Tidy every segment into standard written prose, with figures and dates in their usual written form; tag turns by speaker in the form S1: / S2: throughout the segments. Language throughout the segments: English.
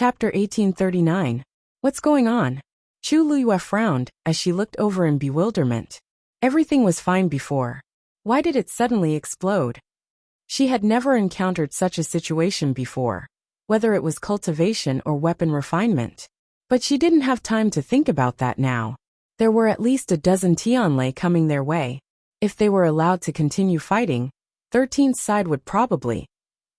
S1: Chapter 1839. What's going on? Chu Liyue frowned as she looked over in bewilderment. Everything was fine before. Why did it suddenly explode? She had never encountered such a situation before, whether it was cultivation or weapon refinement. But she didn't have time to think about that now. There were at least a dozen Tianlei coming their way. If they were allowed to continue fighting, 13th side would probably.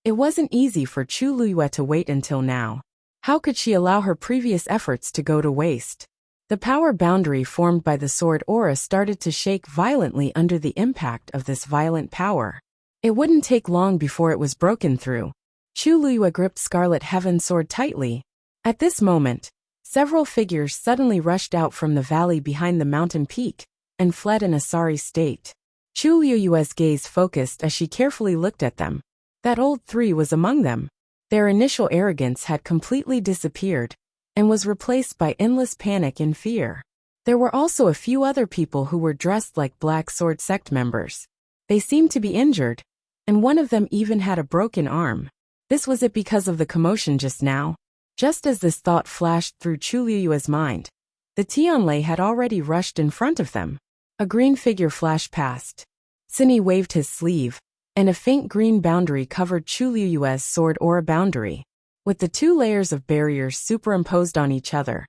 S1: It wasn't easy for Chu Liyue to wait until now. How could she allow her previous efforts to go to waste? The power boundary formed by the sword aura started to shake violently under the impact of this violent power. It wouldn't take long before it was broken through. Chu Liyue gripped Scarlet Heaven's sword tightly. At this moment, several figures suddenly rushed out from the valley behind the mountain peak and fled in a sorry state. Chu Liyue's gaze focused as she carefully looked at them. That old three was among them. Their initial arrogance had completely disappeared and was replaced by endless panic and fear. There were also a few other people who were dressed like Black Sword sect members. They seemed to be injured, and one of them even had a broken arm. This was it because of the commotion just now. Just as this thought flashed through Chu Liyue's mind, the Tianlei had already rushed in front of them. A green figure flashed past. Sinyi waved his sleeve, and a faint green boundary covered Chu Liyue's sword aura boundary. With the two layers of barriers superimposed on each other,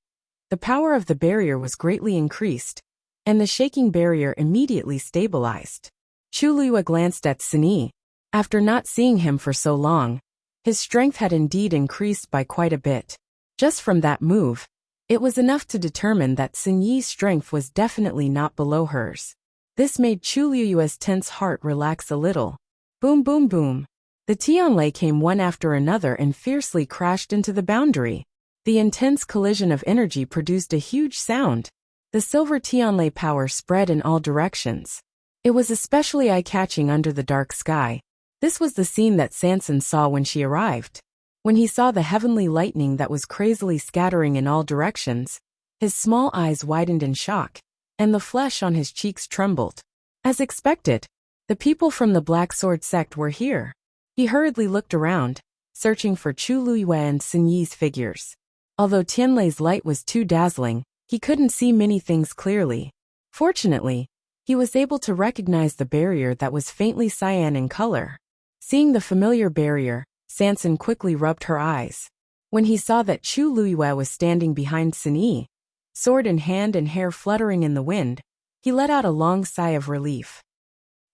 S1: the power of the barrier was greatly increased, and the shaking barrier immediately stabilized. Chu Liyue glanced at Sinyi. After not seeing him for so long, his strength had indeed increased by quite a bit. Just from that move, it was enough to determine that Sinyi's strength was definitely not below hers. This made Chu Liyue's tense heart relax a little. Boom boom boom. The Tianlei came one after another and fiercely crashed into the boundary. The intense collision of energy produced a huge sound. The silver Tianlei power spread in all directions. It was especially eye-catching under the dark sky. This was the scene that Sanson saw when she arrived. When he saw the heavenly lightning that was crazily scattering in all directions, his small eyes widened in shock, and the flesh on his cheeks trembled. As expected, the people from the Black Sword sect were here. He hurriedly looked around, searching for Chu Liyue and Sinyi's figures. Although Tianlei's light was too dazzling, he couldn't see many things clearly. Fortunately, he was able to recognize the barrier that was faintly cyan in color. Seeing the familiar barrier, Sanson quickly rubbed her eyes. When he saw that Chu Liyue was standing behind Sinyi, sword in hand and hair fluttering in the wind, he let out a long sigh of relief.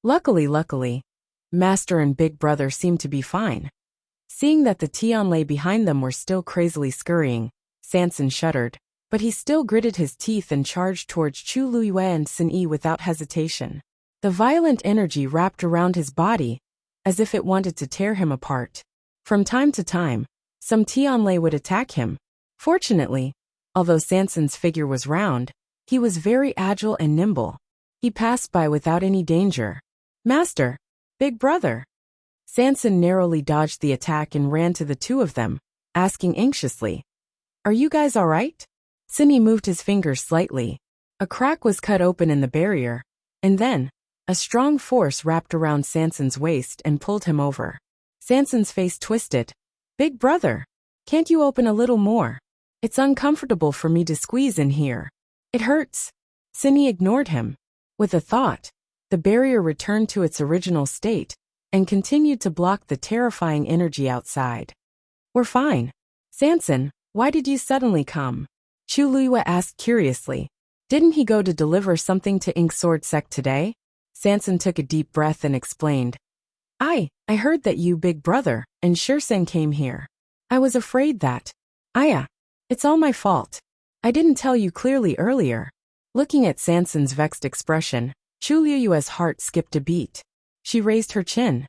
S1: Luckily, Master and Big Brother seemed to be fine. Seeing that the Tianlei behind them were still crazily scurrying, Sanson shuddered, but he still gritted his teeth and charged towards Chu Liyue and Sinyi without hesitation. The violent energy wrapped around his body, as if it wanted to tear him apart. From time to time, some Tianlei would attack him. Fortunately, although Sanson's figure was round, he was very agile and nimble. He passed by without any danger. Master! Big Brother! Sanson narrowly dodged the attack and ran to the two of them, asking anxiously, "Are you guys all right?" Sinyi moved his fingers slightly. A crack was cut open in the barrier, and then, a strong force wrapped around Sanson's waist and pulled him over. Sanson's face twisted. "Big Brother! Can't you open a little more? It's uncomfortable for me to squeeze in here. It hurts." Sinyi ignored him. With a thought, the barrier returned to its original state and continued to block the terrifying energy outside. "We're fine." "Sanson, why did you suddenly come?" Chu Liyue asked curiously. "Didn't he go to deliver something to Ink Sword Sect today?" Sanson took a deep breath and explained. I heard that you, Big Brother, and Shirsen came here. I was afraid that. It's all my fault. I didn't tell you clearly earlier." Looking at Sanson's vexed expression, Chu Liyue's heart skipped a beat. She raised her chin.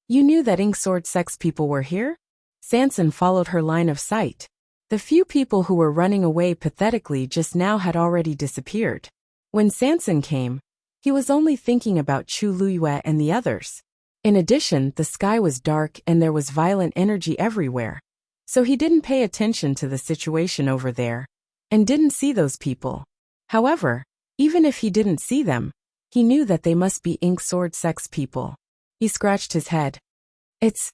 S1: "You knew that Ink Sword Sect's people were here?" Sanson followed her line of sight. The few people who were running away pathetically just now had already disappeared. When Sanson came, he was only thinking about Chu Liyue and the others. In addition, the sky was dark and there was violent energy everywhere. So he didn't pay attention to the situation over there, and didn't see those people. However, even if he didn't see them, he knew that they must be Ink Sword Sect's people. He scratched his head. It's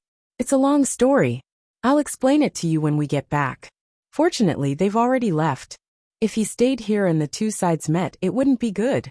S1: a long story. I'll explain it to you when we get back." Fortunately, they've already left. If he stayed here and the two sides met, it wouldn't be good.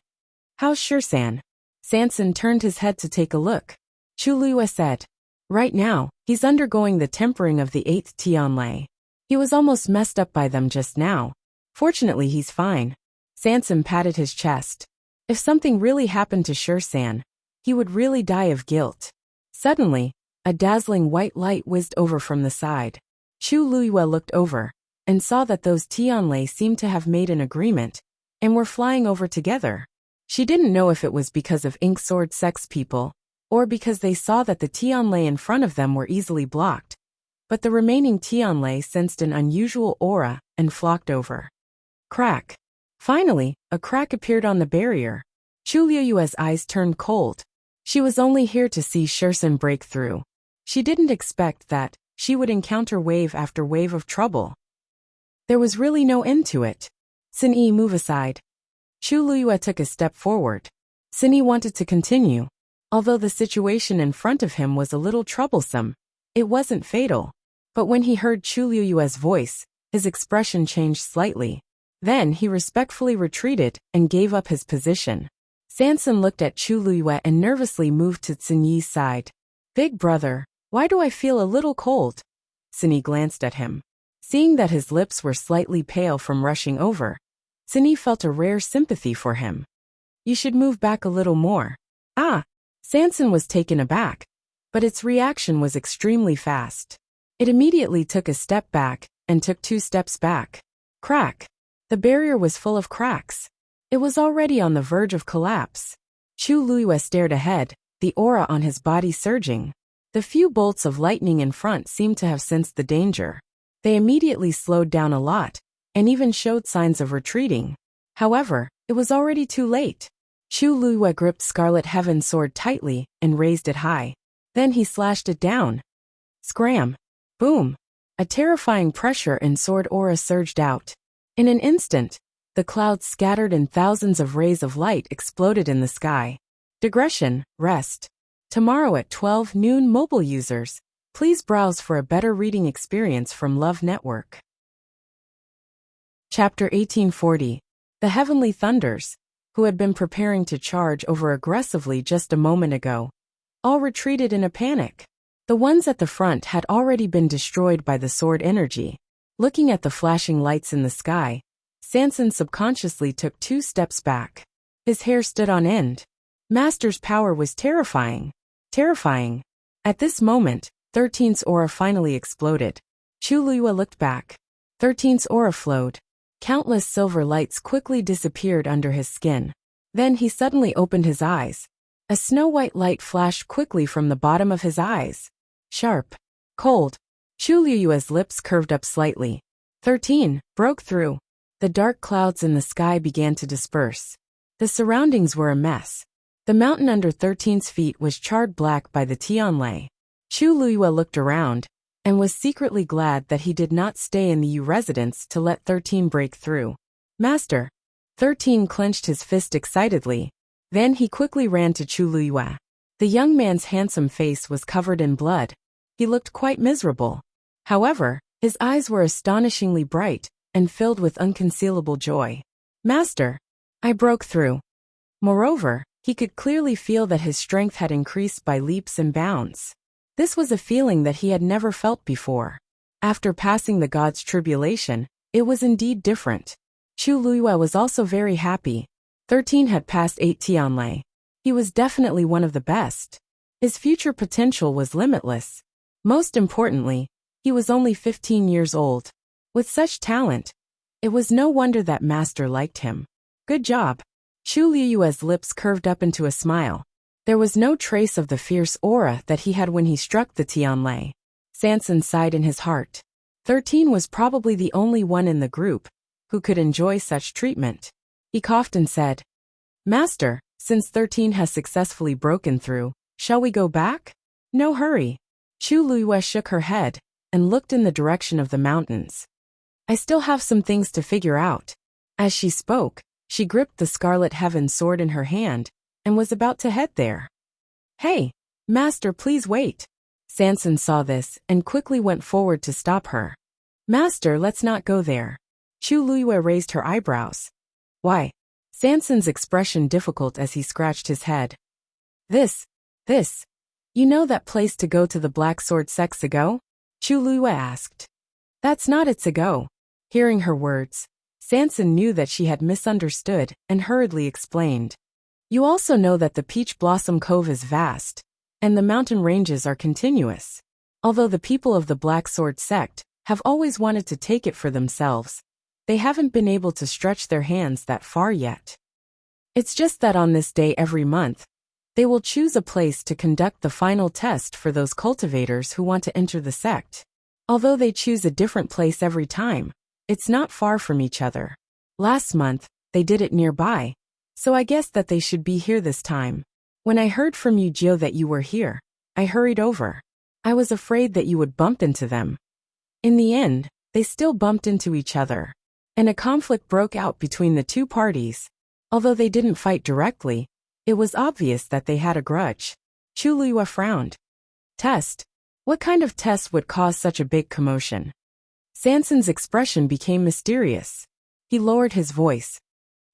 S1: How's Shirsan? Sanson turned his head to take a look. Chu Liyue said. Right now, he's undergoing the tempering of the 8th Tianlei. He was almost messed up by them just now. Fortunately, he's fine. Sanson patted his chest. If something really happened to Shirsan, he would really die of guilt. Suddenly, a dazzling white light whizzed over from the side. Chu Liyue looked over and saw that those Tianlei seemed to have made an agreement and were flying over together. She didn't know if it was because of Ink Sword sex people or because they saw that the Tianlei in front of them were easily blocked. But the remaining Tianlei sensed an unusual aura and flocked over. Crack. Finally, a crack appeared on the barrier. Chu Liyue's eyes turned cold. She was only here to see Shirsan break through. She didn't expect that she would encounter wave after wave of trouble. There was really no end to it. Sin Yi, move aside. Chu Liyue took a step forward. Sin Yi wanted to continue. Although the situation in front of him was a little troublesome, it wasn't fatal. But when he heard Chu Liyue's voice, his expression changed slightly. Then he respectfully retreated and gave up his position. Sanson looked at Chu Liyue and nervously moved to Sin Yi's side. Big brother, why do I feel a little cold? Sin Yi glanced at him. Seeing that his lips were slightly pale from rushing over, Sin Yi felt a rare sympathy for him. You should move back a little more. Ah! Sanson was taken aback, but its reaction was extremely fast. It immediately took a step back and took 2 steps back. Crack! The barrier was full of cracks. It was already on the verge of collapse. Chu Liyue stared ahead, the aura on his body surging. The few bolts of lightning in front seemed to have sensed the danger. They immediately slowed down a lot, and even showed signs of retreating. However, it was already too late. Chu Liyue gripped Scarlet Heaven's sword tightly and raised it high. Then he slashed it down. Scram! Boom! A terrifying pressure and sword aura surged out. In an instant, the clouds scattered and thousands of rays of light exploded in the sky. Digression, rest. Tomorrow at 12 noon, mobile users, please browse for a better reading experience from Love Network. Chapter 1840. The Heavenly Thunders, who had been preparing to charge over aggressively just a moment ago, all retreated in a panic. The ones at the front had already been destroyed by the sword energy. Looking at the flashing lights in the sky, Sanson subconsciously took 2 steps back. His hair stood on end. Master's power was terrifying. Terrifying. At this moment, 13's aura finally exploded. Chu Liyue looked back. 13's aura flowed. Countless silver lights quickly disappeared under his skin. Then he suddenly opened his eyes. A snow-white light flashed quickly from the bottom of his eyes. Sharp. Cold. Chu Liyue's lips curved up slightly. 13 broke through. The dark clouds in the sky began to disperse. The surroundings were a mess. The mountain under 13's feet was charred black by the Tianlei. Chu Liyue looked around and was secretly glad that he did not stay in the U residence to let 13 break through. Master! 13 clenched his fist excitedly. Then he quickly ran to Chu Liyue. The young man's handsome face was covered in blood. He looked quite miserable. However, his eyes were astonishingly bright and filled with unconcealable joy. Master! I broke through. Moreover, he could clearly feel that his strength had increased by leaps and bounds. This was a feeling that he had never felt before. After passing the god's tribulation, it was indeed different. Chu Liyue was also very happy. 13 had passed 8 Tianlei. He was definitely one of the best. His future potential was limitless. Most importantly, he was only 15 years old. With such talent, it was no wonder that Master liked him. Good job. Chu Liyue's lips curved up into a smile. There was no trace of the fierce aura that he had when he struck the Tianlei. Sanson sighed in his heart. 13 was probably the only one in the group who could enjoy such treatment. He coughed and said, Master, since 13 has successfully broken through, shall we go back? No hurry. Chu Liyue shook her head and looked in the direction of the mountains. I still have some things to figure out. As she spoke, she gripped the Scarlet Heaven sword in her hand and was about to head there. Hey, Master, please wait. Sanson saw this and quickly went forward to stop her. Master, let's not go there. Chu Liyue raised her eyebrows. Why? Sanson's expression difficult as he scratched his head. This. You know that place to go to the Black Sword Sect's ago? Chu Liyue asked. That's not its ago. Hearing her words, Sanson knew that she had misunderstood and hurriedly explained. You also know that the Peach Blossom Cove is vast, and the mountain ranges are continuous. Although the people of the Black Sword Sect have always wanted to take it for themselves, they haven't been able to stretch their hands that far yet. It's just that on this day every month, they will choose a place to conduct the final test for those cultivators who want to enter the sect. Although they choose a different place every time, it's not far from each other. Last month, they did it nearby, so I guess that they should be here this time. When I heard from Yu Jiu that you were here, I hurried over. I was afraid that you would bump into them. In the end, they still bumped into each other, and a conflict broke out between the two parties. Although they didn't fight directly, it was obvious that they had a grudge. Chu Liyue frowned. Test? What kind of test would cause such a big commotion? Sanson's expression became mysterious. He lowered his voice.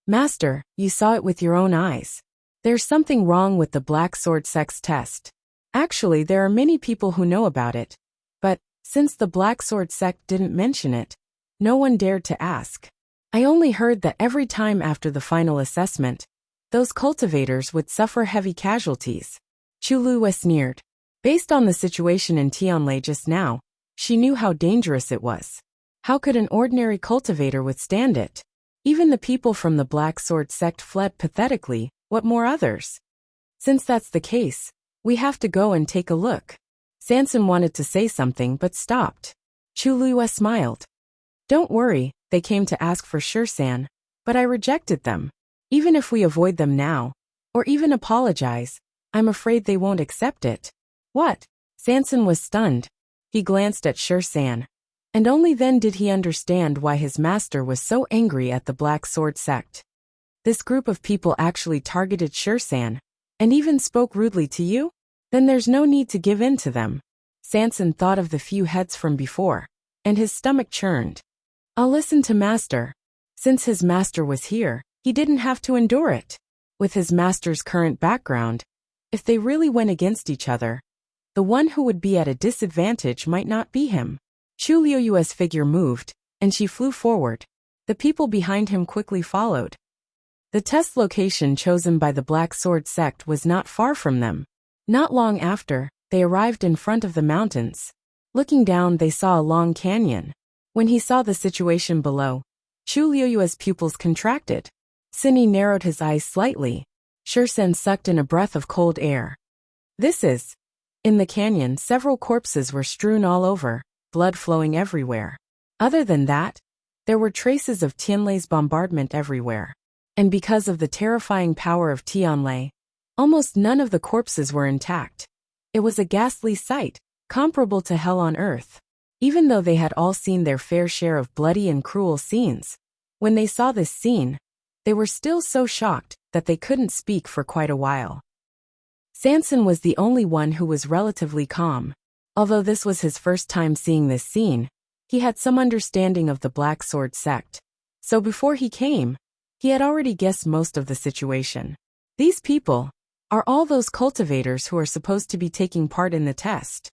S1: Master, you saw it with your own eyes. There's something wrong with the Black Sword Sect's test. Actually, there are many people who know about it. But, since the Black Sword Sect didn't mention it, no one dared to ask. I only heard that every time after the final assessment, those cultivators would suffer heavy casualties. Chu Liyue sneered. Based on the situation in Tianlai just now, she knew how dangerous it was. How could an ordinary cultivator withstand it? Even the people from the Black Sword Sect fled pathetically, what more others? Since that's the case, we have to go and take a look. Sanson wanted to say something but stopped. Chu Liyue smiled. Don't worry, they came to ask for Shursan, but I rejected them. Even if we avoid them now, or even apologize, I'm afraid they won't accept it. What? Sanson was stunned. He glanced at Shursan, and only then did he understand why his master was so angry at the Black Sword Sect. This group of people actually targeted Shursan, and even spoke rudely to you? Then there's no need to give in to them. Sanson thought of the few heads from before, and his stomach churned. I'll listen to master. Since his master was here, he didn't have to endure it. With his master's current background, if they really went against each other, the one who would be at a disadvantage might not be him. Chu Liyue's figure moved, and she flew forward. The people behind him quickly followed. The test location chosen by the Black Sword Sect was not far from them. Not long after, they arrived in front of the mountains. Looking down, they saw a long canyon. When he saw the situation below, Chu Liyue's pupils contracted. Sini narrowed his eyes slightly. Shursan sucked in a breath of cold air. This is... In the canyon, several corpses were strewn all over, blood flowing everywhere. Other than that, there were traces of Tianlai's bombardment everywhere. And because of the terrifying power of Tianlai, almost none of the corpses were intact. It was a ghastly sight, comparable to hell on earth. Even though they had all seen their fair share of bloody and cruel scenes, when they saw this scene, they were still so shocked that they couldn't speak for quite a while. Sanson was the only one who was relatively calm. Although this was his first time seeing this scene, he had some understanding of the Black Sword Sect. So before he came, he had already guessed most of the situation. These people are all those cultivators who are supposed to be taking part in the test?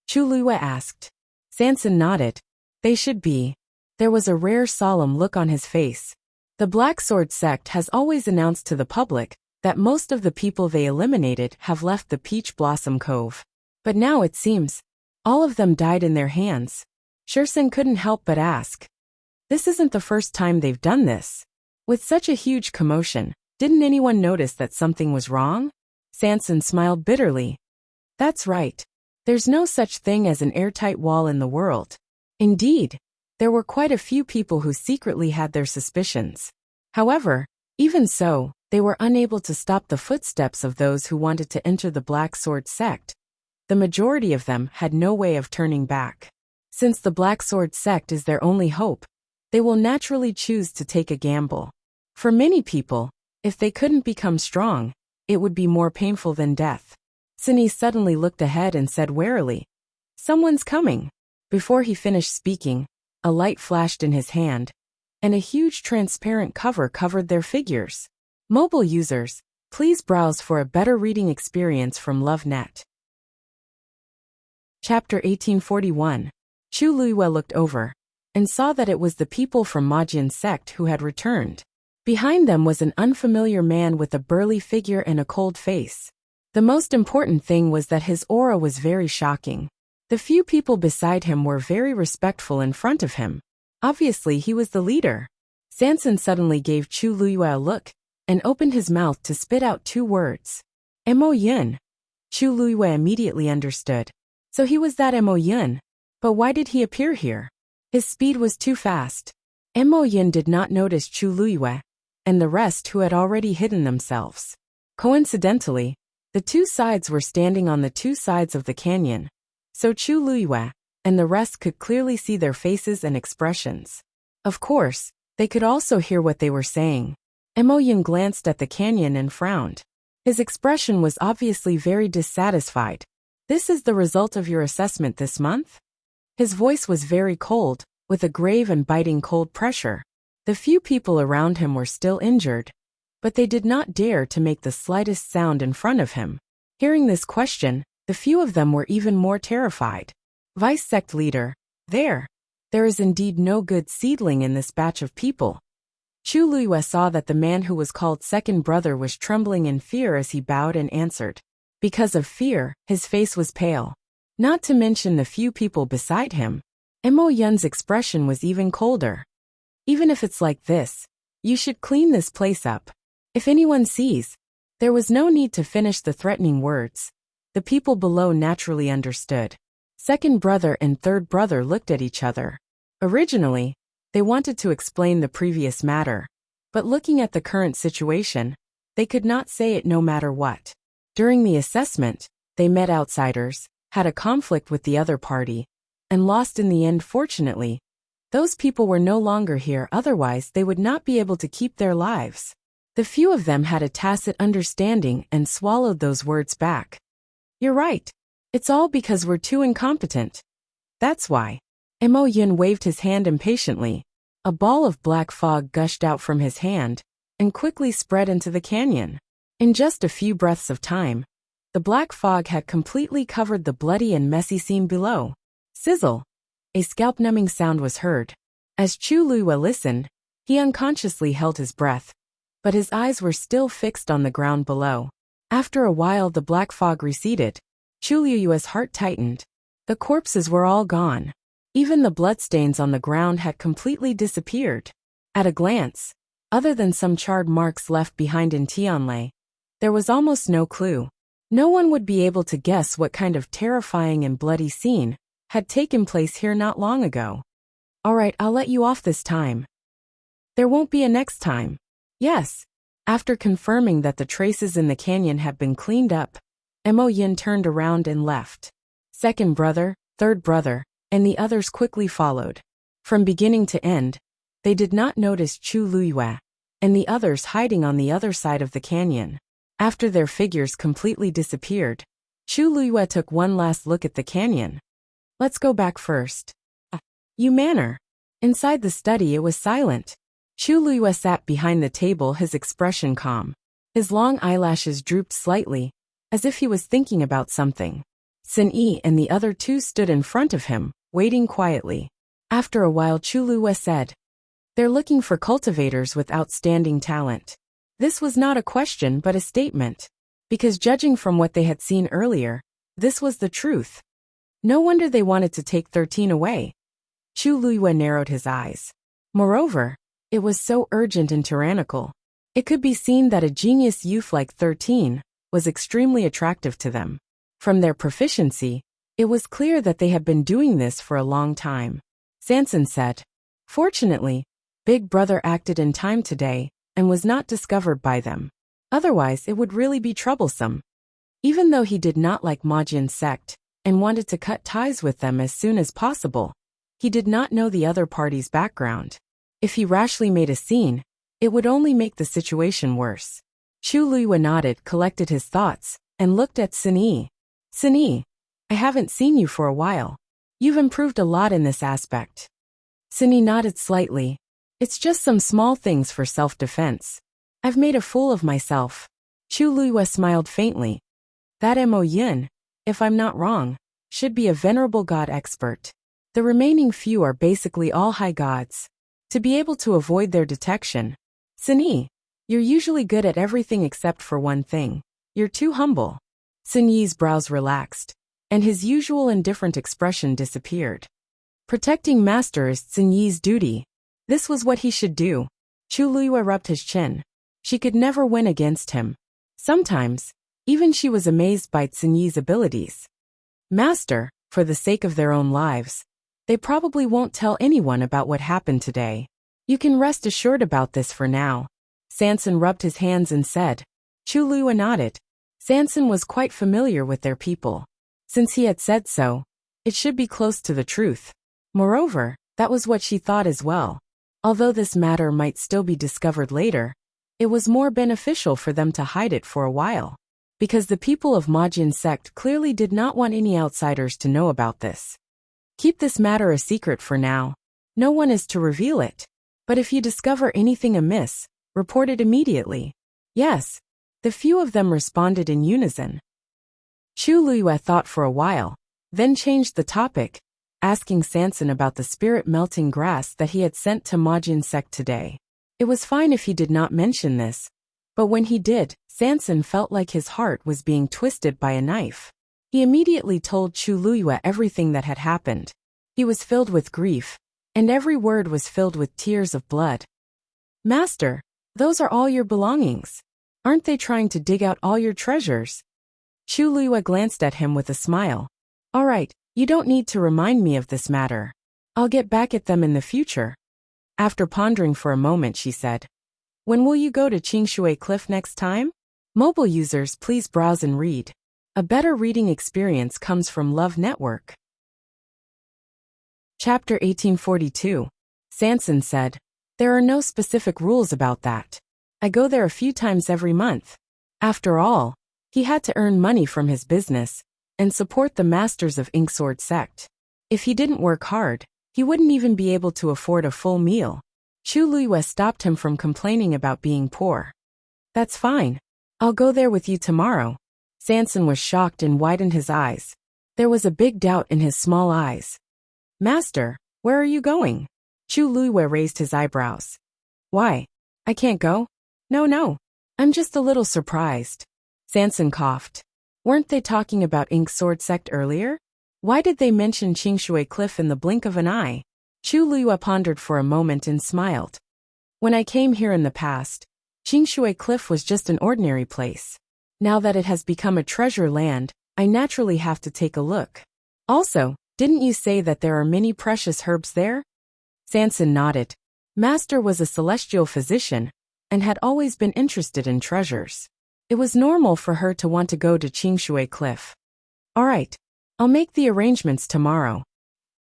S1: Chu Liyue asked. Sanson nodded. They should be. There was a rare solemn look on his face. The Black Sword Sect has always announced to the public that most of the people they eliminated have left the Peach Blossom Cove. But now it seems, all of them died in their hands. Shursan couldn't help but ask. This isn't the first time they've done this. With such a huge commotion, didn't anyone notice that something was wrong? Sanson smiled bitterly. That's right. There's no such thing as an airtight wall in the world. Indeed, there were quite a few people who secretly had their suspicions. However, even so, they were unable to stop the footsteps of those who wanted to enter the Black Sword Sect. The majority of them had no way of turning back. Since the Black Sword Sect is their only hope, they will naturally choose to take a gamble. For many people, if they couldn't become strong, it would be more painful than death. Sini suddenly looked ahead and said warily, Someone's coming. Before he finished speaking, A light flashed in his hand, and a huge transparent cover covered their figures. Mobile users, please browse for a better reading experience from LoveNet. Chapter 1841. Chu Luiyue looked over and saw that it was the people from Majian's sect who had returned. Behind them was an unfamiliar man with a burly figure and a cold face. The most important thing was that his aura was very shocking. The few people beside him were very respectful in front of him. Obviously, he was the leader. Sanson suddenly gave Chu Luiyue a look and opened his mouth to spit out 2 words. Mo Yun. Chu Luiyue immediately understood. So he was that Mo Yun. But why did he appear here? His speed was too fast. Mo Yun did not notice Chu Luiyue and the rest who had already hidden themselves. Coincidentally, the 2 sides were standing on the 2 sides of the canyon, so Chu Luiyue and the rest could clearly see their faces and expressions. Of course, they could also hear what they were saying. Mo Yun glanced at the canyon and frowned. His expression was obviously very dissatisfied. This is the result of your assessment this month? His voice was very cold, with a grave and biting cold pressure. The few people around him were still injured, but they did not dare to make the slightest sound in front of him. Hearing this question, the few of them were even more terrified. Vice sect leader, there is indeed no good seedling in this batch of people. Chu Luiyue saw that the man who was called second brother was trembling in fear as he bowed and answered. Because of fear, his face was pale. Not to mention the few people beside him. Mo Yun's expression was even colder. Even if it's like this, you should clean this place up. If anyone sees, there was no need to finish the threatening words. The people below naturally understood. Second brother and third brother looked at each other. Originally, they wanted to explain the previous matter, but looking at the current situation, they could not say it no matter what. During the assessment, they met outsiders, had a conflict with the other party, and lost in the end. Fortunately, those people were no longer here, otherwise they would not be able to keep their lives. The few of them had a tacit understanding and swallowed those words back. You're right. It's all because we're too incompetent. That's why. Mo Yun waved his hand impatiently. A ball of black fog gushed out from his hand and quickly spread into the canyon. In just a few breaths of time, the black fog had completely covered the bloody and messy scene below. Sizzle! A scalp-numbing sound was heard. As Chu Luiyue listened, he unconsciously held his breath, but his eyes were still fixed on the ground below. After a while the black fog receded. Chu Luiyue's heart tightened. The corpses were all gone. Even the bloodstains on the ground had completely disappeared. At a glance, other than some charred marks left behind in Tianlei, there was almost no clue. No one would be able to guess what kind of terrifying and bloody scene had taken place here not long ago. Alright, I'll let you off this time. There won't be a next time. Yes. After confirming that the traces in the canyon had been cleaned up, Mo Yun turned around and left. Second brother, third brother, and the others quickly followed. From beginning to end, they did not notice Chu Luiyue and the others hiding on the other side of the canyon. After their figures completely disappeared, Chu Luiyue took one last look at the canyon. Let's go back first. You manner. Inside the study it was silent. Chu Luiyue sat behind the table, his expression calm. His long eyelashes drooped slightly, as if he was thinking about something. Sin Yi and the other 2 stood in front of him, waiting quietly. After a while Chu Luiyue said, "They're looking for cultivators with outstanding talent." This was not a question but a statement, because judging from what they had seen earlier, this was the truth. No wonder they wanted to take 13 away. Chu Luiyue narrowed his eyes. Moreover, it was so urgent and tyrannical. It could be seen that a genius youth like 13 was extremely attractive to them. From their proficiency, it was clear that they had been doing this for a long time. Sanson said, "Fortunately, Big Brother acted in time today and was not discovered by them. Otherwise it would really be troublesome." Even though he did not like Majian's sect and wanted to cut ties with them as soon as possible, he did not know the other party's background. If he rashly made a scene, it would only make the situation worse. Chu Luiyue nodded, collected his thoughts, and looked at Sin Yi. "Sin Yi, I haven't seen you for a while. You've improved a lot in this aspect." Cindy nodded slightly. It's just some small things for self-defense. I've made a fool of myself. Chu Luiyue smiled faintly. That Mo Yin, if I'm not wrong, should be a venerable god expert. The remaining few are basically all high gods. To be able to avoid their detection. Cindy, you're usually good at everything except for one thing. You're too humble. Sun Yi's brows relaxed, and his usual indifferent expression disappeared. Protecting Master is Sun Yi's duty. This was what he should do. Chu Luiyue rubbed his chin. She could never win against him. Sometimes, even she was amazed by Sun Yi's abilities. Master, for the sake of their own lives, they probably won't tell anyone about what happened today. You can rest assured about this for now. Sanson rubbed his hands and said. Chu Luiyue nodded. Sanson was quite familiar with their people. Since he had said so, it should be close to the truth. Moreover, that was what she thought as well. Although this matter might still be discovered later, it was more beneficial for them to hide it for a while. Because the people of Majin sect clearly did not want any outsiders to know about this. Keep this matter a secret for now. No one is to reveal it. But if you discover anything amiss, report it immediately. Yes. The few of them responded in unison. Chu Luiyue thought for a while, then changed the topic, asking Sanson about the spirit-melting grass that he had sent to Majin sect today. It was fine if he did not mention this, but when he did, Sanson felt like his heart was being twisted by a knife. He immediately told Chu Luiyue everything that had happened. He was filled with grief, and every word was filled with tears of blood. Master, those are all your belongings. Aren't they trying to dig out all your treasures? Chu Luiyue glanced at him with a smile. All right, you don't need to remind me of this matter. I'll get back at them in the future. After pondering for a moment, she said, when will you go to Qingshui Cliff next time? Mobile users, please browse and read. A better reading experience comes from Love Network. Chapter 1842. Sanson said, there are no specific rules about that. I go there a few times every month. After all, he had to earn money from his business and support the masters of Inksword sect. If he didn't work hard, he wouldn't even be able to afford a full meal. Chu Luiyue stopped him from complaining about being poor. That's fine. I'll go there with you tomorrow. Sanson was shocked and widened his eyes. There was a big doubt in his small eyes. Master, where are you going? Chu Luiyue raised his eyebrows. Why? I can't go? No. I'm just a little surprised. Sanson coughed. Weren't they talking about Inksword sect earlier? Why did they mention Qingshui Cliff in the blink of an eye? Chu Luiyue pondered for a moment and smiled. When I came here in the past, Qingshui Cliff was just an ordinary place. Now that it has become a treasure land, I naturally have to take a look. Also, didn't you say that there are many precious herbs there? Sanson nodded. Master was a celestial physician, and had always been interested in treasures. It was normal for her to want to go to Qingshui Cliff. All right, I'll make the arrangements tomorrow.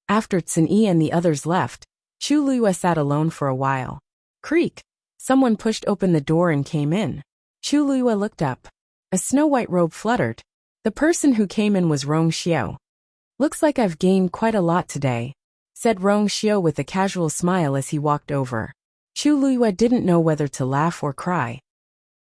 S1: After Sun Yi and the others left, Chu Luiyue sat alone for a while. Creak! Someone pushed open the door and came in. Chu Luiyue looked up. A snow-white robe fluttered. The person who came in was Rong Xiao. Looks like I've gained quite a lot today, said Rong Xiao with a casual smile as he walked over. Chu Luiyue didn't know whether to laugh or cry.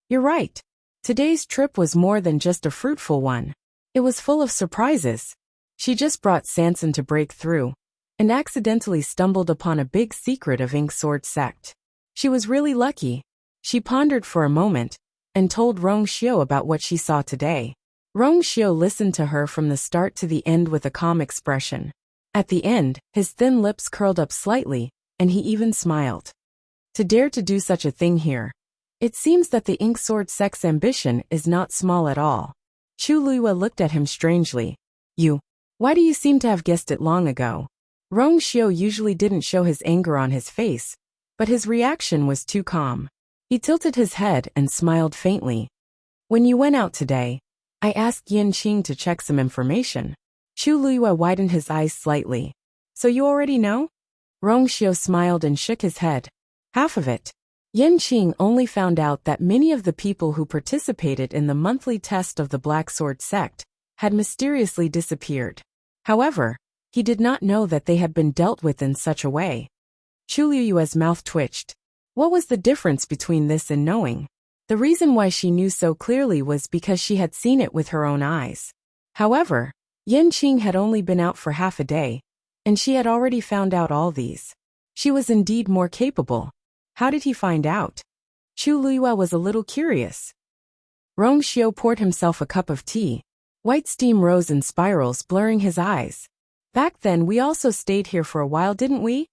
S1: You're right. Today's trip was more than just a fruitful one. It was full of surprises. She just brought Sanson to break through, and accidentally stumbled upon a big secret of Inksword sect. She was really lucky. She pondered for a moment, and told Rong Xiao about what she saw today. Rong Xiao listened to her from the start to the end with a calm expression. At the end, his thin lips curled up slightly, and he even smiled. To dare to do such a thing here. It seems that the Inksword sect's ambition is not small at all. Chu Luiyue looked at him strangely. Why do you seem to have guessed it long ago? Rong Xiao usually didn't show his anger on his face, but his reaction was too calm. He tilted his head and smiled faintly. When you went out today, I asked Yin Qing to check some information. Chu Luiyue widened his eyes slightly. So you already know? Rong Xiao smiled and shook his head. Half of it. Yin Qing only found out that many of the people who participated in the monthly test of the Black Sword sect had mysteriously disappeared. However, he did not know that they had been dealt with in such a way. Chu Liyue's mouth twitched. What was the difference between this and knowing? The reason why she knew so clearly was because she had seen it with her own eyes. However, Yan Qing had only been out for half a day, and she had already found out all these. She was indeed more capable. How did he find out? Chu Liyue was a little curious. Rong Xiu poured himself a cup of tea. White steam rose in spirals, blurring his eyes. Back then we also stayed here for a while, didn't we?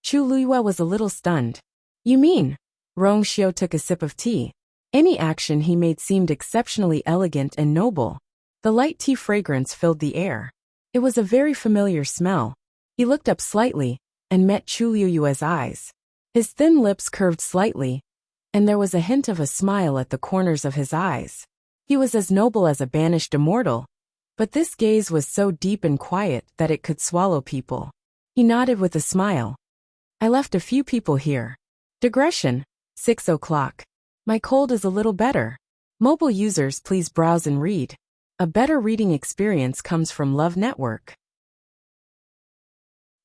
S1: Chu Liyue was a little stunned. You mean? Rong Xiu took a sip of tea. Any action he made seemed exceptionally elegant and noble. The light tea fragrance filled the air. It was a very familiar smell. He looked up slightly and met Chu Liyue's eyes. His thin lips curved slightly, and there was a hint of a smile at the corners of his eyes. He was as noble as a banished immortal, but this gaze was so deep and quiet that it could swallow people. He nodded with a smile. I left a few people here. Digression. 6 o'clock. My cold is a little better. Mobile users, please browse and read. A better reading experience comes from Love Network.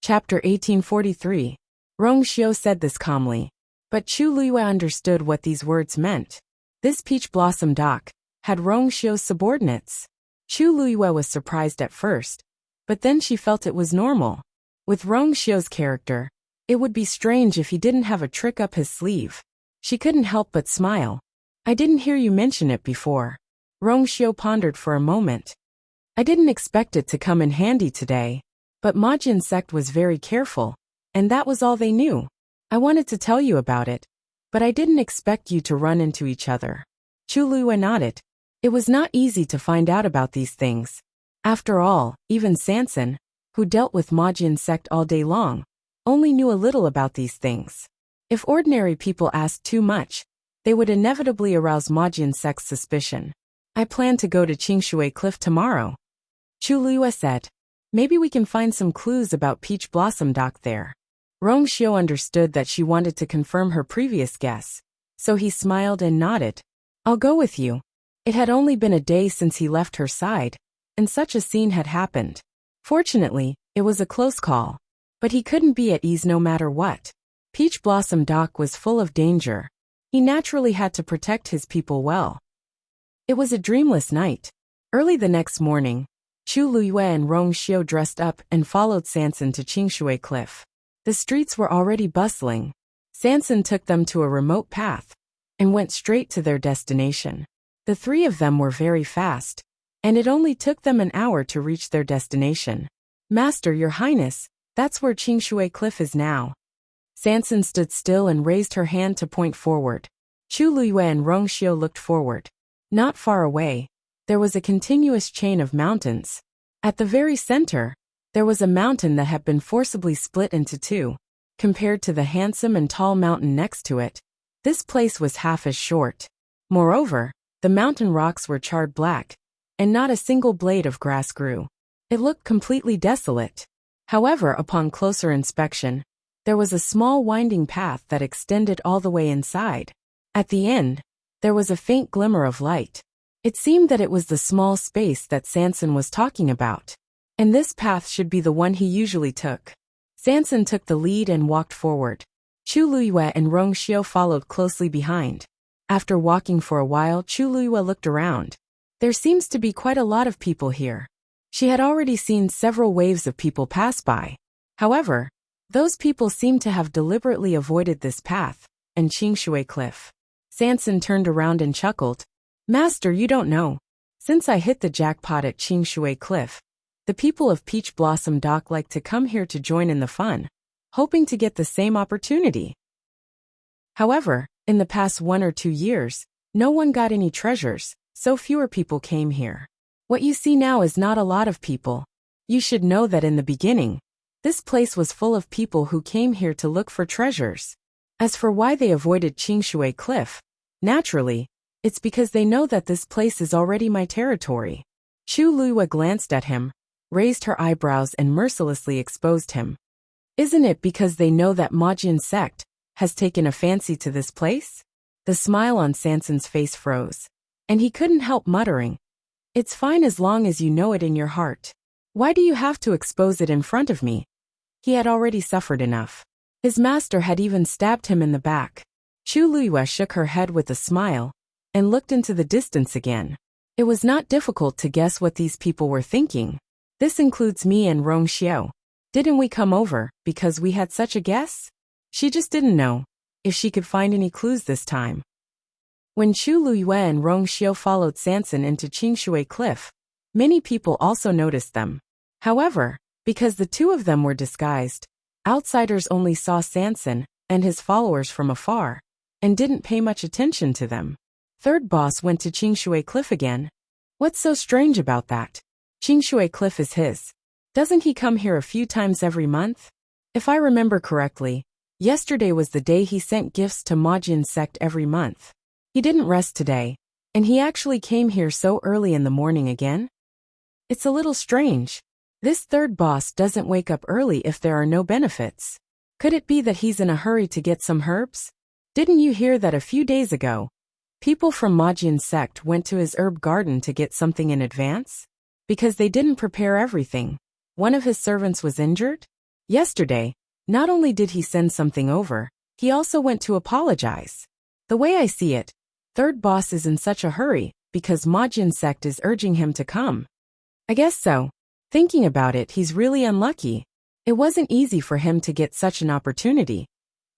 S1: Chapter 1843. Rong Xiu said this calmly. But Chu Liyue understood what these words meant. This peach blossom dock had Rong Xiu's subordinates. Chu Liyue was surprised at first, but then she felt it was normal. With Rong Xiu's character, it would be strange if he didn't have a trick up his sleeve. She couldn't help but smile. I didn't hear you mention it before. Rong Xiu pondered for a moment. I didn't expect it to come in handy today, but Majin sect was very careful, and that was all they knew. I wanted to tell you about it, but I didn't expect you to run into each other. Chu Liyue nodded. It was not easy to find out about these things. After all, even Sanson, who dealt with Majin sect all day long, only knew a little about these things. If ordinary people asked too much, they would inevitably arouse Majin sect's suspicion. I plan to go to Qingshui Cliff tomorrow. Chu Liyue said. Maybe we can find some clues about Peach Blossom Dock there. Rong Xiu understood that she wanted to confirm her previous guess, so he smiled and nodded. I'll go with you. It had only been a day since he left her side, and such a scene had happened. Fortunately, it was a close call. But he couldn't be at ease no matter what. Peach Blossom Dock was full of danger. He naturally had to protect his people well. It was a dreamless night. Early the next morning, Chu Liyue and Rong Xiu dressed up and followed Sanson to Qingshui Cliff. The streets were already bustling. Sanson took them to a remote path and went straight to their destination. The three of them were very fast, and it only took them an hour to reach their destination. Master, Your Highness, that's where Qingshui Cliff is now. Sanson stood still and raised her hand to point forward. Chu Liyue and Rong Xiu looked forward. Not far away, there was a continuous chain of mountains. At the very center, there was a mountain that had been forcibly split into two. Compared to the handsome and tall mountain next to it, this place was half as short. Moreover, the mountain rocks were charred black, and not a single blade of grass grew. It looked completely desolate. However, upon closer inspection, there was a small winding path that extended all the way inside. At the end, there was a faint glimmer of light. It seemed that it was the small space that Sanson was talking about. And this path should be the one he usually took. Sanson took the lead and walked forward. Chu Liyue and Rong Xiu followed closely behind. After walking for a while, Chu Liyue looked around. There seems to be quite a lot of people here. She had already seen several waves of people pass by. However, those people seemed to have deliberately avoided this path and Qingshui Cliff. Sanson turned around and chuckled. Master, you don't know. Since I hit the jackpot at Qingshui Cliff, the people of Peach Blossom Dock like to come here to join in the fun, hoping to get the same opportunity. However, in the past 1 or 2 years, no one got any treasures, so fewer people came here. What you see now is not a lot of people. You should know that in the beginning, this place was full of people who came here to look for treasures. As for why they avoided Qingshui Cliff, naturally, it's because they know that this place is already my territory. Chu Liyue glanced at him, raised her eyebrows and mercilessly exposed him. Isn't it because they know that Majin sect has taken a fancy to this place? The smile on Sanson's face froze, and he couldn't help muttering, It's fine as long as you know it in your heart. Why do you have to expose it in front of me? He had already suffered enough. His master had even stabbed him in the back. Chu Liyue shook her head with a smile and looked into the distance again. It was not difficult to guess what these people were thinking. This includes me and Rong Xiao. Didn't we come over because we had such a guess? She just didn't know if she could find any clues this time. When Chu Liyue and Rong Xiao followed Sanson into Qingshui Cliff, many people also noticed them. However, because the two of them were disguised, outsiders only saw Sanson and his followers from afar and didn't pay much attention to them. Third boss went to Qingshui Cliff again. What's so strange about that? Qingshui Cliff is his. Doesn't he come here a few times every month? If I remember correctly, yesterday was the day he sent gifts to Majin sect every month. He didn't rest today, and he actually came here so early in the morning again? It's a little strange. This third boss doesn't wake up early if there are no benefits. Could it be that he's in a hurry to get some herbs? Didn't you hear that a few days ago? People from Majin sect went to his herb garden to get something in advance? Because they didn't prepare everything. One of his servants was injured? Yesterday, not only did he send something over, he also went to apologize. The way I see it, third boss is in such a hurry because Majin sect is urging him to come. I guess so. Thinking about it, he's really unlucky. It wasn't easy for him to get such an opportunity.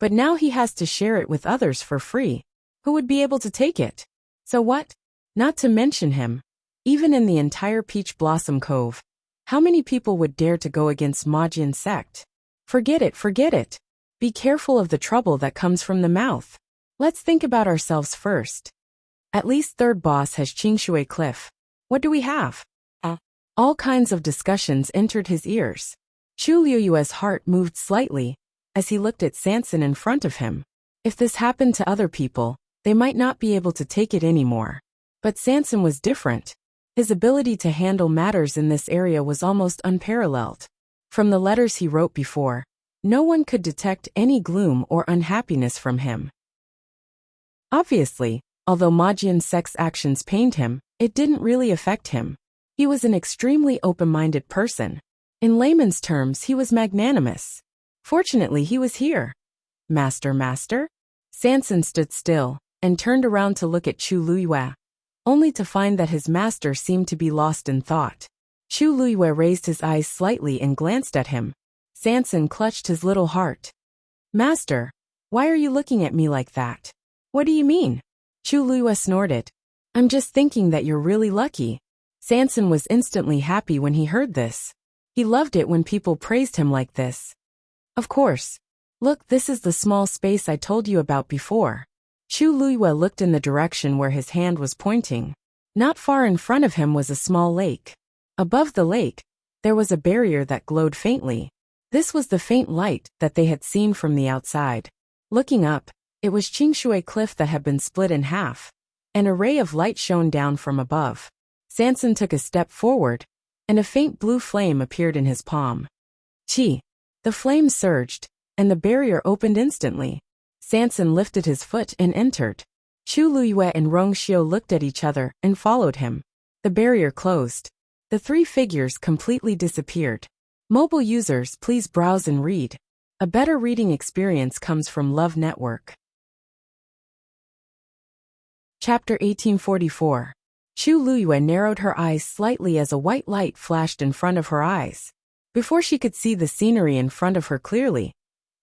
S1: But now he has to share it with others for free. Who would be able to take it? So what? Not to mention him. Even in the entire Peach Blossom Cove, how many people would dare to go against Majin sect? Forget it, forget it. Be careful of the trouble that comes from the mouth. Let's think about ourselves first. At least third boss has Qingshui Cliff. What do we have? All kinds of discussions entered his ears. Chu Liyue's heart moved slightly as he looked at Sanson in front of him. If this happened to other people, they might not be able to take it anymore. But Sanson was different. His ability to handle matters in this area was almost unparalleled. From the letters he wrote before, no one could detect any gloom or unhappiness from him. Obviously, although Majin sect's actions pained him, it didn't really affect him. He was an extremely open-minded person. In layman's terms, he was magnanimous. Fortunately, he was here. Master? Sanson stood still and turned around to look at Chu Liyue, only to find that his master seemed to be lost in thought. Chu Liyue raised his eyes slightly and glanced at him. Sanson clutched his little heart. Master, why are you looking at me like that? What do you mean? Chu Liyue snorted. I'm just thinking that you're really lucky. Sanson was instantly happy when he heard this. He loved it when people praised him like this. Of course. Look, this is the small space I told you about before. Chu Liyue looked in the direction where his hand was pointing. Not far in front of him was a small lake. Above the lake, there was a barrier that glowed faintly. This was the faint light that they had seen from the outside. Looking up, it was Qingshui Cliff that had been split in half. An array of light shone down from above. Sanson took a step forward, and a faint blue flame appeared in his palm. Chi! The flame surged, and the barrier opened instantly. Sanson lifted his foot and entered. Chu Liyue and Rong Xiao looked at each other and followed him. The barrier closed. The three figures completely disappeared. Mobile users, please browse and read. A better reading experience comes from Love Network. Chapter 1844. Chu Liyue narrowed her eyes slightly as a white light flashed in front of her eyes. Before she could see the scenery in front of her clearly,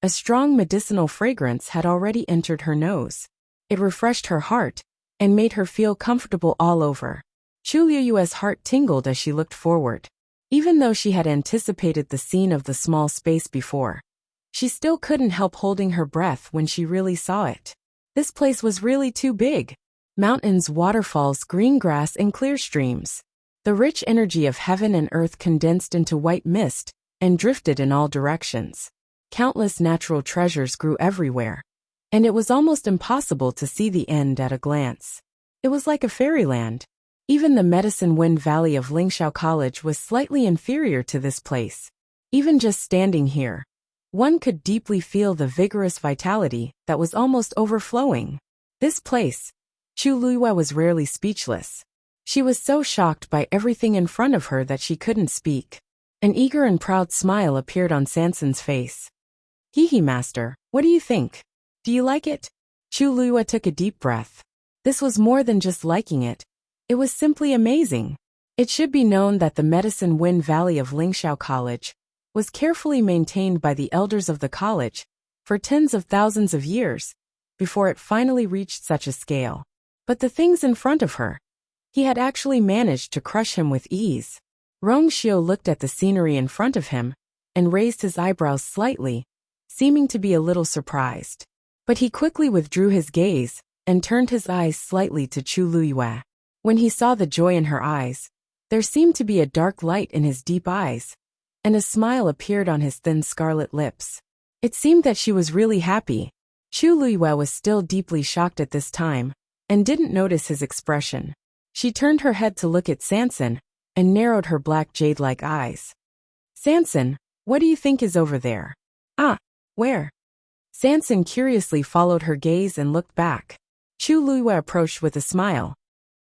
S1: a strong medicinal fragrance had already entered her nose. It refreshed her heart and made her feel comfortable all over. Chu Liyue's heart tingled as she looked forward. Even though she had anticipated the scene of the small space before, she still couldn't help holding her breath when she really saw it. This place was really too big. Mountains, waterfalls, green grass, and clear streams. The rich energy of heaven and earth condensed into white mist and drifted in all directions. Countless natural treasures grew everywhere, and it was almost impossible to see the end at a glance. It was like a fairyland. Even the Medicine Wind Valley of Lingxiao College was slightly inferior to this place. Even just standing here, one could deeply feel the vigorous vitality that was almost overflowing. This place, Chu Liyue was rarely speechless. She was so shocked by everything in front of her that she couldn't speak. An eager and proud smile appeared on Sanson's face. Hee hee, master, what do you think? Do you like it? Chu Luiyue took a deep breath. This was more than just liking it. It was simply amazing. It should be known that the Medicine Wind Valley of Lingxiao College was carefully maintained by the elders of the college for tens of thousands of years before it finally reached such a scale. But the things in front of her, he had actually managed to crush him with ease. Rong Xiu looked at the scenery in front of him and raised his eyebrows slightly, seeming to be a little surprised. But he quickly withdrew his gaze and turned his eyes slightly to Chu Luiyue. When he saw the joy in her eyes, there seemed to be a dark light in his deep eyes, and a smile appeared on his thin scarlet lips. It seemed that she was really happy. Chu Luiyue was still deeply shocked at this time, and didn't notice his expression. She turned her head to look at Sanson, and narrowed her black jade-like eyes. Sanson, what do you think is over there? Ah, where? Sanson curiously followed her gaze and looked back. Chu Luiyue approached with a smile.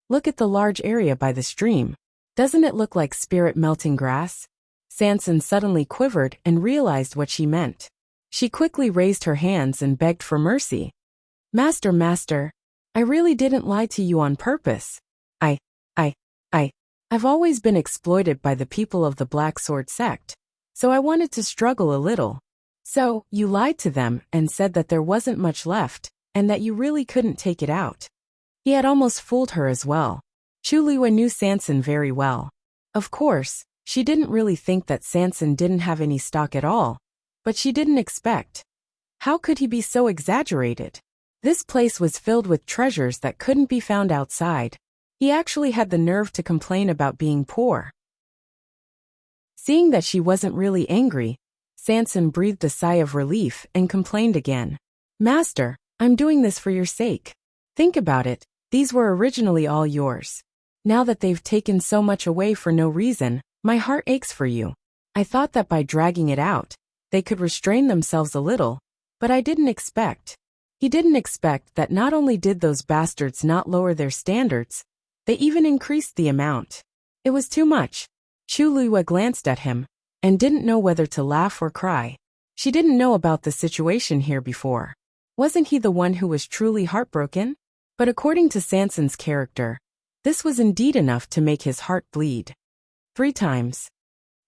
S1: Look at the large area by the stream. Doesn't it look like spirit melting grass? Sanson suddenly quivered and realized what she meant. She quickly raised her hands and begged for mercy. Master, I really didn't lie to you on purpose. I've always been exploited by the people of the Black Sword sect, so I wanted to struggle a little. So, you lied to them and said that there wasn't much left, and that you really couldn't take it out. He had almost fooled her as well. Chu Luiyue knew Sanson very well. Of course, she didn't really think that Sanson didn't have any stock at all, but she didn't expect. How could he be so exaggerated? This place was filled with treasures that couldn't be found outside. He actually had the nerve to complain about being poor. Seeing that she wasn't really angry, Sanson breathed a sigh of relief and complained again. Master, I'm doing this for your sake. Think about it, these were originally all yours. Now that they've taken so much away for no reason, my heart aches for you. I thought that by dragging it out, they could restrain themselves a little, but I didn't expect. He didn't expect that not only did those bastards not lower their standards, they even increased the amount. It was too much. Chu Luiyue glanced at him, and didn't know whether to laugh or cry. She didn't know about the situation here before. Wasn't he the one who was truly heartbroken? But according to Sanson's character, this was indeed enough to make his heart bleed. 3 times.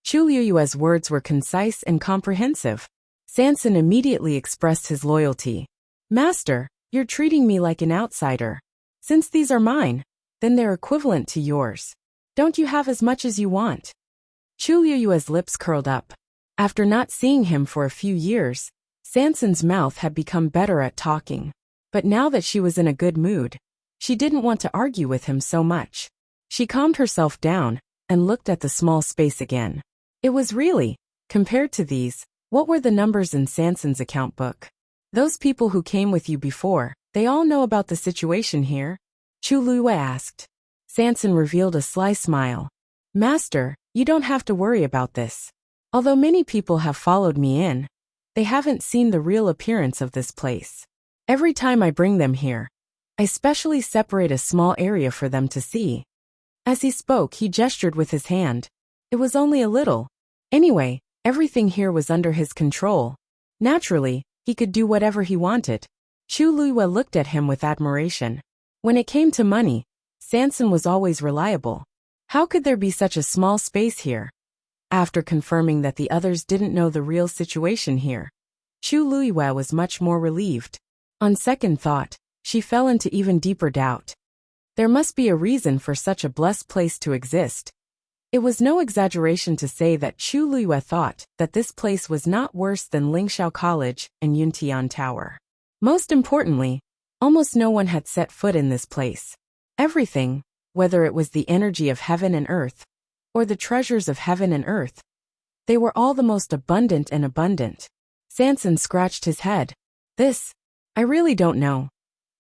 S1: Chu Luiyue's words were concise and comprehensive. Sanson immediately expressed his loyalty. Master, you're treating me like an outsider. Since these are mine, then they're equivalent to yours. Don't you have as much as you want? Chu Luiyue's lips curled up. After not seeing him for a few years, Sanson's mouth had become better at talking. But now that she was in a good mood, she didn't want to argue with him so much. She calmed herself down and looked at the small space again. It was really, compared to these, what were the numbers in Sanson's account book? Those people who came with you before, they all know about the situation here? Chu Luiyue asked. Sanson revealed a sly smile. Master, you don't have to worry about this. Although many people have followed me in, they haven't seen the real appearance of this place. Every time I bring them here, I specially separate a small area for them to see. As he spoke, he gestured with his hand. It was only a little. Anyway, everything here was under his control. Naturally, he could do whatever he wanted. Chu Luiyue looked at him with admiration. When it came to money, Sanson was always reliable. How could there be such a small space here? After confirming that the others didn't know the real situation here, Chu Luiyue was much more relieved. On second thought, she fell into even deeper doubt. There must be a reason for such a blessed place to exist. It was no exaggeration to say that Chu Luiyue thought that this place was not worse than Lingxiao College and Yuntian Tower. Most importantly, almost no one had set foot in this place. Everything, whether it was the energy of heaven and earth, or the treasures of heaven and earth, they were all the most abundant and abundant. Sanson scratched his head. I really don't know.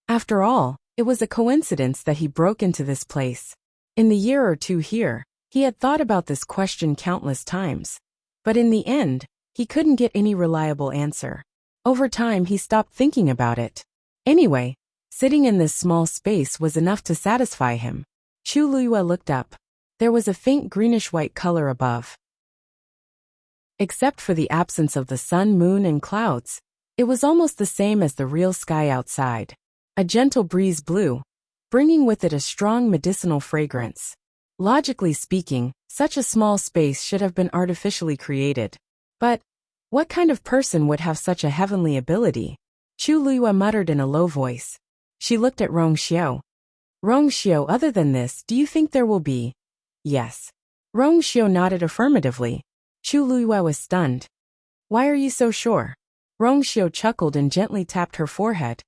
S1: After all, it was a coincidence that he broke into this place. In the year or two here, he had thought about this question countless times. But in the end, he couldn't get any reliable answer. Over time, he stopped thinking about it. Anyway, sitting in this small space was enough to satisfy him. Chu Luiyue looked up. There was a faint greenish-white color above. Except for the absence of the sun, moon, and clouds, it was almost the same as the real sky outside. A gentle breeze blew, bringing with it a strong medicinal fragrance. Logically speaking, such a small space should have been artificially created. But what kind of person would have such a heavenly ability? Chu Luiyue muttered in a low voice. She looked at Rong Xiao. Rong Xiao, other than this, do you think there will be? Yes. Rong Xiao nodded affirmatively. Chu Luiyue was stunned. Why are you so sure? Rong Xiao chuckled and gently tapped her forehead.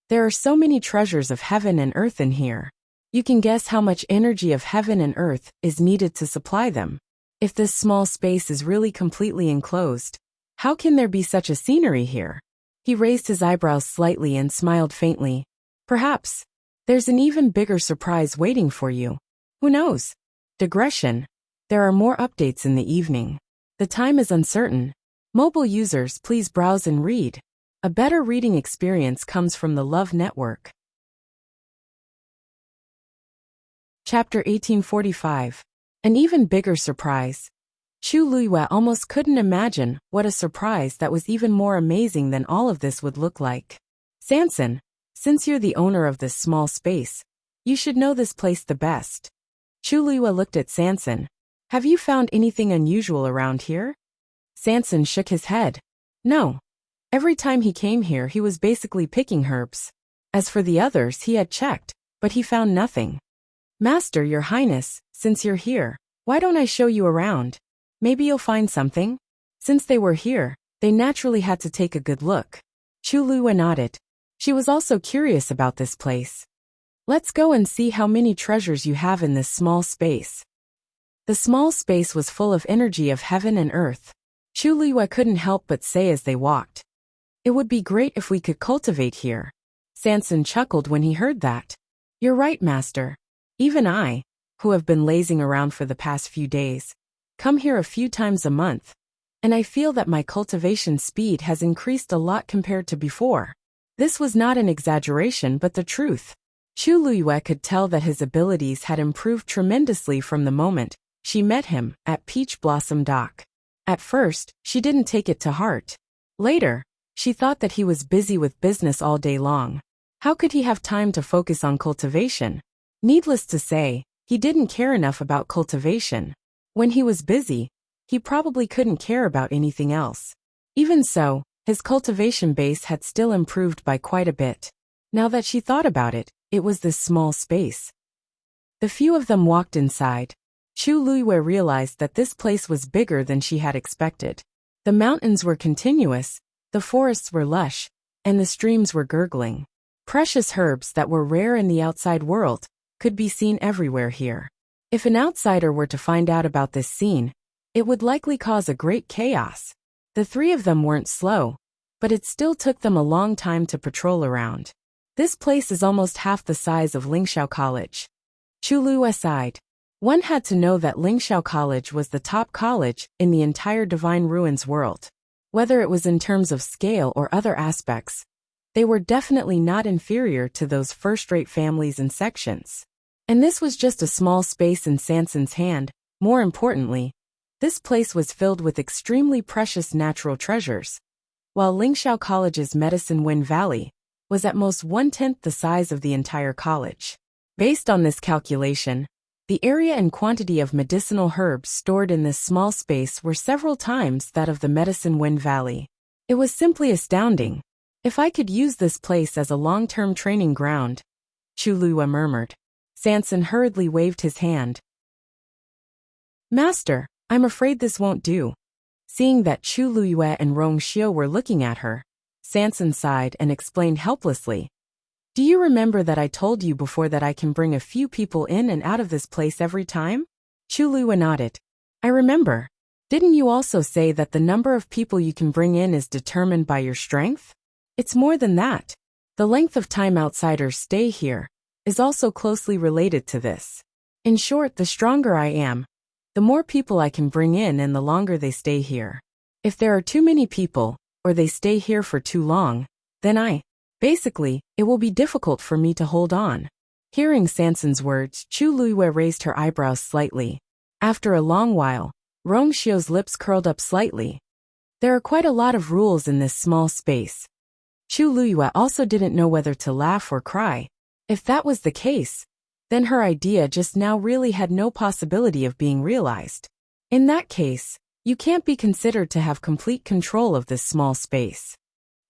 S1: There are so many treasures of heaven and earth in here. You can guess how much energy of heaven and earth is needed to supply them. If this small space is really completely enclosed, how can there be such a scenery here? He raised his eyebrows slightly and smiled faintly. Perhaps there's an even bigger surprise waiting for you. Who knows? Digression. There are more updates in the evening. The time is uncertain. Mobile users, please browse and read. A better reading experience comes from the Love Network. Chapter 1845. An even bigger surprise. Chu Luiyue almost couldn't imagine what a surprise that was even more amazing than all of this would look like. Sanson, since you're the owner of this small space, you should know this place the best. Chu Luiyue looked at Sanson. Have you found anything unusual around here? Sanson shook his head. No. Every time he came here he was basically picking herbs. As for the others he had checked, but he found nothing. Master, your highness, since you're here, why don't I show you around? Maybe you'll find something? Since they were here, they naturally had to take a good look. Chu Luiyue nodded. She was also curious about this place. Let's go and see how many treasures you have in this small space. The small space was full of energy of heaven and earth. Chu Luiyue couldn't help but say as they walked. It would be great if we could cultivate here. Sanson chuckled when he heard that. You're right, master. Even I, who have been lazing around for the past few days, come here a few times a month, and I feel that my cultivation speed has increased a lot compared to before. This was not an exaggeration but the truth. Chu Luiyue could tell that his abilities had improved tremendously from the moment she met him at Peach Blossom Dock. At first, she didn't take it to heart. Later, she thought that he was busy with business all day long. How could he have time to focus on cultivation? Needless to say, he didn't care enough about cultivation. When he was busy, he probably couldn't care about anything else. Even so, his cultivation base had still improved by quite a bit. Now that she thought about it, it was this small space. The few of them walked inside. Chu Luiyue realized that this place was bigger than she had expected. The mountains were continuous, the forests were lush, and the streams were gurgling. Precious herbs that were rare in the outside world could be seen everywhere here. If an outsider were to find out about this scene, it would likely cause a great chaos. The three of them weren't slow, but it still took them a long time to patrol around. This place is almost half the size of Lingxiao College. Chu Luiyue sighed. One had to know that Lingxiao College was the top college in the entire Divine Ruins world. Whether it was in terms of scale or other aspects, they were definitely not inferior to those first-rate families and sections. And this was just a small space in Sanson's hand. More importantly, this place was filled with extremely precious natural treasures. While Lingxiao College's Medicine Wind Valley was at most 1/10 the size of the entire college. Based on this calculation, the area and quantity of medicinal herbs stored in this small space were several times that of the Medicine Wind Valley. It was simply astounding. If I could use this place as a long-term training ground, Chu Luiyue murmured. Sanson hurriedly waved his hand. Master, I'm afraid this won't do. Seeing that Chu Luiyue and Rong Xiao were looking at her, Sanson sighed and explained helplessly. Do you remember that I told you before that I can bring a few people in and out of this place every time? Chu Luiyue nodded. I remember. Didn't you also say that the number of people you can bring in is determined by your strength? It's more than that. The length of time outsiders stay here is also closely related to this. In short, the stronger I am, the more people I can bring in and the longer they stay here. If there are too many people, or they stay here for too long, then basically, it will be difficult for me to hold on. Hearing Sanson's words, Chu Luiyue raised her eyebrows slightly. After a long while, Rongxiu's lips curled up slightly. There are quite a lot of rules in this small space. Chu Luyue also didn't know whether to laugh or cry. If that was the case, then her idea just now really had no possibility of being realized. In that case, you can't be considered to have complete control of this small space.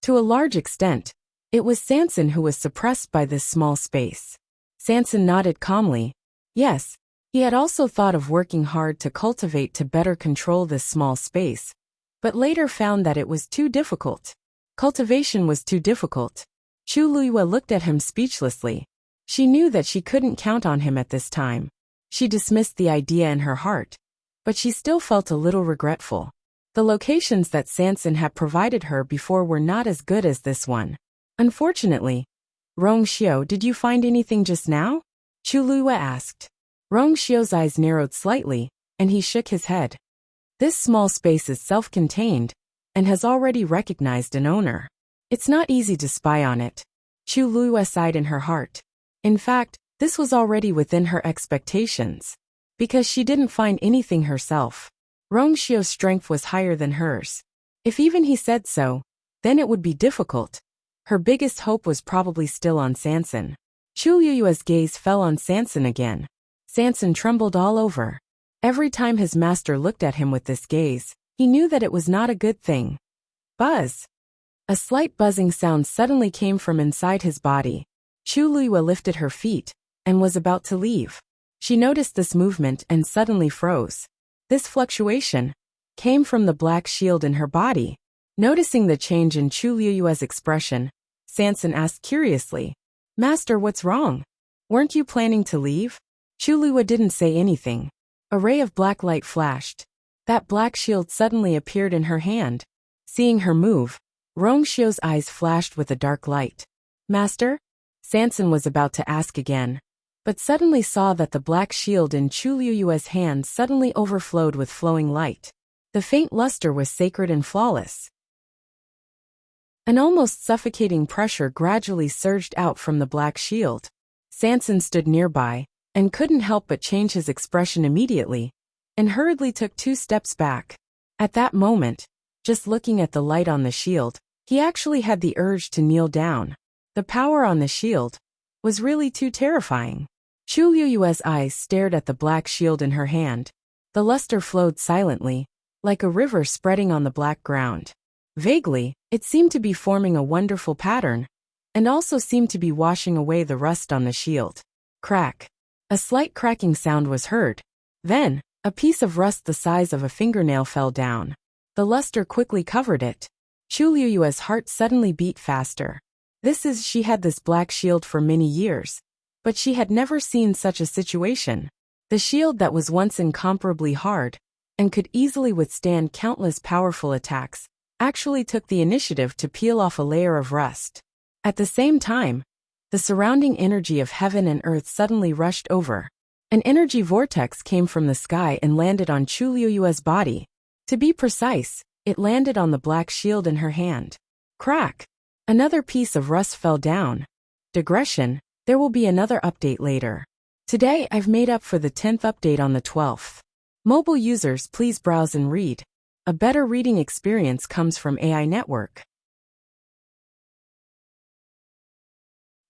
S1: To a large extent, it was Sanson who was suppressed by this small space. Sanson nodded calmly. Yes, he had also thought of working hard to better control this small space, but later found that it was too difficult. Cultivation was too difficult. Chu Luyue looked at him speechlessly. She knew that she couldn't count on him at this time. She dismissed the idea in her heart, but she still felt a little regretful. The locations that Sanson had provided her before were not as good as this one. Unfortunately. Rongxiu, did you find anything just now? Chu Luyue asked. Rongxiu's eyes narrowed slightly, and he shook his head. This small space is self-contained, and has already recognized an owner. It's not easy to spy on it. Chu Luyue sighed in her heart. In fact, this was already within her expectations, because she didn't find anything herself. Rongxiu's strength was higher than hers. If even he said so, then it would be difficult. Her biggest hope was probably still on Sanson. Chu Luyue's gaze fell on Sanson again. Sanson trembled all over. Every time his master looked at him with this gaze, he knew that it was not a good thing. Buzz! A slight buzzing sound suddenly came from inside his body. Chu Luyue lifted her feet, and was about to leave. She noticed this movement and suddenly froze. This fluctuation came from the black shield in her body. Noticing the change in Chu Luyue's expression, Sanson asked curiously, "Master, what's wrong? Weren't you planning to leave?" Chu Luyue didn't say anything. A ray of black light flashed. That black shield suddenly appeared in her hand. Seeing her move, Rongxiu's eyes flashed with a dark light. "Master?" Sanson was about to ask again, but suddenly saw that the black shield in Chu Luyue's hand suddenly overflowed with flowing light. The faint luster was sacred and flawless. An almost suffocating pressure gradually surged out from the black shield. Sanson stood nearby, and couldn't help but change his expression immediately, and hurriedly took 2 steps back. At that moment, just looking at the light on the shield, he actually had the urge to kneel down. The power on the shield was really too terrifying. Chu Luyue's eyes stared at the black shield in her hand. The luster flowed silently, like a river spreading on the black ground. Vaguely, it seemed to be forming a wonderful pattern, and also seemed to be washing away the rust on the shield. Crack. A slight cracking sound was heard. Then, a piece of rust the size of a fingernail fell down. The luster quickly covered it. Chu Luyue's heart suddenly beat faster. She had this black shield for many years, but she had never seen such a situation. The shield that was once incomparably hard, and could easily withstand countless powerful attacks, actually took the initiative to peel off a layer of rust. At the same time, the surrounding energy of heaven and earth suddenly rushed over. An energy vortex came from the sky and landed on Chu Luyue's body. To be precise, it landed on the black shield in her hand. Crack! Another piece of rust fell down. Digression, there will be another update later. Today I've made up for the 10th update on the 12th. Mobile users, please browse and read. A better reading experience comes from AI Network.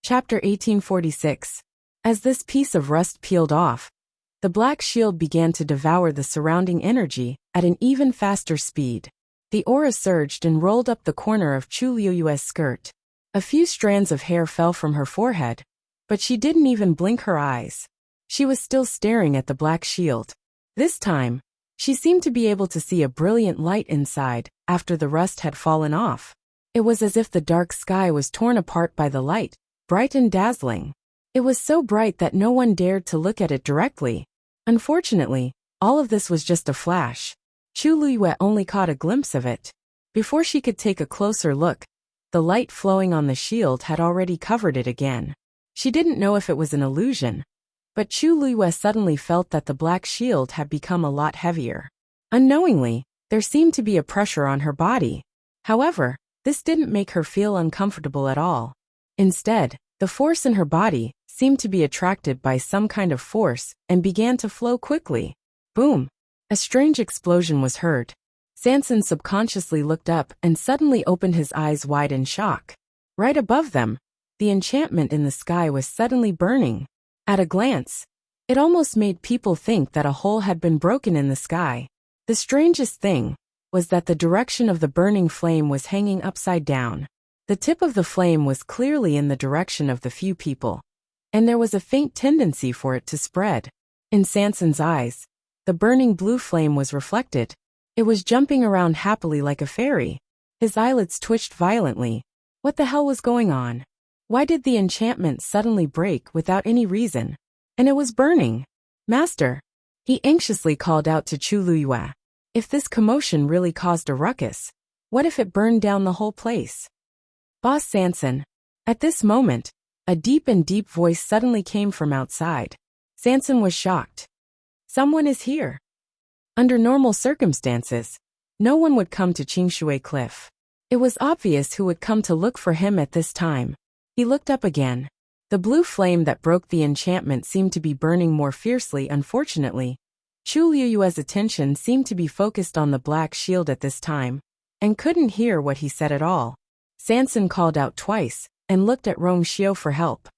S1: Chapter 1846. As this piece of rust peeled off, the black shield began to devour the surrounding energy at an even faster speed. The aura surged and rolled up the corner of Chu Luyue's skirt. A few strands of hair fell from her forehead, but she didn't even blink her eyes. She was still staring at the black shield. This time, she seemed to be able to see a brilliant light inside after the rust had fallen off. It was as if the dark sky was torn apart by the light, bright and dazzling. It was so bright that no one dared to look at it directly. Unfortunately, all of this was just a flash. Chu Luyue only caught a glimpse of it. Before she could take a closer look, the light flowing on the shield had already covered it again. She didn't know if it was an illusion, but Chu Luyue suddenly felt that the black shield had become a lot heavier. Unknowingly, there seemed to be a pressure on her body. However, this didn't make her feel uncomfortable at all. Instead, the force in her body seemed to be attracted by some kind of force and began to flow quickly. Boom! A strange explosion was heard. Sanson subconsciously looked up and suddenly opened his eyes wide in shock. Right above them, the enchantment in the sky was suddenly burning. At a glance, it almost made people think that a hole had been broken in the sky. The strangest thing was that the direction of the burning flame was hanging upside down. The tip of the flame was clearly in the direction of the few people, and there was a faint tendency for it to spread. In Sanson's eyes, the burning blue flame was reflected. It was jumping around happily like a fairy. His eyelids twitched violently. What the hell was going on? Why did the enchantment suddenly break without any reason? And it was burning. Master! He anxiously called out to Chu Luyue. If this commotion really caused a ruckus, what if it burned down the whole place? Boss Sanson. At this moment, a deep voice suddenly came from outside. Sanson was shocked. Someone is here. Under normal circumstances, no one would come to Qingshui Cliff. It was obvious who would come to look for him at this time. He looked up again. The blue flame that broke the enchantment seemed to be burning more fiercely. Unfortunately, Chu Liyue's attention seemed to be focused on the black shield at this time, and couldn't hear what he said at all. Sanson called out twice, and looked at Rong Xiao for help.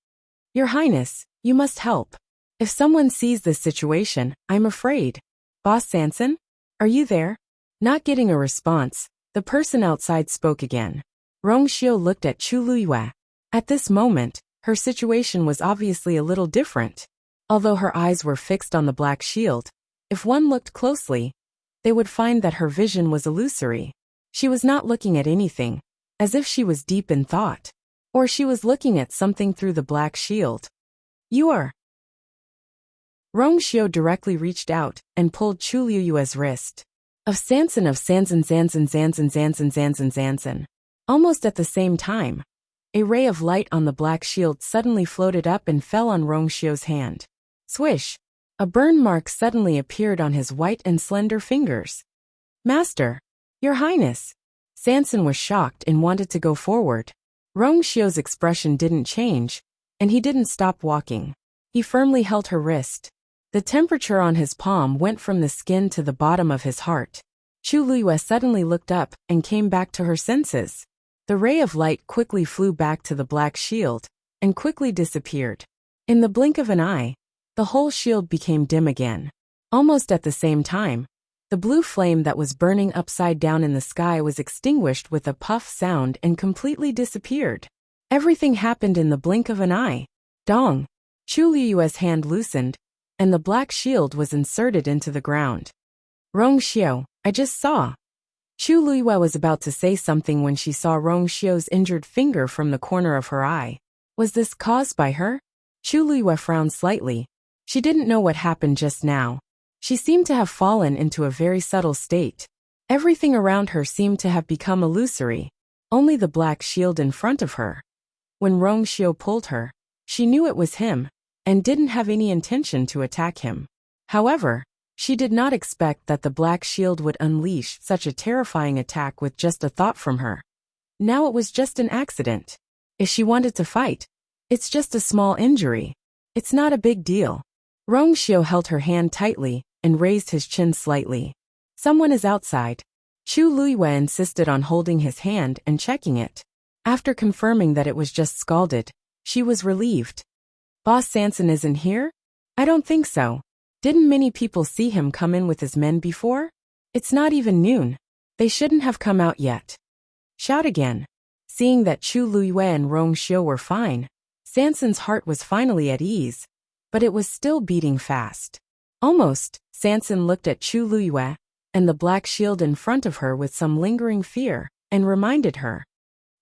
S1: Your Highness, you must help. If someone sees this situation, I'm afraid. Boss Sanson? Are you there? Not getting a response, the person outside spoke again. Rong Xiao looked at Chu Liyue. At this moment, her situation was obviously a little different. Although her eyes were fixed on the black shield, if one looked closely, they would find that her vision was illusory. She was not looking at anything, as if she was deep in thought. Or she was looking at something through the black shield. You are... Rong Xiao directly reached out and pulled Chu Liyue's wrist. Of Sanson. Almost at the same time, a ray of light on the black shield suddenly floated up and fell on Rong Xiao's hand. Swish! A burn mark suddenly appeared on his white and slender fingers. Master! Your Highness! Sanson was shocked and wanted to go forward. Rong Xiao's expression didn't change, and he didn't stop walking. He firmly held her wrist. The temperature on his palm went from the skin to the bottom of his heart. Chu Liyue suddenly looked up and came back to her senses. The ray of light quickly flew back to the black shield, and quickly disappeared. In the blink of an eye, the whole shield became dim again. Almost at the same time, the blue flame that was burning upside down in the sky was extinguished with a puff sound and completely disappeared. Everything happened in the blink of an eye. Dong! Chu Liyue's hand loosened, and the black shield was inserted into the ground. Rong Xiao, I just saw. Chu Liyue was about to say something when she saw Rong Xiao's injured finger from the corner of her eye. Was this caused by her? Chu Liyue frowned slightly. She didn't know what happened just now. She seemed to have fallen into a very subtle state. Everything around her seemed to have become illusory. Only the black shield in front of her. When Rong Xiao pulled her, she knew it was him, and didn't have any intention to attack him. However, she did not expect that the black shield would unleash such a terrifying attack with just a thought from her. Now it was just an accident. If she wanted to fight, it's just a small injury. It's not a big deal. Rong Xiao held her hand tightly and raised his chin slightly. Someone is outside. Chu Liyue insisted on holding his hand and checking it. After confirming that it was just scalded, she was relieved. Boss Sanson isn't here? I don't think so. Didn't many people see him come in with his men before? It's not even noon. They shouldn't have come out yet. Shout again. Seeing that Chu Liyue and Rong Xiao were fine, Sanson's heart was finally at ease, but it was still beating fast. Almost, Sanson looked at Chu Liyue and the black shield in front of her with some lingering fear, and reminded her.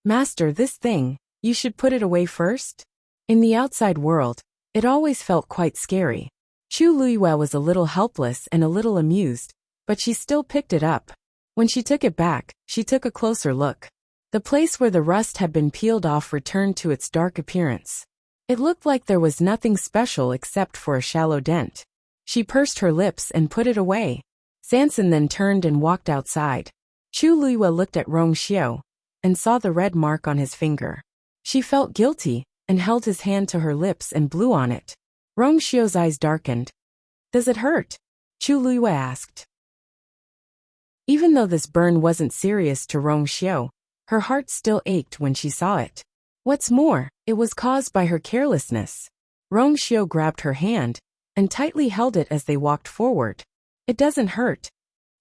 S1: Master, this thing, you should put it away first? In the outside world, it always felt quite scary. Chu Liyue was a little helpless and a little amused, but she still picked it up. When she took it back, she took a closer look. The place where the rust had been peeled off returned to its dark appearance. It looked like there was nothing special except for a shallow dent. She pursed her lips and put it away. Sanson then turned and walked outside. Chu Liyue looked at Rong Xiao and saw the red mark on his finger. She felt guilty and held his hand to her lips and blew on it. Rong Xiao's eyes darkened. Does it hurt? Chu Liyue asked. Even though this burn wasn't serious to Rong Xiao, her heart still ached when she saw it. What's more, it was caused by her carelessness. Rong Xiao grabbed her hand and tightly held it as they walked forward. It doesn't hurt.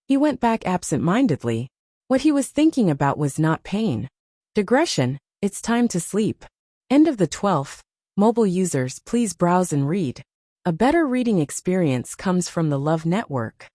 S1: He went back absent-mindedly. What he was thinking about was not pain. Digression, it's time to sleep. End of the 12th. Mobile users, please browse and read. A better reading experience comes from the Love Network.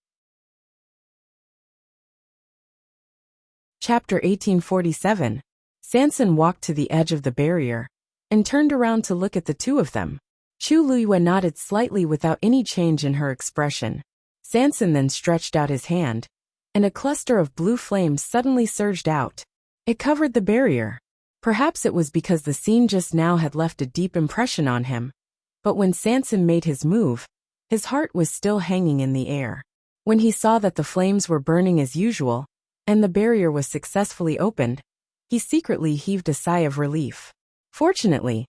S1: Chapter 1847. Sanson walked to the edge of the barrier and turned around to look at the two of them. Chu Luiyue nodded slightly without any change in her expression. Sanson then stretched out his hand, and a cluster of blue flames suddenly surged out. It covered the barrier. Perhaps it was because the scene just now had left a deep impression on him. But when Sanson made his move, his heart was still hanging in the air. When he saw that the flames were burning as usual, and the barrier was successfully opened, he secretly heaved a sigh of relief. Fortunately,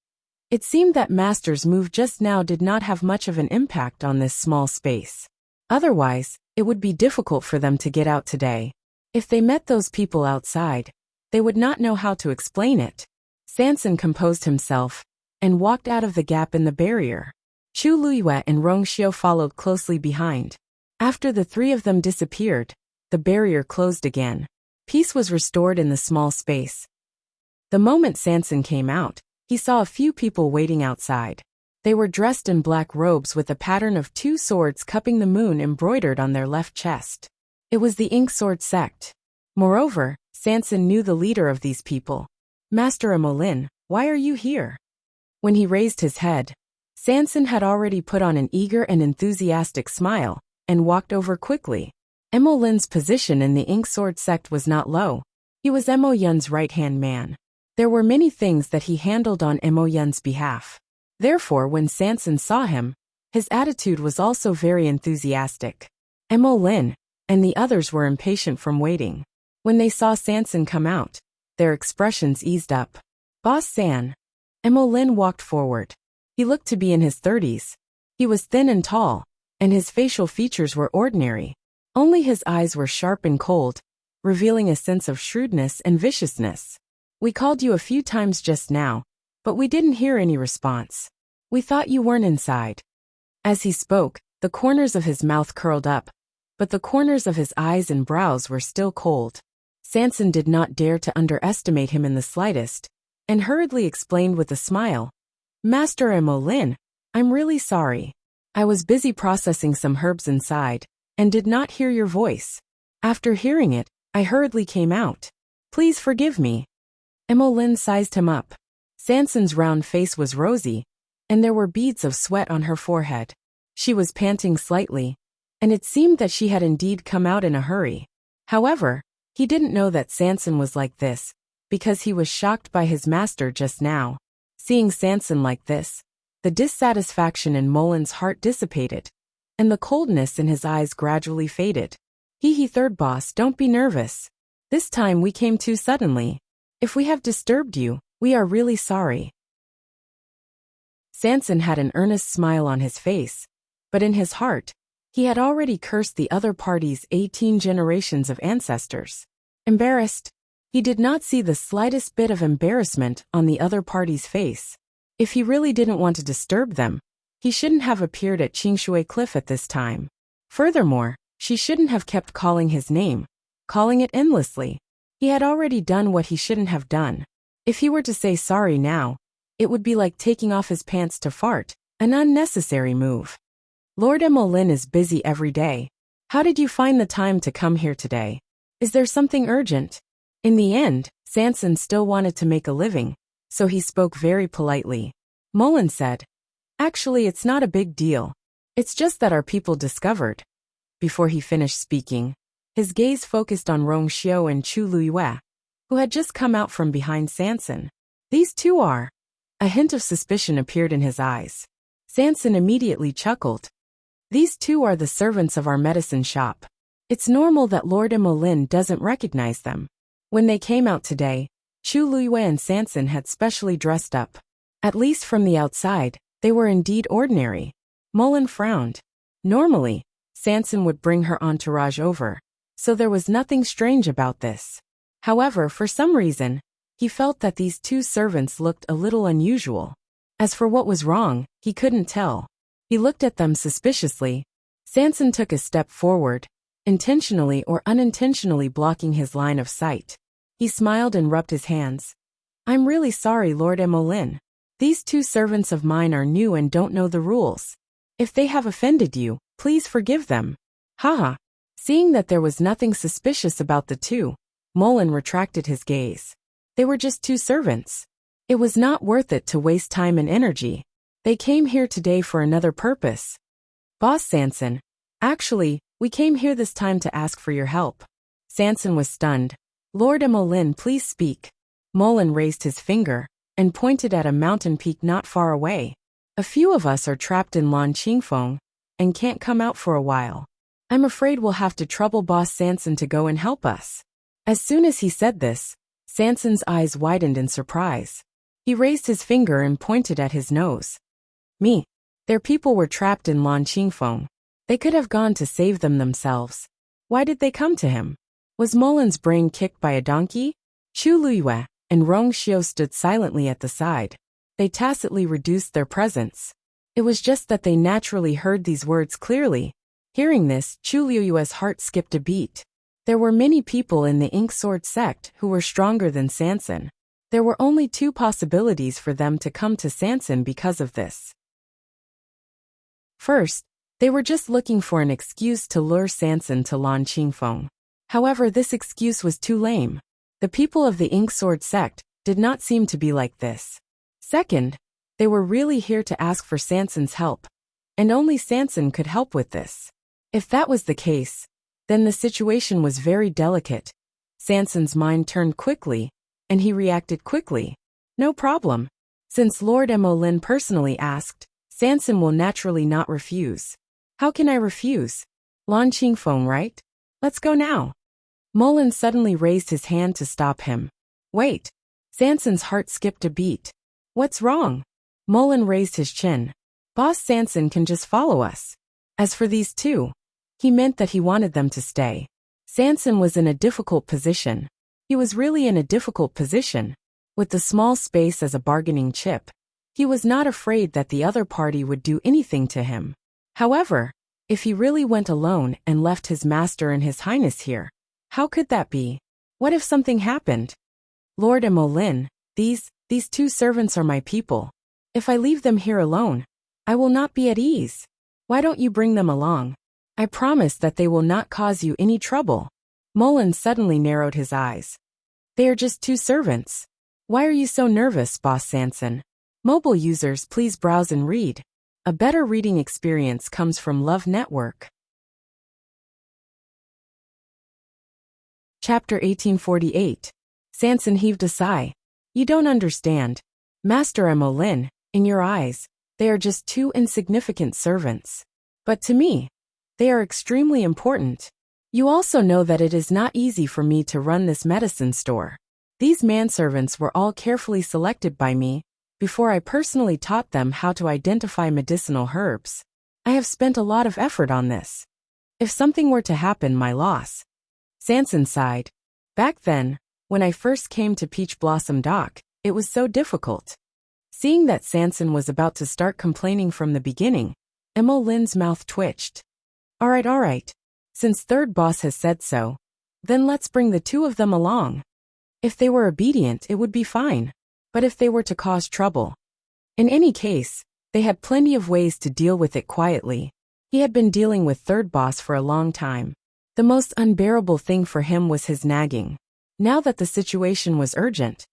S1: it seemed that Master's move just now did not have much of an impact on this small space. Otherwise, it would be difficult for them to get out today. If they met those people outside, they would not know how to explain it. Sanson composed himself and walked out of the gap in the barrier. Chu Luiyue and Rong Xiao followed closely behind. After the three of them disappeared, the barrier closed again. Peace was restored in the small space. The moment Sanson came out, he saw a few people waiting outside. They were dressed in black robes with a pattern of two swords cupping the moon embroidered on their left chest. It was the Ink Sword sect. Moreover, Sanson knew the leader of these people. Master Emolin, why are you here? When he raised his head, Sanson had already put on an eager and enthusiastic smile and walked over quickly. Emolin's position in the Ink Sword sect was not low. He was Emo Yun's right-hand man. There were many things that he handled on Emo Yun's behalf. Therefore, when Sanson saw him, his attitude was also very enthusiastic. Emolin and the others were impatient from waiting. When they saw Sanson come out, their expressions eased up. Boss San. Emolin walked forward. He looked to be in his 30s. He was thin and tall, and his facial features were ordinary. Only his eyes were sharp and cold, revealing a sense of shrewdness and viciousness. We called you a few times just now, but we didn't hear any response. We thought you weren't inside. As he spoke, the corners of his mouth curled up, but the corners of his eyes and brows were still cold. Sanson did not dare to underestimate him in the slightest, and hurriedly explained with a smile, Master Emolin, I'm really sorry. I was busy processing some herbs inside, and did not hear your voice. After hearing it, I hurriedly came out. Please forgive me. Emolin sized him up. Sanson's round face was rosy, and there were beads of sweat on her forehead. She was panting slightly, and it seemed that she had indeed come out in a hurry. However, he didn't know that Sanson was like this, because he was shocked by his master just now. Seeing Sanson like this, the dissatisfaction in Molin's heart dissipated, and the coldness in his eyes gradually faded. Third boss, don't be nervous. This time we came too suddenly. If we have disturbed you, we are really sorry. Sanson had an earnest smile on his face, but in his heart, he had already cursed the other party's 18 generations of ancestors. Embarrassed, he did not see the slightest bit of embarrassment on the other party's face. If he really didn't want to disturb them, he shouldn't have appeared at Qingshui Cliff at this time. Furthermore, she shouldn't have kept calling his name, calling it endlessly. He had already done what he shouldn't have done. If he were to say sorry now, it would be like taking off his pants to fart, an unnecessary move. Lord Emolin is busy every day. How did you find the time to come here today? Is there something urgent? In the end, Sanson still wanted to make a living, so he spoke very politely. Molin said, Actually, it's not a big deal. It's just that our people discovered. Before he finished speaking, his gaze focused on Rong Xiao and Chu Luiyue, who had just come out from behind Sanson. These two are. A hint of suspicion appeared in his eyes. Sanson immediately chuckled. These two are the servants of our medicine shop. It's normal that Lord Emolin doesn't recognize them. When they came out today, Chu Luiyue and Sanson had specially dressed up. At least from the outside, they were indeed ordinary. Molin frowned. Normally, Sanson would bring her entourage over, so there was nothing strange about this. However, for some reason, he felt that these two servants looked a little unusual. As for what was wrong, he couldn't tell. He looked at them suspiciously. Sanson took a step forward, intentionally or unintentionally blocking his line of sight. He smiled and rubbed his hands. I'm really sorry, Lord Emolyn. These two servants of mine are new and don't know the rules. If they have offended you, please forgive them. Haha. Seeing that there was nothing suspicious about the two, Molin retracted his gaze. They were just two servants. It was not worth it to waste time and energy. They came here today for another purpose. Boss Sanson, actually, we came here this time to ask for your help. Sanson was stunned. Lord Emolyn, please speak. Molin raised his finger and pointed at a mountain peak not far away. A few of us are trapped in Lan Qingfeng and can't come out for a while. I'm afraid we'll have to trouble Boss Sanson to go and help us. As soon as he said this, Sanson's eyes widened in surprise. He raised his finger and pointed at his nose. Me. Their people were trapped in Lan Qingfeng. They could have gone to save them themselves. Why did they come to him? Was Molin's brain kicked by a donkey? Chu Luyue and Rong Xiu stood silently at the side. They tacitly reduced their presence. It was just that they naturally heard these words clearly. Hearing this, Chu Luyue's heart skipped a beat. There were many people in the Ink Sword sect who were stronger than Sanson. There were only two possibilities for them to come to Sanson because of this. First, they were just looking for an excuse to lure Sanson to Lan Qingfeng. However, this excuse was too lame. The people of the Ink Sword sect did not seem to be like this. Second, they were really here to ask for Sanson's help, and only Sanson could help with this. If that was the case, then the situation was very delicate. Sanson's mind turned quickly, and he reacted quickly. No problem. Since Lord Emolyn personally asked, Sanson will naturally not refuse. How can I refuse? Lan Qingfeng, right? Let's go now. Molin suddenly raised his hand to stop him. Wait. Sanson's heart skipped a beat. What's wrong? Molin raised his chin. Boss Sanson can just follow us. As for these two, he meant that he wanted them to stay. Sanson was in a difficult position. He was really in a difficult position. With the small space as a bargaining chip, he was not afraid that the other party would do anything to him. However, if he really went alone and left his master and his highness here, how could that be? What if something happened? Lord Emolyn, these two servants are my people. If I leave them here alone, I will not be at ease. Why don't you bring them along? I promise that they will not cause you any trouble. Molin suddenly narrowed his eyes. They are just two servants. Why are you so nervous, Boss Sanson? Mobile users, please browse and read. A better reading experience comes from Love Network. Chapter 1848. Sanson heaved a sigh. You don't understand. Master Emolyn, in your eyes, they are just two insignificant servants. But to me, they are extremely important. You also know that it is not easy for me to run this medicine store. These manservants were all carefully selected by me before I personally taught them how to identify medicinal herbs. I have spent a lot of effort on this. If something were to happen, my loss. Sanson sighed. Back then, when I first came to Peach Blossom Dock, it was so difficult. Seeing that Sanson was about to start complaining from the beginning, Emolyn's mouth twitched. All right. Since third boss has said so, then let's bring the two of them along. If they were obedient, it would be fine. But if they were to cause trouble. In any case, they had plenty of ways to deal with it quietly. He had been dealing with third boss for a long time. The most unbearable thing for him was his nagging. Now that the situation was urgent,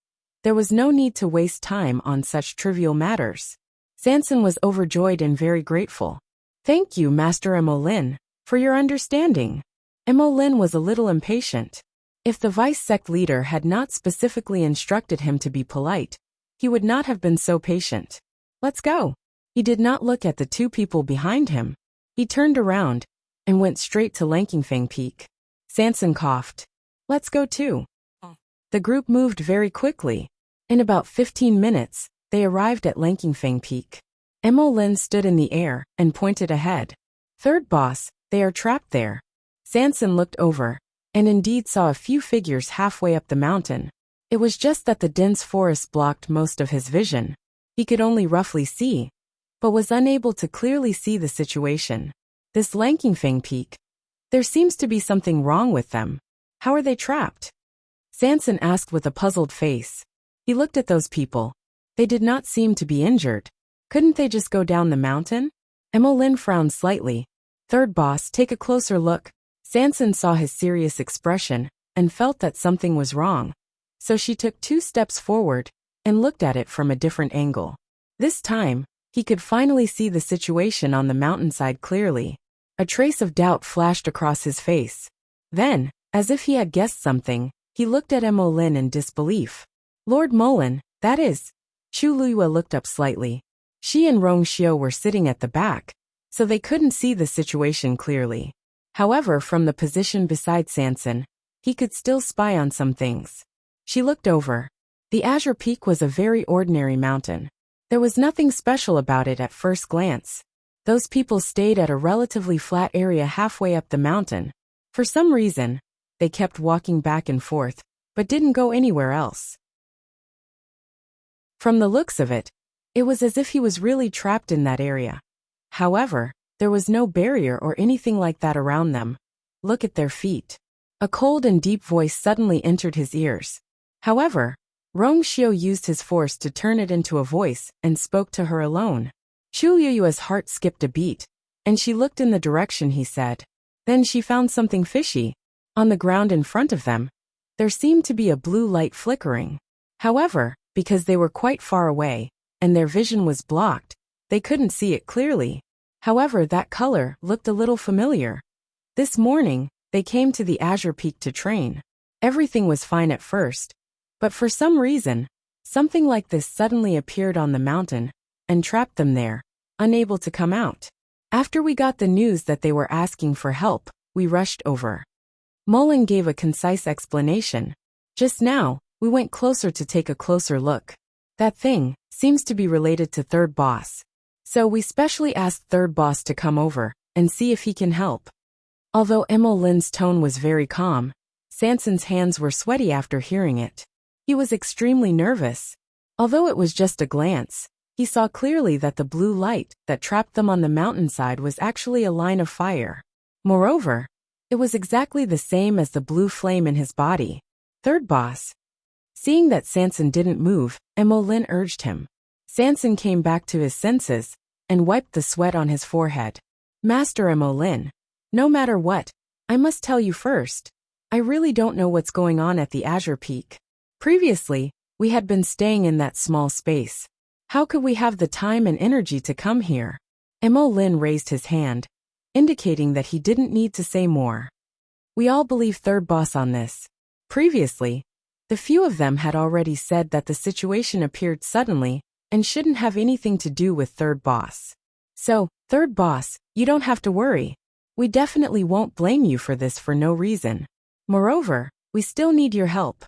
S1: there was no need to waste time on such trivial matters. Sanson was overjoyed and very grateful. Thank you, Master Emolyn, for your understanding. Emolyn was a little impatient. If the vice sect leader had not specifically instructed him to be polite, he would not have been so patient. Let's go. He did not look at the two people behind him. He turned around and went straight to Langqingfeng Peak. Sanson coughed. Let's go too. The group moved very quickly. In about 15 minutes, they arrived at Langqingfeng Peak. Emolyn stood in the air and pointed ahead. Third boss, they are trapped there. Sanson looked over and indeed saw a few figures halfway up the mountain. It was just that the dense forest blocked most of his vision. He could only roughly see, but was unable to clearly see the situation. This Langfang Peak. There seems to be something wrong with them. How are they trapped? Sanson asked with a puzzled face. He looked at those people. They did not seem to be injured. Couldn't they just go down the mountain? Emolyn frowned slightly. Third boss, take a closer look. Sanson saw his serious expression and felt that something was wrong. So she took 2 steps forward and looked at it from a different angle. This time, he could finally see the situation on the mountainside clearly. A trace of doubt flashed across his face. Then, as if he had guessed something, he looked at Emolyn in disbelief. Lord Mullen, that is. Chu Luiyue looked up slightly. She and Rong Xiao were sitting at the back, so they couldn't see the situation clearly. However, from the position beside Sanson, he could still spy on some things. She looked over. The Azure Peak was a very ordinary mountain. There was nothing special about it at first glance. Those people stayed at a relatively flat area halfway up the mountain. For some reason, they kept walking back and forth, but didn't go anywhere else. From the looks of it, it was as if he was really trapped in that area. However, there was no barrier or anything like that around them. Look at their feet. A cold and deep voice suddenly entered his ears. However, Rong Xiao used his force to turn it into a voice and spoke to her alone. Chu Luiyue's heart skipped a beat, and she looked in the direction he said. Then she found something fishy. On the ground in front of them, there seemed to be a blue light flickering. However, because they were quite far away, and their vision was blocked, they couldn't see it clearly. However, that color looked a little familiar. This morning, they came to the Azure Peak to train. Everything was fine at first, but for some reason, something like this suddenly appeared on the mountain and trapped them there, unable to come out. After we got the news that they were asking for help, we rushed over. Mullen gave a concise explanation. Just now, we went closer to take a closer look. That thing seems to be related to Third Boss. So we specially asked Third Boss to come over and see if he can help. Although Emolyn's tone was very calm, Sanson's hands were sweaty after hearing it. He was extremely nervous. Although it was just a glance, he saw clearly that the blue light that trapped them on the mountainside was actually a line of fire. Moreover, it was exactly the same as the blue flame in his body. Third Boss. Seeing that Sanson didn't move, Emolyn urged him. Sanson came back to his senses and wiped the sweat on his forehead. Master Emolyn, no matter what, I must tell you first. I really don't know what's going on at the Azure Peak. Previously, we had been staying in that small space. How could we have the time and energy to come here? Emolyn raised his hand, indicating that he didn't need to say more. We all believe Third Boss on this. Previously, the few of them had already said that the situation appeared suddenly and shouldn't have anything to do with Third Boss. So, Third Boss, you don't have to worry. We definitely won't blame you for this for no reason. Moreover, we still need your help.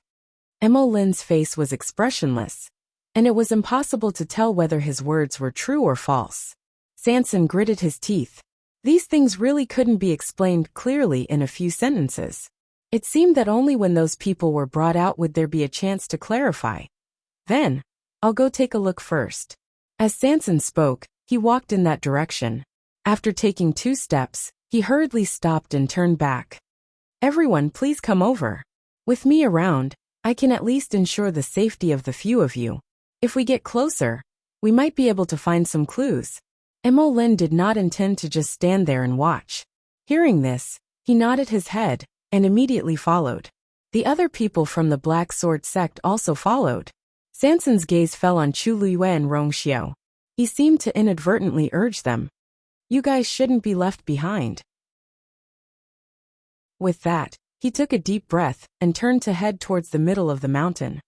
S1: Emolyn's face was expressionless, and it was impossible to tell whether his words were true or false. Sanson gritted his teeth. These things really couldn't be explained clearly in a few sentences. It seemed that only when those people were brought out would there be a chance to clarify. Then, I'll go take a look first. As Sanson spoke, he walked in that direction. After taking 2 steps, he hurriedly stopped and turned back. Everyone, please come over. With me around, I can at least ensure the safety of the few of you. If we get closer, we might be able to find some clues. Emolyn did not intend to just stand there and watch. Hearing this, he nodded his head and immediately followed. The other people from the Black Sword sect also followed. Sanson's gaze fell on Chu Luiyue and Rong Xiao. He seemed to inadvertently urge them. You guys shouldn't be left behind. With that, he took a deep breath and turned to head towards the middle of the mountain.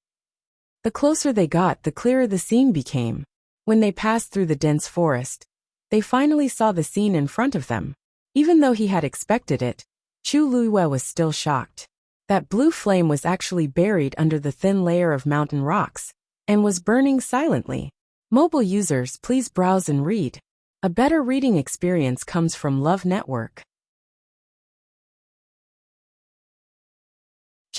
S1: The closer they got, the clearer the scene became. When they passed through the dense forest, they finally saw the scene in front of them. Even though he had expected it, Chu Luiyue was still shocked. That blue flame was actually buried under the thin layer of mountain rocks and was burning silently. Mobile users, please browse and read. A better reading experience comes from Love Network.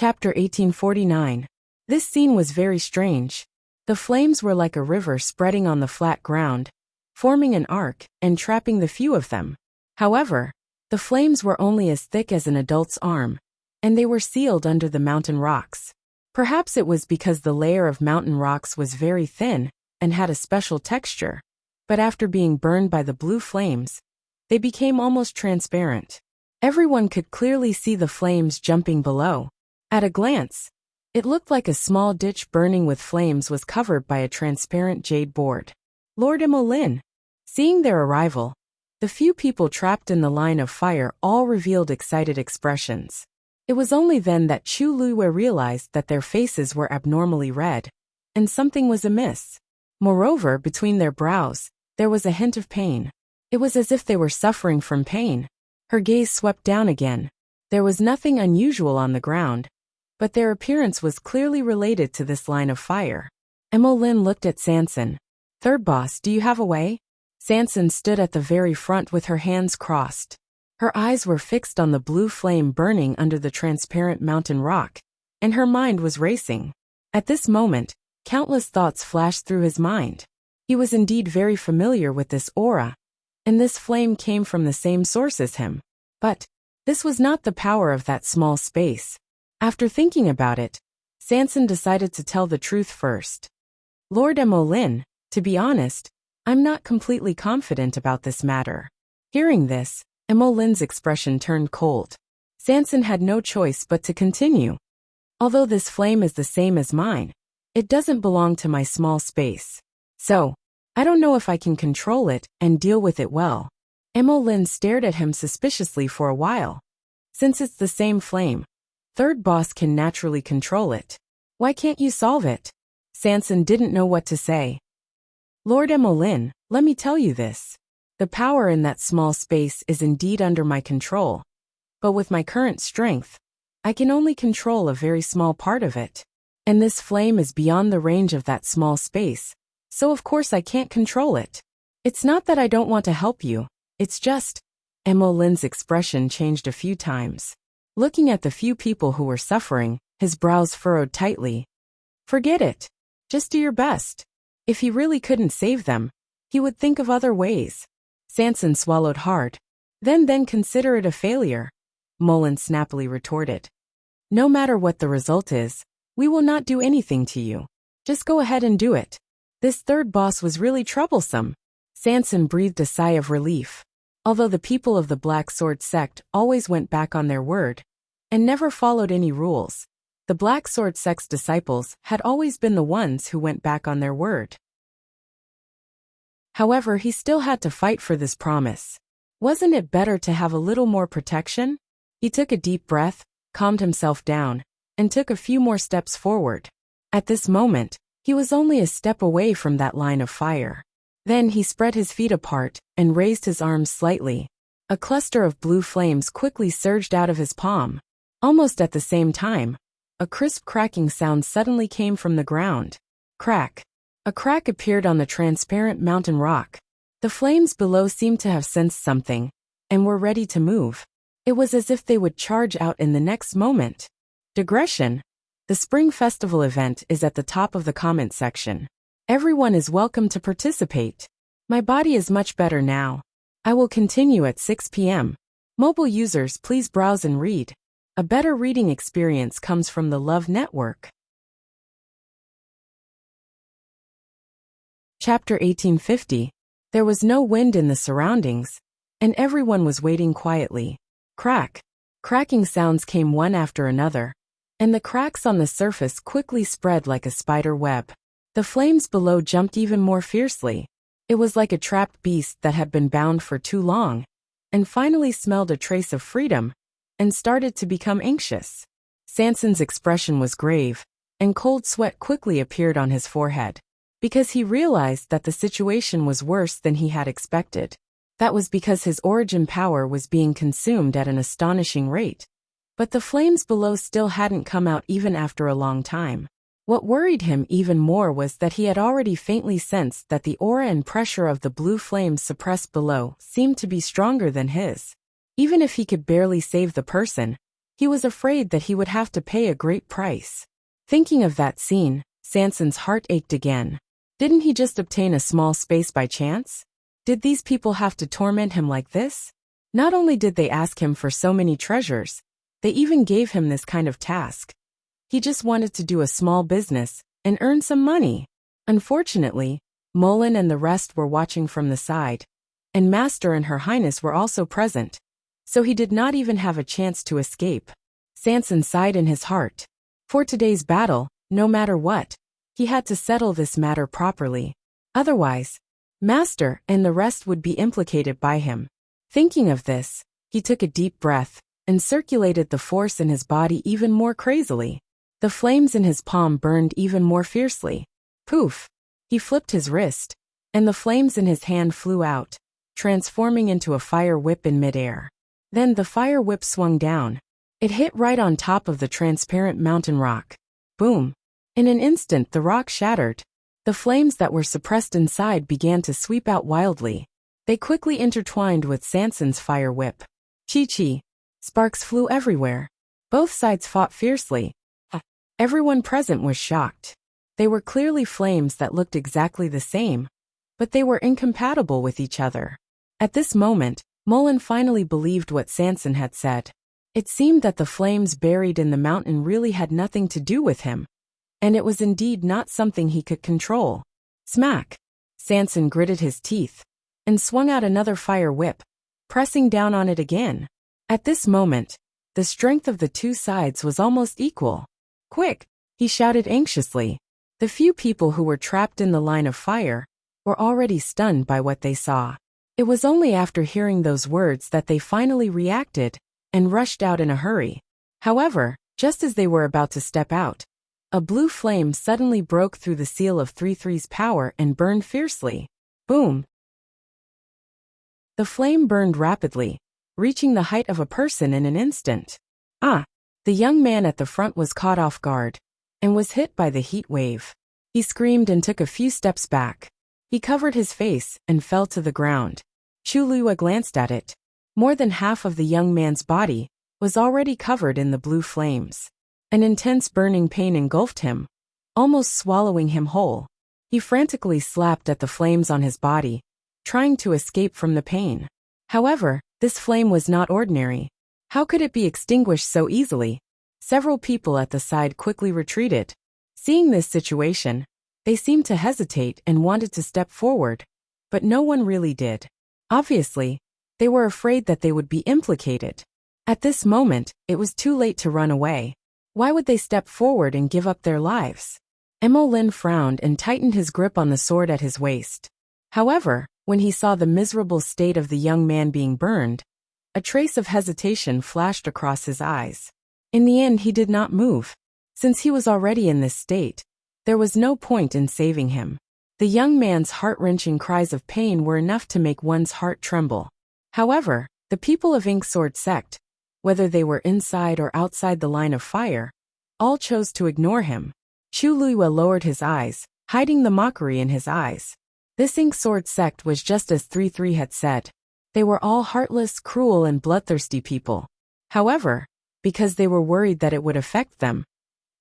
S1: Chapter 1849. This scene was very strange. The flames were like a river spreading on the flat ground, forming an arc and trapping the few of them. However, the flames were only as thick as an adult's arm, and they were sealed under the mountain rocks. Perhaps it was because the layer of mountain rocks was very thin and had a special texture, but after being burned by the blue flames, they became almost transparent. Everyone could clearly see the flames jumping below. At a glance, it looked like a small ditch burning with flames was covered by a transparent jade board. Lord Emolyn. Seeing their arrival, the few people trapped in the line of fire all revealed excited expressions. It was only then that Chu Luiyue realized that their faces were abnormally red, and something was amiss. Moreover, between their brows, there was a hint of pain. It was as if they were suffering from pain. Her gaze swept down again. There was nothing unusual on the ground, but their appearance was clearly related to this line of fire. Emolyn looked at Sanson. "Third boss, do you have a way?" Sanson stood at the very front with her hands crossed. Her eyes were fixed on the blue flame burning under the transparent mountain rock, and her mind was racing. At this moment, countless thoughts flashed through his mind. He was indeed very familiar with this aura, and this flame came from the same source as him. But this was not the power of that small space. After thinking about it, Sanson decided to tell the truth first. "Lord Emolyn, to be honest, I'm not completely confident about this matter." Hearing this, Emolyn's expression turned cold. Sanson had no choice but to continue. "Although this flame is the same as mine, it doesn't belong to my small space. So, I don't know if I can control it and deal with it well." Emolyn stared at him suspiciously for a while. "Since it's the same flame, third boss can naturally control it. Why can't you solve it?" Sanson didn't know what to say. "Lord Emolyn, let me tell you this. The power in that small space is indeed under my control, but with my current strength, I can only control a very small part of it. And this flame is beyond the range of that small space, so of course I can't control it. It's not that I don't want to help you, it's just..." Emolyn's expression changed a few times. Looking at the few people who were suffering, his brows furrowed tightly. "Forget it. Just do your best. If he really couldn't save them, he would think of other ways." Sanson swallowed hard. Then consider it a failure," Emolyn snappily retorted. "No matter what the result is, we will not do anything to you. Just go ahead and do it." This third boss was really troublesome. Sanson breathed a sigh of relief. Although the people of the Black Sword sect always went back on their word and never followed any rules, the Black Sword sect's disciples had always been the ones who went back on their word. However, he still had to fight for this promise. Wasn't it better to have a little more protection? He took a deep breath, calmed himself down, and took a few more steps forward. At this moment, he was only a step away from that line of fire. Then he spread his feet apart and raised his arms slightly. A cluster of blue flames quickly surged out of his palm. Almost at the same time, a crisp cracking sound suddenly came from the ground. Crack. A crack appeared on the transparent mountain rock. The flames below seemed to have sensed something, and were ready to move. It was as if they would charge out in the next moment. Digression. The Spring Festival event is at the top of the comment section. Everyone is welcome to participate. My body is much better now. I will continue at 6 p.m. Mobile users, please browse and read. A better reading experience comes from the Love Network. Chapter 1850. There was no wind in the surroundings, and everyone was waiting quietly. Crack. Cracking sounds came one after another, and the cracks on the surface quickly spread like a spider web. The flames below jumped even more fiercely. It was like a trapped beast that had been bound for too long, and finally smelled a trace of freedom, and started to become anxious. Sanson's expression was grave, and cold sweat quickly appeared on his forehead, because he realized that the situation was worse than he had expected. That was because his origin power was being consumed at an astonishing rate. But the flames below still hadn't come out even after a long time. What worried him even more was that he had already faintly sensed that the aura and pressure of the blue flames suppressed below seemed to be stronger than his. Even if he could barely save the person, He was afraid that he would have to pay a great price. Thinking of that scene, Sanson's heart ached again. Didn't he just obtain a small space by chance? Did these people have to torment him like this? Not only did they ask him for so many treasures, they even gave him this kind of task. He just wanted to do a small business and earn some money. Unfortunately, Molin and the rest were watching from the side, and Master and Her Highness were also present, so he did not even have a chance to escape. Sanson sighed in his heart. For today's battle, no matter what, he had to settle this matter properly. Otherwise, Master and the rest would be implicated by him. Thinking of this, he took a deep breath and circulated the force in his body even more crazily. The flames in his palm burned even more fiercely. Poof! He flipped his wrist, and the flames in his hand flew out, transforming into a fire whip in midair. Then the fire whip swung down. It hit right on top of the transparent mountain rock. Boom! In an instant the rock shattered. The flames that were suppressed inside began to sweep out wildly. They quickly intertwined with Sanson's fire whip. Chi-chi! Sparks flew everywhere. Both sides fought fiercely. Everyone present was shocked. They were clearly flames that looked exactly the same, but they were incompatible with each other. At this moment, Molin finally believed what Sanson had said. It seemed that the flames buried in the mountain really had nothing to do with him, and it was indeed not something he could control. Smack! Sanson gritted his teeth and swung out another fire whip, pressing down on it again. At this moment, the strength of the two sides was almost equal. Quick! He shouted anxiously. The few people who were trapped in the line of fire were already stunned by what they saw. It was only after hearing those words that they finally reacted and rushed out in a hurry. However, just as they were about to step out, a blue flame suddenly broke through the seal of 3-3's power and burned fiercely. Boom! The flame burned rapidly, reaching the height of a person in an instant. The young man at the front was caught off guard and was hit by the heat wave. He screamed and took a few steps back. He covered his face and fell to the ground. Chulua glanced at it. More than half of the young man's body was already covered in the blue flames. An intense burning pain engulfed him, almost swallowing him whole. He frantically slapped at the flames on his body, trying to escape from the pain. However, this flame was not ordinary. How could it be extinguished so easily? Several people at the side quickly retreated. Seeing this situation, they seemed to hesitate and wanted to step forward, but no one really did. Obviously, they were afraid that they would be implicated. At this moment, it was too late to run away. Why would they step forward and give up their lives? Emolin frowned and tightened his grip on the sword at his waist. However, when he saw the miserable state of the young man being burned, a trace of hesitation flashed across his eyes. In the end, he did not move. Since he was already in this state, there was no point in saving him. The young man's heart-wrenching cries of pain were enough to make one's heart tremble. However, the people of Inksword Sect, whether they were inside or outside the line of fire, all chose to ignore him. Chulua lowered his eyes, hiding the mockery in his eyes. This Inksword Sect was just as 3-3 had said. They were all heartless, cruel, and bloodthirsty people. However, because they were worried that it would affect them,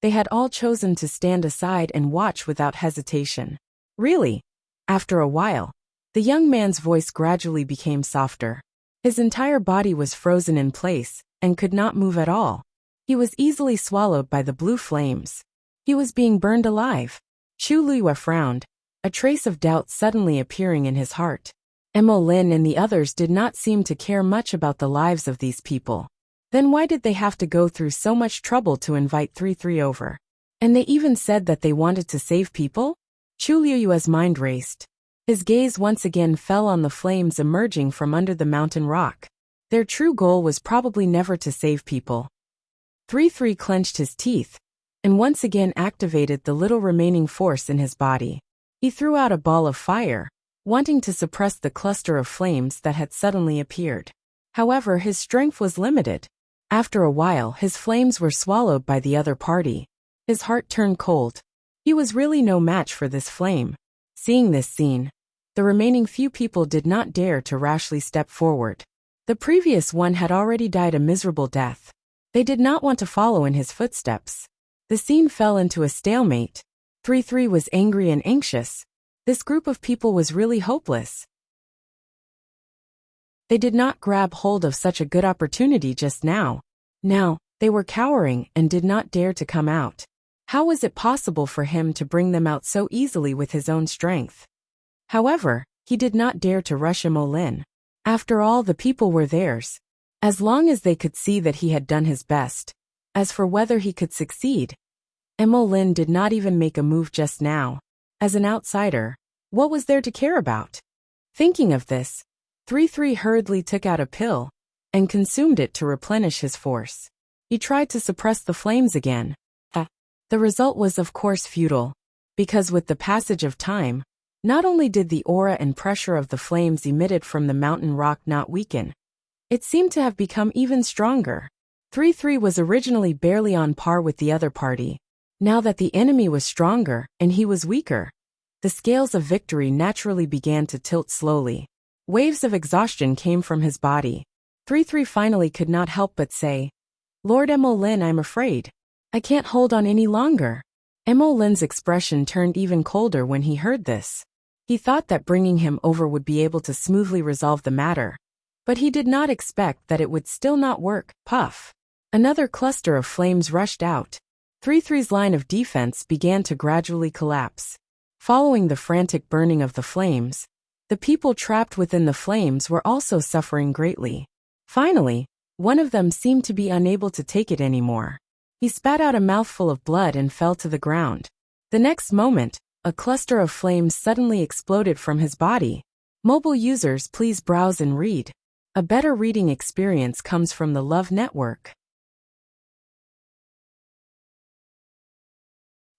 S1: they had all chosen to stand aside and watch without hesitation. Really? After a while, the young man's voice gradually became softer. His entire body was frozen in place and could not move at all. He was easily swallowed by the blue flames. He was being burned alive. Chulua frowned, a trace of doubt suddenly appearing in his heart. Emolin and the others did not seem to care much about the lives of these people. Then why did they have to go through so much trouble to invite 3-3 over? And they even said that they wanted to save people? Chulua's mind raced. His gaze once again fell on the flames emerging from under the mountain rock. Their true goal was probably never to save people. 3-3 clenched his teeth and once again activated the little remaining force in his body. He threw out a ball of fire, wanting to suppress the cluster of flames that had suddenly appeared. However, his strength was limited. After a while, his flames were swallowed by the other party. His heart turned cold. He was really no match for this flame. Seeing this scene, the remaining few people did not dare to rashly step forward. The previous one had already died a miserable death. They did not want to follow in his footsteps. The scene fell into a stalemate. 3-3 was angry and anxious. This group of people was really hopeless. They did not grab hold of such a good opportunity just now. Now, they were cowering and did not dare to come out. How was it possible for him to bring them out so easily with his own strength? However, he did not dare to rush Emolin. After all, the people were theirs. As long as they could see that he had done his best. As for whether he could succeed, Emolin did not even make a move just now. As an outsider, what was there to care about? Thinking of this, 3-3 hurriedly took out a pill and consumed it to replenish his force. He tried to suppress the flames again. The result was of course futile, because with the passage of time, not only did the aura and pressure of the flames emitted from the mountain rock not weaken, it seemed to have become even stronger. 3-3 was originally barely on par with the other party. Now that the enemy was stronger and he was weaker, the scales of victory naturally began to tilt slowly. Waves of exhaustion came from his body. 3-3 finally could not help but say, "Lord Emolin, I'm afraid. I can't hold on any longer." Emolin's expression turned even colder when he heard this. He thought that bringing him over would be able to smoothly resolve the matter. But he did not expect that it would still not work. Puff! Another cluster of flames rushed out. 3-3's line of defense began to gradually collapse. Following the frantic burning of the flames, the people trapped within the flames were also suffering greatly. Finally, one of them seemed to be unable to take it anymore. He spat out a mouthful of blood and fell to the ground. The next moment, a cluster of flames suddenly exploded from his body. Mobile users, please browse and read. A better reading experience comes from the Love Network.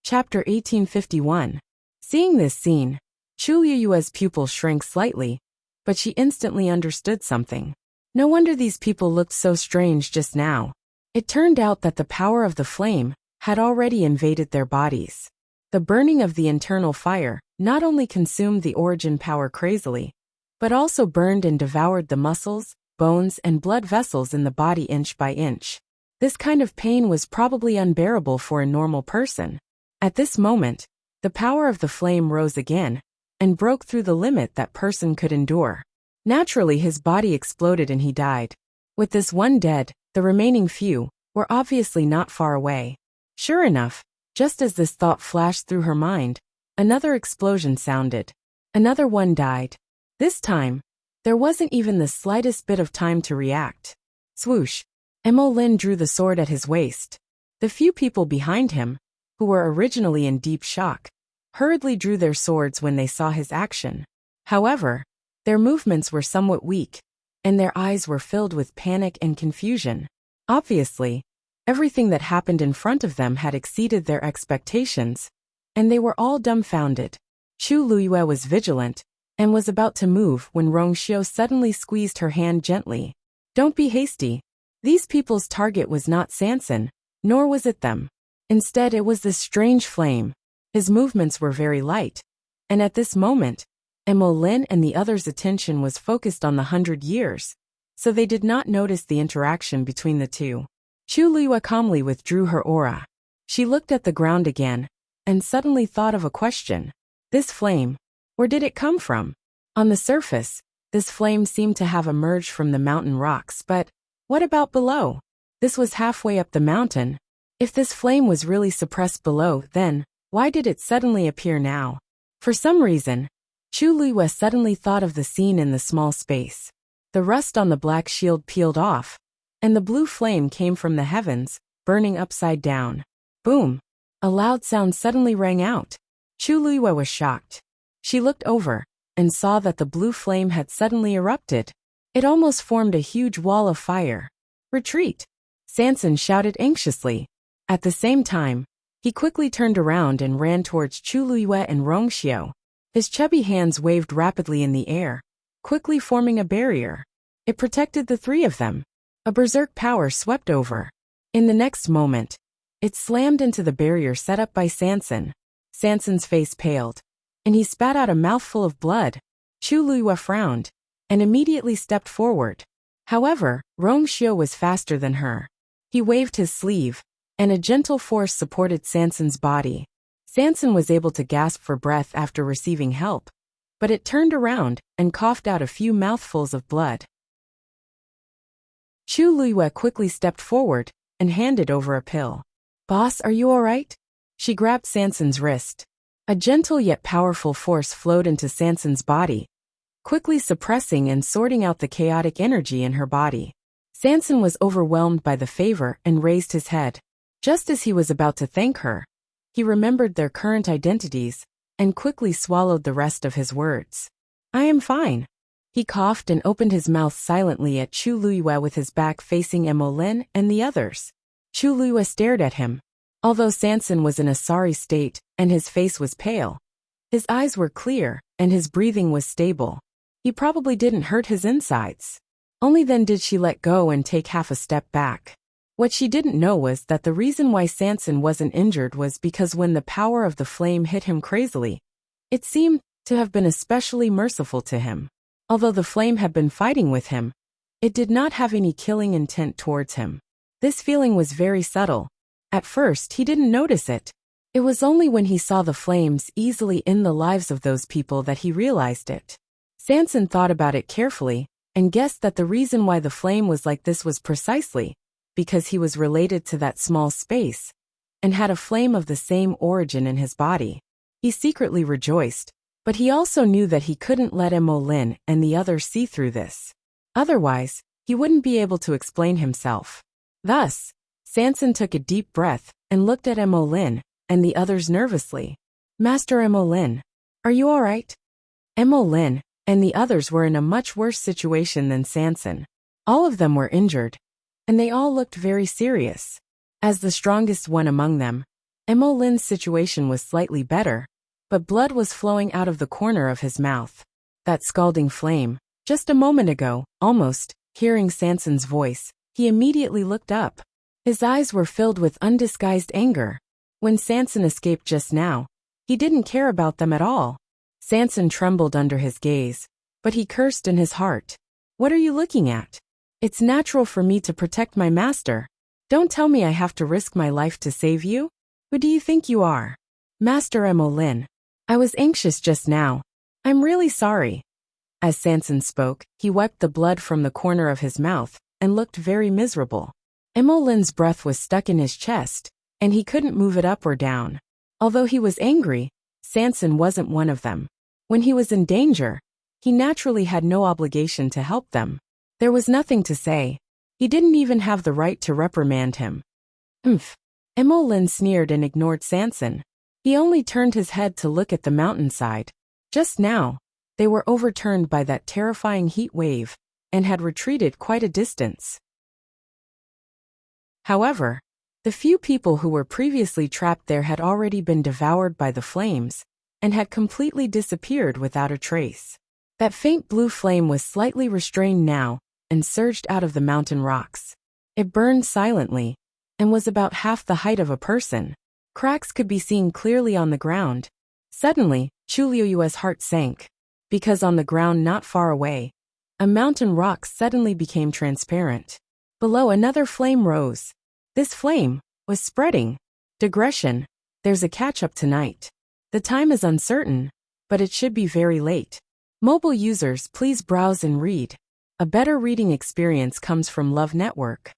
S1: Chapter 1851. Seeing this scene, Chu Liyue's pupil shrank slightly, but she instantly understood something. No wonder these people looked so strange just now. It turned out that the power of the flame had already invaded their bodies. The burning of the internal fire not only consumed the origin power crazily, but also burned and devoured the muscles, bones, and blood vessels in the body inch by inch. This kind of pain was probably unbearable for a normal person. At this moment, the power of the flame rose again and broke through the limit that person could endure. Naturally, his body exploded and he died. With this one dead, the remaining few were obviously not far away. Sure enough, just as this thought flashed through her mind, another explosion sounded. Another one died. This time, there wasn't even the slightest bit of time to react. Swoosh! Emolin drew the sword at his waist. The few people behind him, who were originally in deep shock, hurriedly drew their swords when they saw his action. However, their movements were somewhat weak, and their eyes were filled with panic and confusion. Obviously, everything that happened in front of them had exceeded their expectations, and they were all dumbfounded. Chu Liyue was vigilant, and was about to move when Rongxiu suddenly squeezed her hand gently. "Don't be hasty. These people's target was not Sanson, nor was it them. Instead, it was this strange flame. His movements were very light, and at this moment, Emolin and the others' attention was focused on the 100 years, so they did not notice the interaction between the two." Chu Liyue calmly withdrew her aura. She looked at the ground again, and suddenly thought of a question. This flame, where did it come from? On the surface, this flame seemed to have emerged from the mountain rocks, but what about below? This was halfway up the mountain. If this flame was really suppressed below, then why did it suddenly appear now? For some reason, Chu Liyue suddenly thought of the scene in the small space. The rust on the black shield peeled off, and the blue flame came from the heavens, burning upside down. Boom! A loud sound suddenly rang out. Chu Liyue was shocked. She looked over and saw that the blue flame had suddenly erupted. It almost formed a huge wall of fire. "Retreat!" Sanson shouted anxiously. At the same time, he quickly turned around and ran towards Chu Liyue and Rongxiu. His chubby hands waved rapidly in the air, quickly forming a barrier. It protected the three of them. A berserk power swept over. In the next moment, it slammed into the barrier set up by Sanson. Sanson's face paled, and he spat out a mouthful of blood. Chu Liyue frowned, and immediately stepped forward. However, Rongxiu was faster than her. He waved his sleeve, and a gentle force supported Sanson's body. Sanson was able to gasp for breath after receiving help, but it turned around and coughed out a few mouthfuls of blood. Chu Liyue quickly stepped forward and handed over a pill. "Boss, are you all right?" She grabbed Sanson's wrist. A gentle yet powerful force flowed into Sanson's body, quickly suppressing and sorting out the chaotic energy in her body. Sanson was overwhelmed by the favor and raised his head. Just as he was about to thank her, he remembered their current identities and quickly swallowed the rest of his words. "I am fine." He coughed and opened his mouth silently at Chu Liyue with his back facing Emolin and the others. Chu Liyue stared at him. Although Sanson was in a sorry state and his face was pale, his eyes were clear and his breathing was stable. He probably didn't hurt his insides. Only then did she let go and take half a step back. What she didn't know was that the reason why Sanson wasn't injured was because when the power of the flame hit him crazily, it seemed to have been especially merciful to him. Although the flame had been fighting with him, it did not have any killing intent towards him. This feeling was very subtle. At first, he didn't notice it. It was only when he saw the flames easily end the lives of those people that he realized it. Sanson thought about it carefully and guessed that the reason why the flame was like this was precisely because he was related to that small space and had a flame of the same origin in his body. He secretly rejoiced, but he also knew that he couldn't let Emolin and the others see through this. Otherwise, he wouldn't be able to explain himself. Thus, Sanson took a deep breath and looked at Emolin and the others nervously. "Master Emolin, are you all right?" Emolin and the others were in a much worse situation than Sanson. All of them were injured, and they all looked very serious. As the strongest one among them, Emolin's situation was slightly better, but blood was flowing out of the corner of his mouth. That scalding flame, just a moment ago, almost, hearing Sanson's voice, he immediately looked up. His eyes were filled with undisguised anger. When Sanson escaped just now, he didn't care about them at all. Sanson trembled under his gaze, but he cursed in his heart. "What are you looking at? It's natural for me to protect my master. Don't tell me I have to risk my life to save you? Who do you think you are?" "Master Emolin, I was anxious just now. I'm really sorry." As Sanson spoke, he wiped the blood from the corner of his mouth and looked very miserable. Emolin's breath was stuck in his chest, and he couldn't move it up or down. Although he was angry, Sanson wasn't one of them. When he was in danger, he naturally had no obligation to help them. There was nothing to say. He didn't even have the right to reprimand him. "Humph." Emolin sneered and ignored Sanson. He only turned his head to look at the mountainside. Just now, they were overturned by that terrifying heat wave and had retreated quite a distance. However, the few people who were previously trapped there had already been devoured by the flames and had completely disappeared without a trace. That faint blue flame was slightly restrained now and surged out of the mountain rocks. It burned silently and was about half the height of a person. Cracks could be seen clearly on the ground. Suddenly, Chu Liyue's heart sank, because on the ground not far away, a mountain rock suddenly became transparent. Below, another flame rose. This flame was spreading. Digression. There's a catch-up tonight. The time is uncertain, but it should be very late. Mobile users, please browse and read. A better reading experience comes from Love Network.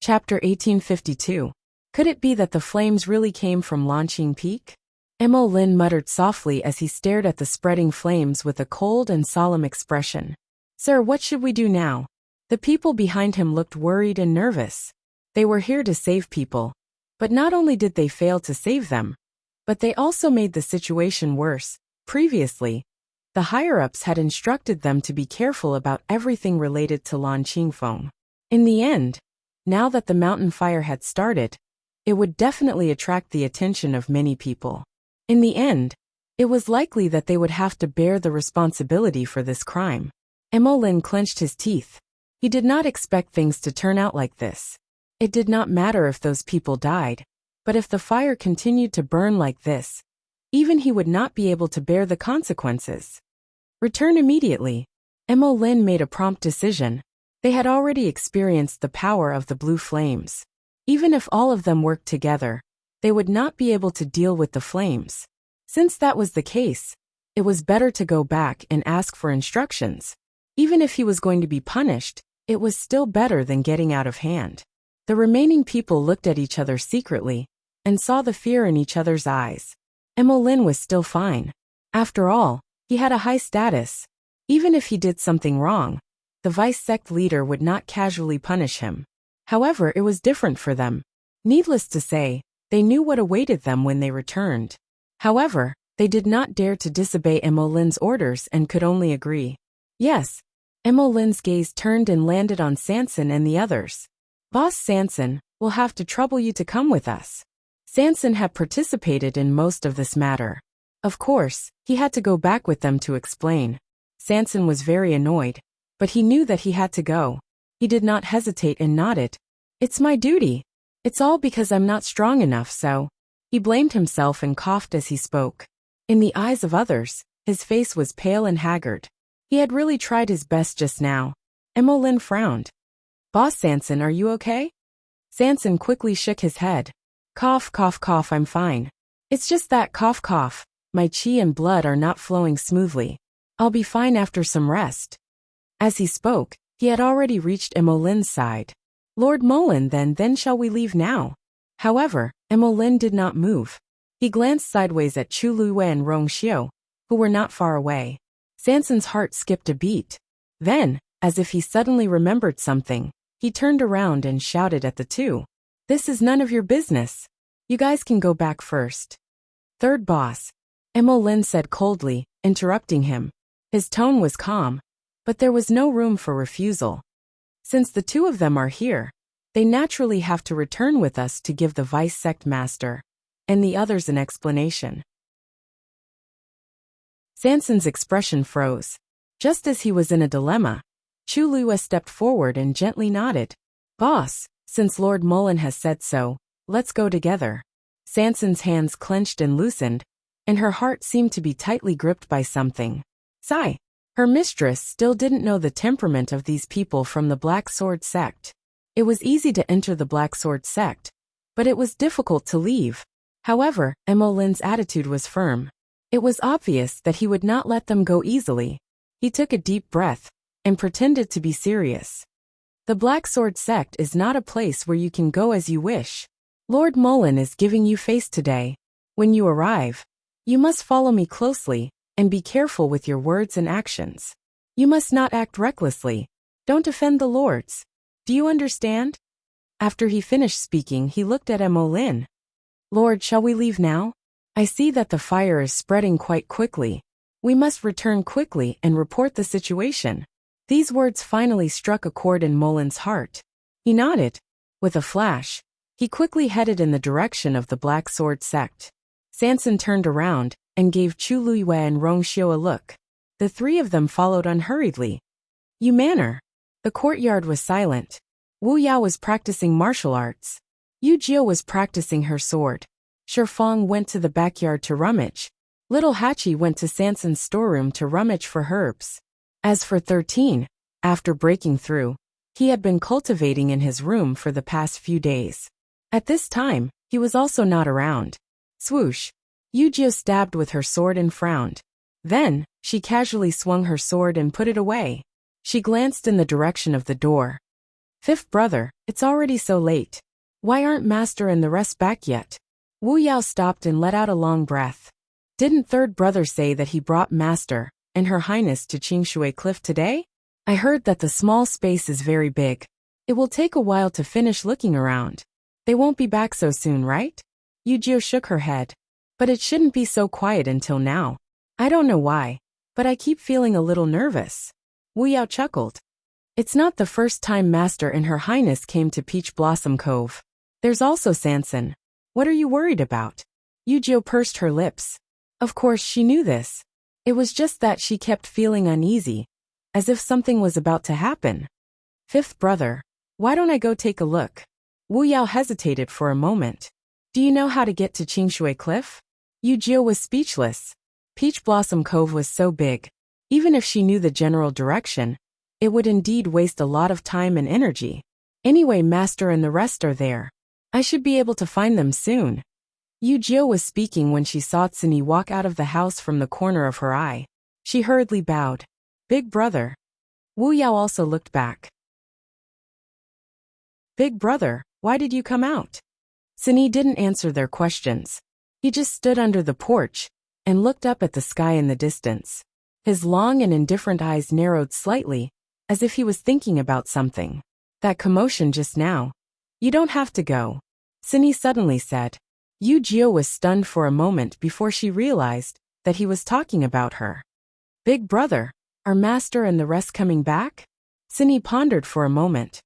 S1: Chapter 1852. Could it be that the flames really came from Launching Peak? Emolin muttered softly as he stared at the spreading flames with a cold and solemn expression. "Sir, what should we do now?" The people behind him looked worried and nervous. They were here to save people, but not only did they fail to save them, but they also made the situation worse. Previously, the higher-ups had instructed them to be careful about everything related to Lan Qingfeng. In the end, now that the mountain fire had started, it would definitely attract the attention of many people. In the end, it was likely that they would have to bear the responsibility for this crime. Emolin clenched his teeth. He did not expect things to turn out like this. It did not matter if those people died, but if the fire continued to burn like this, even he would not be able to bear the consequences. "Return immediately." Lin made a prompt decision. They had already experienced the power of the blue flames. Even if all of them worked together, they would not be able to deal with the flames. Since that was the case, it was better to go back and ask for instructions. Even if he was going to be punished, it was still better than getting out of hand. The remaining people looked at each other secretly and saw the fear in each other's eyes. Lin was still fine. After all, he had a high status. Even if he did something wrong, the vice sect leader would not casually punish him. However, it was different for them. Needless to say, they knew what awaited them when they returned. However, they did not dare to disobey Lin's orders and could only agree. Yes. Lin's gaze turned and landed on Sanson and the others. Boss Sanson, we'll have to trouble you to come with us. Sanson had participated in most of this matter. Of course, he had to go back with them to explain. Sanson was very annoyed, but he knew that he had to go. He did not hesitate and nodded. It's my duty. It's all because I'm not strong enough, so. He blamed himself and coughed as he spoke. In the eyes of others, his face was pale and haggard. He had really tried his best just now. Lin frowned. Boss Sanson, are you okay? Sanson quickly shook his head. Cough, cough, cough, I'm fine. It's just that cough, cough. My chi and blood are not flowing smoothly. I'll be fine after some rest. As he spoke, he had already reached Lin's side. Lord Mullen, then shall we leave now? However, Lin did not move. He glanced sideways at Chu Luiyue and Rong Xiu, who were not far away. Sanson's heart skipped a beat. Then, as if he suddenly remembered something, he turned around and shouted at the two. This is none of your business. You guys can go back first. Third boss. Lin said coldly, interrupting him. His tone was calm, but there was no room for refusal. Since the two of them are here, they naturally have to return with us to give the vice sect master and the others an explanation. Sanson's expression froze. Just as he was in a dilemma, Chu Luiyue stepped forward and gently nodded. Boss, since Lord Mullen has said so, let's go together. Sanson's hands clenched and loosened, and her heart seemed to be tightly gripped by something. Sigh. Her mistress still didn't know the temperament of these people from the Black Sword sect. It was easy to enter the Black Sword sect, but it was difficult to leave. However, Lin's attitude was firm. It was obvious that he would not let them go easily. He took a deep breath and pretended to be serious. The Black Sword sect is not a place where you can go as you wish. Lord Mullen is giving you face today. When you arrive, you must follow me closely and be careful with your words and actions. You must not act recklessly. Don't offend the lords. Do you understand? After he finished speaking, he looked at Lin. Lord, shall we leave now? I see that the fire is spreading quite quickly. We must return quickly and report the situation. These words finally struck a chord in Mullen's heart. He nodded. With a flash, he quickly headed in the direction of the Black Sword sect. Sanson turned around and gave Chu Luiyue and Rong Xiu a look. The three of them followed unhurriedly. You manner. The courtyard was silent. Wu Yao was practicing martial arts. Yu Jiu was practicing her sword. Shifeng went to the backyard to rummage. Little Hachi went to Sanson's storeroom to rummage for herbs. As for 13, after breaking through, he had been cultivating in his room for the past few days. At this time, he was also not around. Swoosh. Yu Jiu stabbed with her sword and frowned. Then, she casually swung her sword and put it away. She glanced in the direction of the door. Fifth brother, it's already so late. Why aren't Master and the rest back yet? Wu Yao stopped and let out a long breath. Didn't third brother say that he brought Master and Her Highness to Qingshui Cliff today? I heard that the small space is very big. It will take a while to finish looking around. They won't be back so soon, right? Yu Jiu shook her head. But it shouldn't be so quiet until now. I don't know why, but I keep feeling a little nervous. Wu Yao chuckled. It's not the first time Master and Her Highness came to Peach Blossom Cove. There's also Sanson. What are you worried about? Yu Jiu pursed her lips. Of course she knew this. It was just that she kept feeling uneasy, as if something was about to happen. Fifth brother, why don't I go take a look? Wu Yao hesitated for a moment. Do you know how to get to Qingshui Cliff? Yu Jiu was speechless. Peach Blossom Cove was so big. Even if she knew the general direction, it would indeed waste a lot of time and energy. Anyway, Master and the rest are there. I should be able to find them soon. Yu Jio was speaking when she saw Tsuni walk out of the house from the corner of her eye. She hurriedly bowed. Big brother. Wu Yao also looked back. Big brother, why did you come out? Tsuni didn't answer their questions. He just stood under the porch and looked up at the sky in the distance. His long and indifferent eyes narrowed slightly, as if he was thinking about something. That commotion just now. You don't have to go, Tsuni suddenly said. Yu Jio was stunned for a moment before she realized that he was talking about her. Big brother, are Master and the rest coming back? Tsuni pondered for a moment.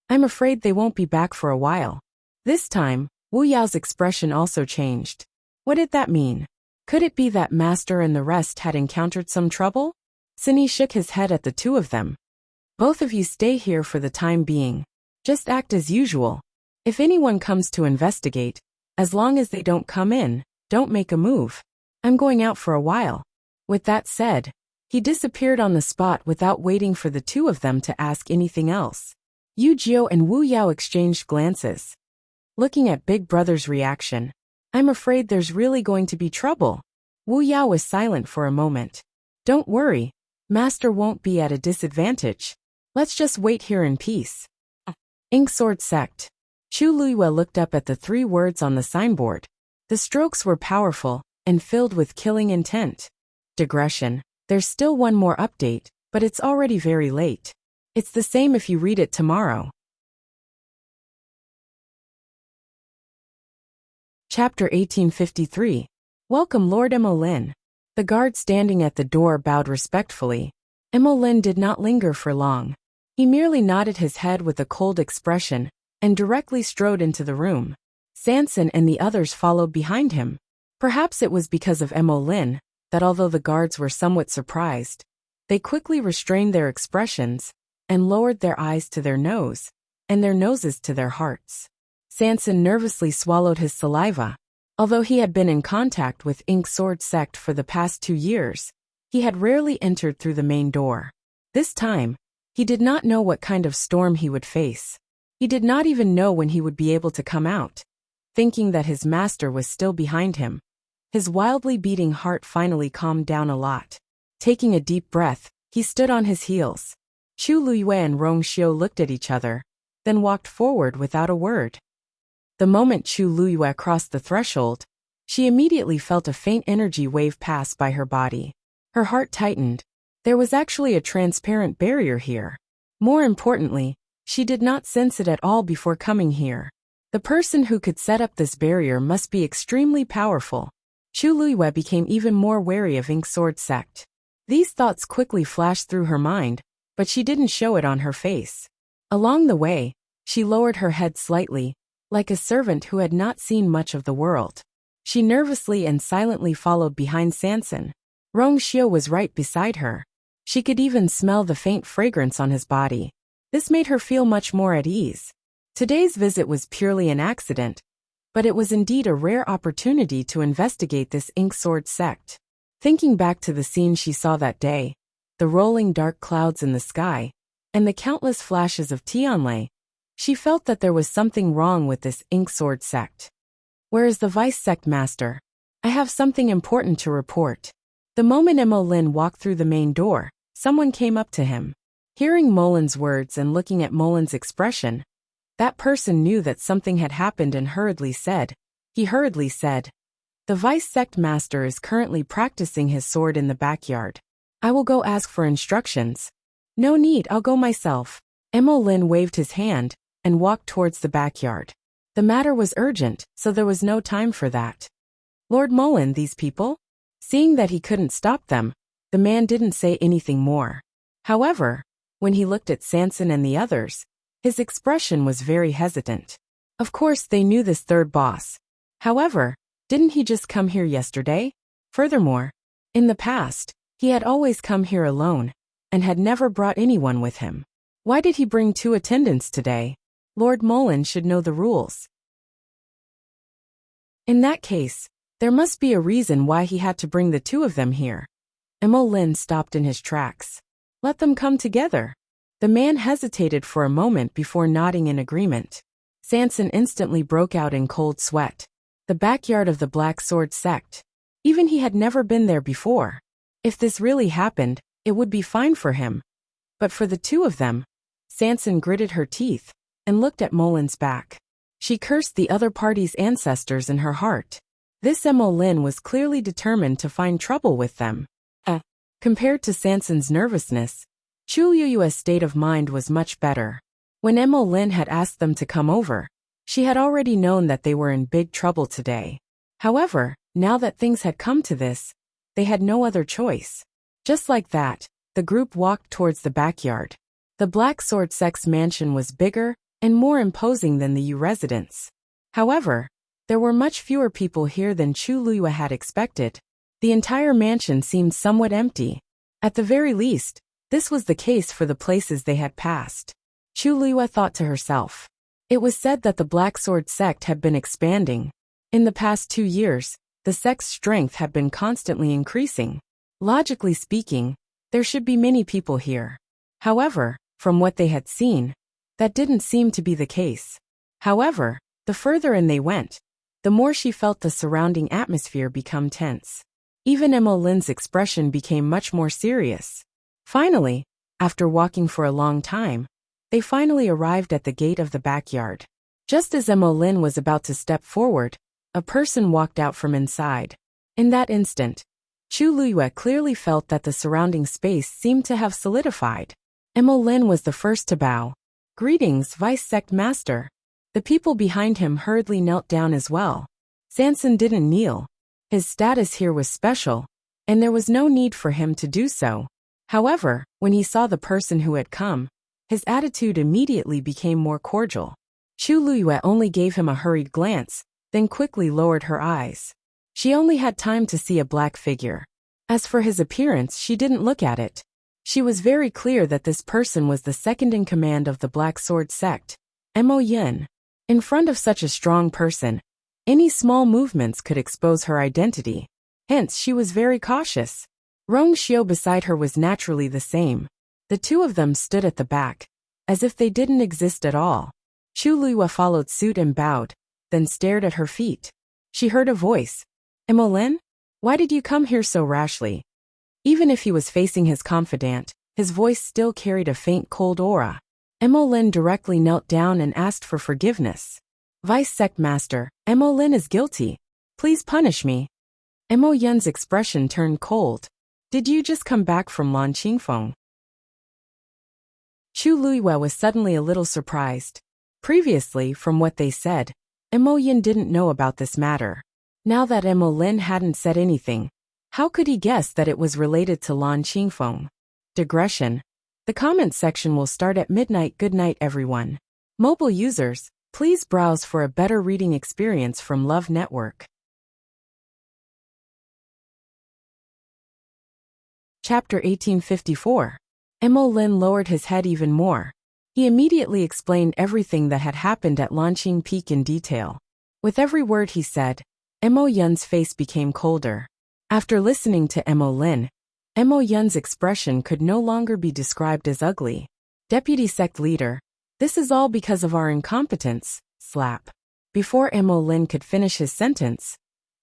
S1: I'm afraid they won't be back for a while. This time, Wu Yao's expression also changed. What did that mean? Could it be that Master and the rest had encountered some trouble? Tsuni shook his head at the two of them. Both of you stay here for the time being. Just act as usual. If anyone comes to investigate, as long as they don't come in, don't make a move. I'm going out for a while. With that said, he disappeared on the spot without waiting for the two of them to ask anything else. Yu Jio and Wu Yao exchanged glances. Looking at Big Brother's reaction, I'm afraid there's really going to be trouble. Wu Yao was silent for a moment. Don't worry, Master won't be at a disadvantage. Let's just wait here in peace. Inksword Sect. Chu Luiyue looked up at the 3 words on the signboard. The strokes were powerful and filled with killing intent. Digression. There's still one more update, but it's already very late. It's the same if you read it tomorrow. Chapter 1853. Welcome Lord Emolin. The guard standing at the door bowed respectfully. Emolin did not linger for long. He merely nodded his head with a cold expression and directly strode into the room. Sanson and the others followed behind him. Perhaps it was because of Emolin that although the guards were somewhat surprised, they quickly restrained their expressions and lowered their eyes to their nose and their noses to their hearts. Sanson nervously swallowed his saliva. Although he had been in contact with Inksword Sect for the past 2 years, he had rarely entered through the main door. This time, he did not know what kind of storm he would face. He did not even know when he would be able to come out. Thinking that his master was still behind him, his wildly beating heart finally calmed down a lot. Taking a deep breath, he stood on his heels. Chu Luiyue and Rong Xiu looked at each other, then walked forward without a word. The moment Chu Luiyue crossed the threshold, she immediately felt a faint energy wave pass by her body. Her heart tightened. There was actually a transparent barrier here. More importantly, she did not sense it at all before coming here. The person who could set up this barrier must be extremely powerful. Chu Luiyue became even more wary of Inksword Sect. These thoughts quickly flashed through her mind, but she didn't show it on her face. Along the way, she lowered her head slightly, like a servant who had not seen much of the world. She nervously and silently followed behind Sanson. Rong Xiu was right beside her. She could even smell the faint fragrance on his body. This made her feel much more at ease. Today's visit was purely an accident, but it was indeed a rare opportunity to investigate this Inksword Sect. Thinking back to the scene she saw that day, the rolling dark clouds in the sky, and the countless flashes of Tianlei, she felt that there was something wrong with this Inksword Sect. Where is the Vice Sect Master? I have something important to report. The moment Emolin walked through the main door, someone came up to him. Hearing Molin's words and looking at Molin's expression, that person knew that something had happened and hurriedly said, the Vice Sect Master is currently practicing his sword in the backyard. I will go ask for instructions. No need, I'll go myself. Emolin waved his hand and walked towards the backyard. The matter was urgent, so there was no time for that. Lord Molin, these people? Seeing that he couldn't stop them, the man didn't say anything more. However, when he looked at Sanson and the others, his expression was very hesitant. Of course they knew this third boss. However, didn't he just come here yesterday? Furthermore, in the past, he had always come here alone, and had never brought anyone with him. Why did he bring 2 attendants today? Lord Molin should know the rules. In that case, there must be a reason why he had to bring the 2 of them here. Lin stopped in his tracks. Let them come together. The man hesitated for a moment before nodding in agreement. Sanson instantly broke out in cold sweat. The backyard of the Black Sword sect. Even he had never been there before. If this really happened, it would be fine for him. But for the two of them, Sanson gritted her teeth and looked at Molin's back. She cursed the other party's ancestors in her heart. This Lin was clearly determined to find trouble with them. Compared to Sanson's nervousness, Chu Liyue's state of mind was much better. When Lin had asked them to come over, she had already known that they were in big trouble today. However, now that things had come to this, they had no other choice. Just like that, the group walked towards the backyard. The Black Sword sect's mansion was bigger and more imposing than the Yu residence. However, there were much fewer people here than Chu Liyue had expected. The entire mansion seemed somewhat empty. At the very least, this was the case for the places they had passed. Chu Liyue thought to herself. It was said that the Black Sword sect had been expanding. In the past 2 years, the sect's strength had been constantly increasing. Logically speaking, there should be many people here. However, from what they had seen, that didn't seem to be the case. However, the further in they went, the more she felt the surrounding atmosphere become tense. Even Lin's expression became much more serious. Finally, after walking for a long time, they finally arrived at the gate of the backyard. Just as Lin was about to step forward, a person walked out from inside. In that instant, Chu Liyue clearly felt that the surrounding space seemed to have solidified. Lin was the first to bow. Greetings, Vice Sect Master. The people behind him hurriedly knelt down as well. Sanson didn't kneel. His status here was special, and there was no need for him to do so. However, when he saw the person who had come, his attitude immediately became more cordial. Chu Liyue only gave him a hurried glance, then quickly lowered her eyes. She only had time to see a black figure. As for his appearance, she didn't look at it. She was very clear that this person was the second in command of the Black Sword sect, Mo Yin. In front of such a strong person, any small movements could expose her identity. Hence, she was very cautious. Rong Xiao beside her was naturally the same. The two of them stood at the back, as if they didn't exist at all. Chu Liyue followed suit and bowed, then stared at her feet. She heard a voice. Lin? Why did you come here so rashly? Even if he was facing his confidant, his voice still carried a faint cold aura. Lin directly knelt down and asked for forgiveness. Vice Sect Master, Lin is guilty. Please punish me. Mo Yun's expression turned cold. Did you just come back from Lan Qingfeng? Chu Liyue was suddenly a little surprised. Previously, from what they said, Mo Yun didn't know about this matter. Now that Lin hadn't said anything, how could he guess that it was related to Lan Qingfeng? Digression. The comment section will start at midnight. Good night, everyone. Mobile users, please browse for a better reading experience from Love Network. Chapter 1854. Lin lowered his head even more. He immediately explained everything that had happened at Launching Peak in detail. With every word he said, Mo Yun's face became colder. After listening to Lin, Mo Yun's expression could no longer be described as ugly. Deputy Sect Leader, this is all because of our incompetence. Slap. Before Lin could finish his sentence,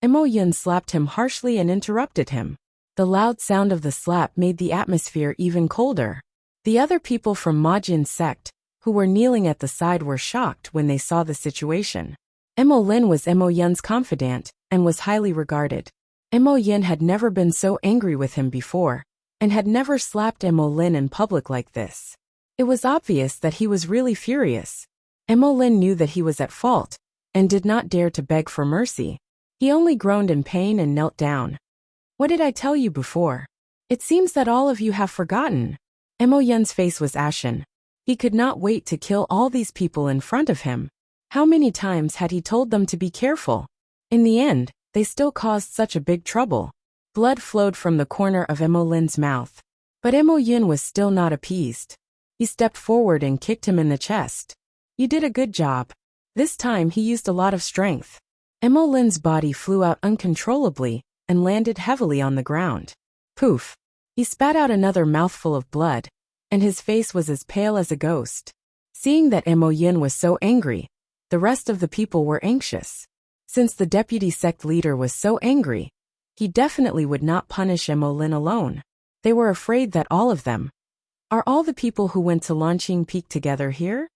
S1: Mo Yun slapped him harshly and interrupted him. The loud sound of the slap made the atmosphere even colder. The other people from Majin's sect, who were kneeling at the side, were shocked when they saw the situation. Lin was Mo Yun's confidant, and was highly regarded. Mo Yun had never been so angry with him before, and had never slapped Lin in public like this. It was obvious that he was really furious. Lin knew that he was at fault, and did not dare to beg for mercy. He only groaned in pain and knelt down. What did I tell you before? It seems that all of you have forgotten. Mo Yun's face was ashen. He could not wait to kill all these people in front of him. How many times had he told them to be careful? In the end, they still caused such a big trouble. Blood flowed from the corner of Lin's mouth. But Mo Yun was still not appeased. He stepped forward and kicked him in the chest. You did a good job. This time he used a lot of strength. Lin's body flew out uncontrollably and landed heavily on the ground. Poof! He spat out another mouthful of blood, and his face was as pale as a ghost. Seeing that Mo Yin was so angry, the rest of the people were anxious. Since the deputy sect leader was so angry, he definitely would not punish Mo Lin alone. They were afraid that all of them. Are all the people who went to Launching Peak together here?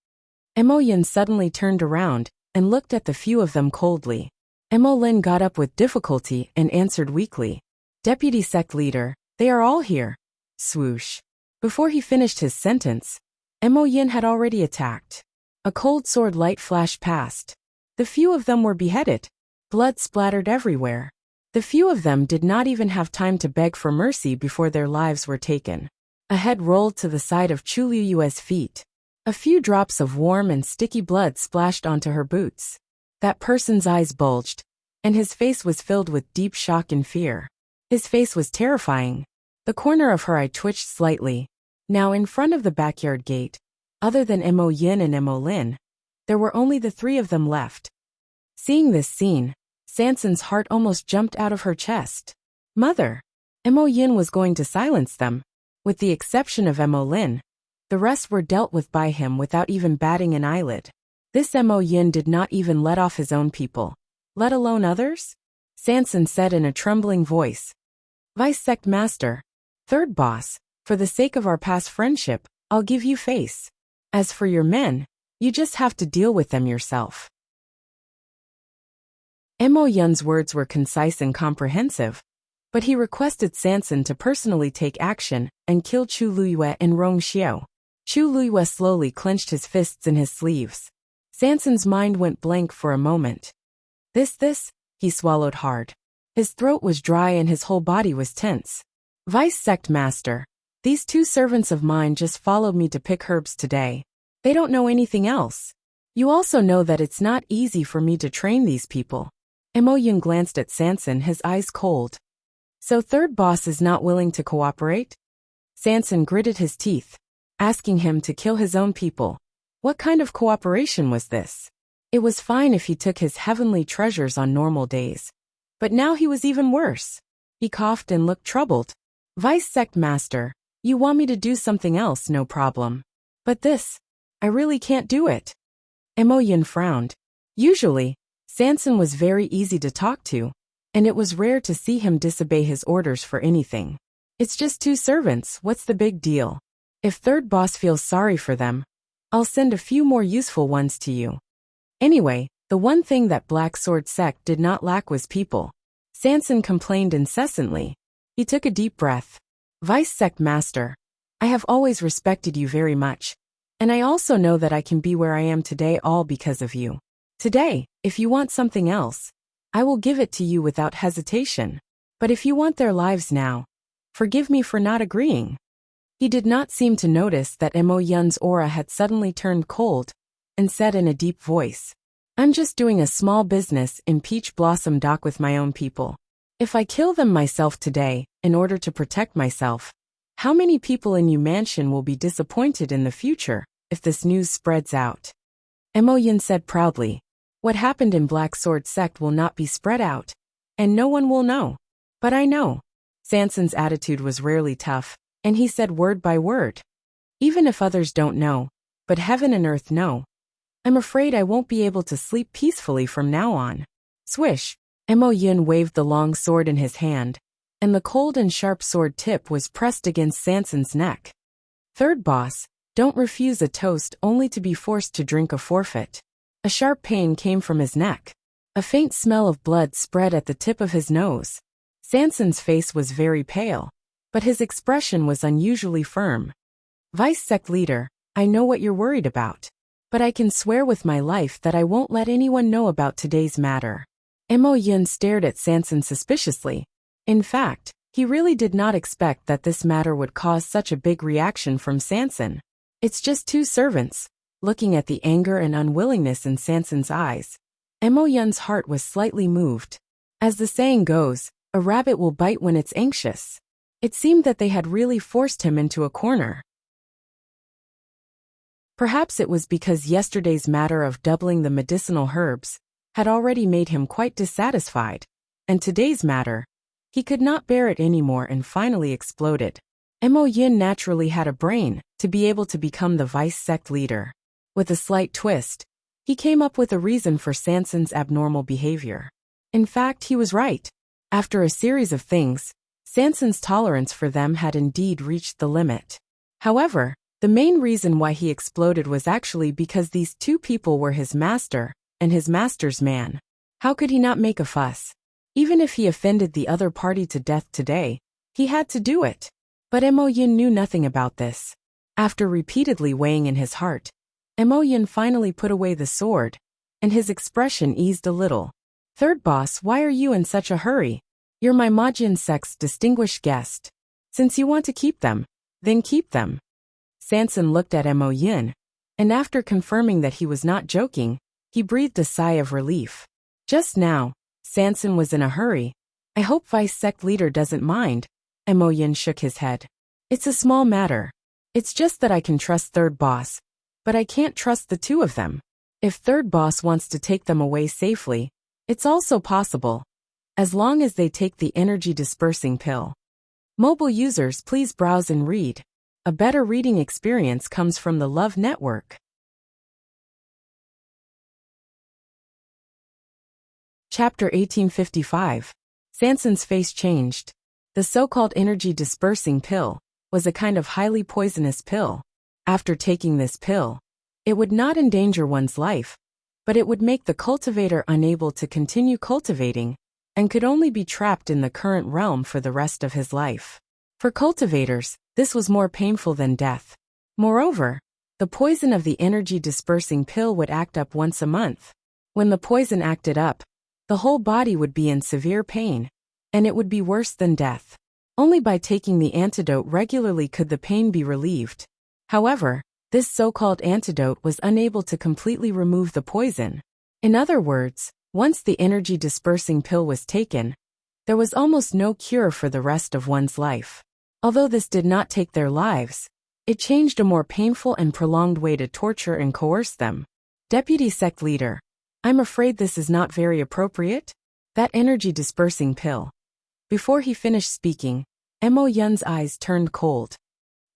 S1: Mo Yin suddenly turned around and looked at the few of them coldly. Mo Lin got up with difficulty and answered weakly. Deputy sect leader, they are all here. Swoosh. Before he finished his sentence, Mo Yin had already attacked. A cold sword light flashed past. The few of them were beheaded. Blood splattered everywhere. The few of them did not even have time to beg for mercy before their lives were taken. A head rolled to the side of Chu Liyue's feet. A few drops of warm and sticky blood splashed onto her boots. That person's eyes bulged, and his face was filled with deep shock and fear. His face was terrifying. The corner of her eye twitched slightly. Now in front of the backyard gate, other than Mo Yin and Mo Lin, there were only the three of them left. Seeing this scene, Sanson's heart almost jumped out of her chest. Mother! Mo Yin was going to silence them. With the exception of Mo Lin, the rest were dealt with by him without even batting an eyelid. This Mo Yin did not even let off his own people, let alone others? Sanson said in a trembling voice. Vice Sect Master, third boss, for the sake of our past friendship, I'll give you face. As for your men, you just have to deal with them yourself. Mo Yun's words were concise and comprehensive, but he requested Sanson to personally take action and kill Chu Liyue and Rong Xiao. Chu Liyue slowly clenched his fists in his sleeves. Sanson's mind went blank for a moment. This, he swallowed hard. His throat was dry and his whole body was tense. Vice Sect Master, these two servants of mine just followed me to pick herbs today. They don't know anything else. You also know that it's not easy for me to train these people. Mo Yun glanced at Sanson, his eyes cold. So third boss is not willing to cooperate? Sanson gritted his teeth, asking him to kill his own people. What kind of cooperation was this? It was fine if he took his heavenly treasures on normal days. But now he was even worse. He coughed and looked troubled. Vice Sect Master, you want me to do something else, no problem. But this, I really can't do it. Mo Yin frowned. Usually, Sanson was very easy to talk to, and it was rare to see him disobey his orders for anything. It's just two servants, what's the big deal? If third boss feels sorry for them, I'll send a few more useful ones to you. Anyway, the one thing that Black Sword Sect did not lack was people. Sanson complained incessantly. He took a deep breath. Vice Sect Master, I have always respected you very much, and I also know that I can be where I am today all because of you. Today, if you want something else, I will give it to you without hesitation. But if you want their lives now, forgive me for not agreeing. He did not seem to notice that Mo Yun's aura had suddenly turned cold, and said in a deep voice, I'm just doing a small business in Peach Blossom Dock with my own people. If I kill them myself today, in order to protect myself, how many people in Yu Mansion will be disappointed in the future if this news spreads out? Mo Yun said proudly, what happened in Black Sword Sect will not be spread out, and no one will know. But I know. Sanson's attitude was rarely tough, and he said word by word. Even if others don't know, but heaven and earth know, I'm afraid I won't be able to sleep peacefully from now on. Swish! Mo Yun waved the long sword in his hand, and the cold and sharp sword tip was pressed against Sanson's neck. Third boss, don't refuse a toast only to be forced to drink a forfeit. A sharp pain came from his neck. A faint smell of blood spread at the tip of his nose. Sanson's face was very pale, but his expression was unusually firm. Vice Sect Leader, I know what you're worried about, but I can swear with my life that I won't let anyone know about today's matter. Mo Yun stared at Sanson suspiciously. In fact, he really did not expect that this matter would cause such a big reaction from Sanson. It's just two servants. Looking at the anger and unwillingness in Sanson's eyes, Mo Yun's heart was slightly moved. As the saying goes, a rabbit will bite when it's anxious. It seemed that they had really forced him into a corner. Perhaps it was because yesterday's matter of doubling the medicinal herbs had already made him quite dissatisfied, and today's matter, he could not bear it anymore and finally exploded. Mo Yin naturally had a brain to be able to become the vice sect leader. With a slight twist, he came up with a reason for Sanson's abnormal behavior. In fact, he was right. After a series of things, Sanson's tolerance for them had indeed reached the limit. However, the main reason why he exploded was actually because these two people were his master and his master's man. How could he not make a fuss? Even if he offended the other party to death today, he had to do it. But Mo Yin knew nothing about this. After repeatedly weighing in his heart, Mo Yin finally put away the sword, and his expression eased a little. Third boss, why are you in such a hurry? You're my Majin sect's distinguished guest. Since you want to keep them, then keep them. Sanson looked at Mo Yin, and after confirming that he was not joking, he breathed a sigh of relief. Just now, Sanson was in a hurry. I hope Vice Sect Leader doesn't mind. Mo Yin shook his head. It's a small matter. It's just that I can trust Third Boss, but I can't trust the two of them. If Third Boss wants to take them away safely, it's also possible, as long as they take the energy dispersing pill. Mobile users, please browse and read. A better reading experience comes from the Love Network. Chapter 1855. Sanson's face changed. The so-called energy dispersing pill was a kind of highly poisonous pill. After taking this pill, it would not endanger one's life, but it would make the cultivator unable to continue cultivating and could only be trapped in the current realm for the rest of his life. For cultivators, this was more painful than death. Moreover, the poison of the energy dispersing pill would act up once a month. When the poison acted up, the whole body would be in severe pain, and it would be worse than death. Only by taking the antidote regularly could the pain be relieved. However, this so-called antidote was unable to completely remove the poison. In other words, once the energy dispersing pill was taken, there was almost no cure for the rest of one's life. Although this did not take their lives, it changed a more painful and prolonged way to torture and coerce them. Deputy Sect Leader, I'm afraid this is not very appropriate. That energy dispersing pill. Before he finished speaking, Mo Yun's eyes turned cold.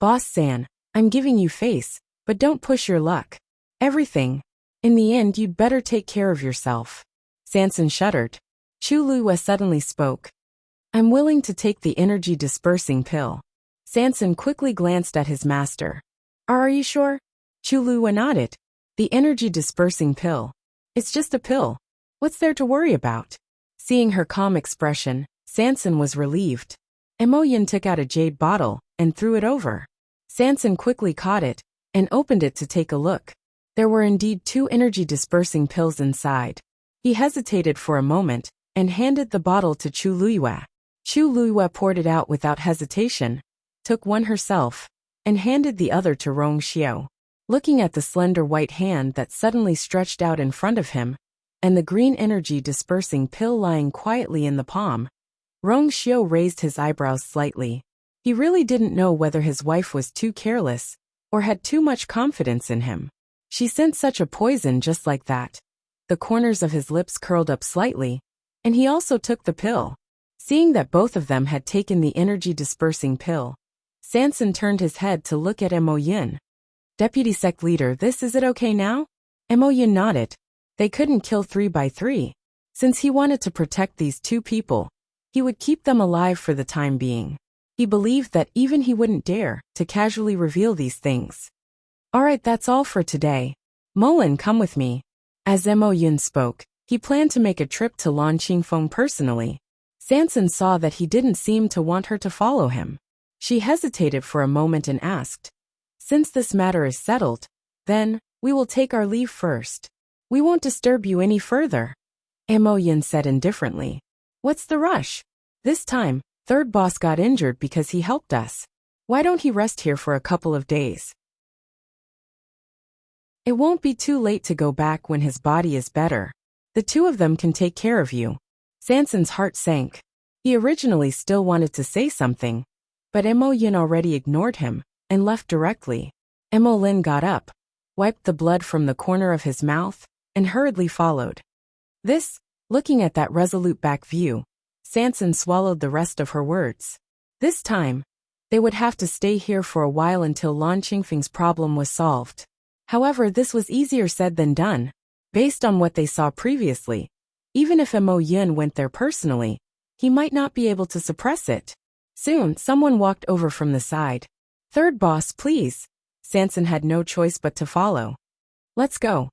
S1: Boss San, I'm giving you face, but don't push your luck. Everything. In the end, you'd better take care of yourself. Sanson shuddered. Chu Luihua suddenly spoke. I'm willing to take the energy dispersing pill. Sanson quickly glanced at his master. Are you sure? Chu Luihua nodded. The energy dispersing pill. It's just a pill. What's there to worry about? Seeing her calm expression, Sanson was relieved. Mo Yin took out a jade bottle and threw it over. Sanson quickly caught it and opened it to take a look. There were indeed 2 energy dispersing pills inside. He hesitated for a moment and handed the bottle to Chu Luihua. Chu Luihua poured it out without hesitation, took one herself, and handed the other to Rong Xiao. Looking at the slender white hand that suddenly stretched out in front of him, and the green energy dispersing pill lying quietly in the palm, Rong Xiao raised his eyebrows slightly. He really didn't know whether his wife was too careless or had too much confidence in him. She sent such a poison just like that. The corners of his lips curled up slightly, and he also took the pill. Seeing that both of them had taken the energy dispersing pill, Sanson turned his head to look at Mo Yin. Deputy Sect Leader, is it okay now? Mo Yin nodded. They couldn't kill 3 by 3. Since he wanted to protect these 2 people, he would keep them alive for the time being. He believed that even he wouldn't dare to casually reveal these things. Alright, that's all for today. Mullen, come with me. As Mo Yin spoke, he planned to make a trip to Lan Qingfeng personally. Sanson saw that he didn't seem to want her to follow him. She hesitated for a moment and asked, Since this matter is settled, then, we will take our leave first. We won't disturb you any further. Mo Yin said indifferently. What's the rush? This time, Third Boss got injured because he helped us. Why don't he rest here for a couple of days? It won't be too late to go back when his body is better. The 2 of them can take care of you. Sanson's heart sank. He originally still wanted to say something, but Mo Yin already ignored him and left directly. Mo Lin got up, wiped the blood from the corner of his mouth, and hurriedly followed. Looking at that resolute back view, Sanson swallowed the rest of her words. This time, They would have to stay here for a while until Lan Qingfeng's problem was solved. However, this was easier said than done, based on what they saw previously. Even if Mo Yun went there personally, he might not be able to suppress it. Soon, someone walked over from the side. "Third boss, please." Sanson had no choice but to follow. "Let's go."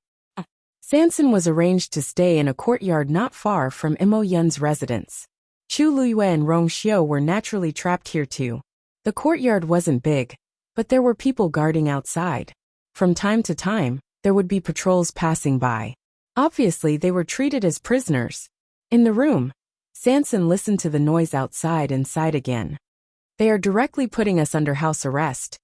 S1: Sanson was arranged to stay in a courtyard not far from Mo Yun's residence. Chu Luyue and Rong Xiu were naturally trapped here too. The courtyard wasn't big, but there were people guarding outside. From time to time, there would be patrols passing by. Obviously, they were treated as prisoners. In the room, Sanson listened to the noise outside and sighed again. "They are directly putting us under house arrest."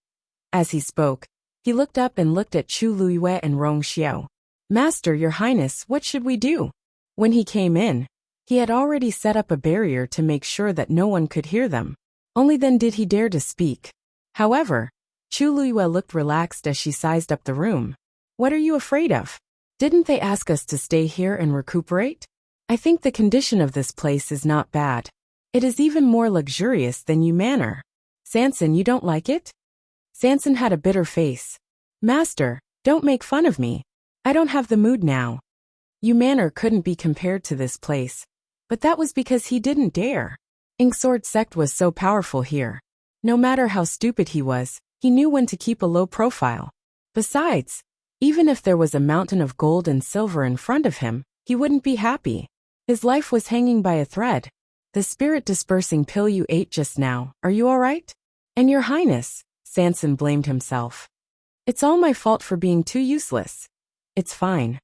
S1: As he spoke, he looked up and looked at Chu Luyue and Rong Xiu. "Master, Your Highness, what should we do?" When he came in, he had already set up a barrier to make sure that no one could hear them. Only then did he dare to speak. However, Chu Luyue looked relaxed as she sized up the room. "What are you afraid of? Didn't they ask us to stay here and recuperate? I think the condition of this place is not bad. It is even more luxurious than Yu Manor. Sanson, you don't like it?" Sanson had a bitter face. "Master, don't make fun of me. I don't have the mood now." Yu Manor couldn't be compared to this place, but that was because he didn't dare. Inksword sect was so powerful here. No matter how stupid he was, he knew when to keep a low profile. Besides, even if there was a mountain of gold and silver in front of him, he wouldn't be happy. His life was hanging by a thread. "The spirit-dispersing pill you ate just now, are you all right?" "And Your Highness," Sanson blamed himself. "It's all my fault for being too useless." "It's fine."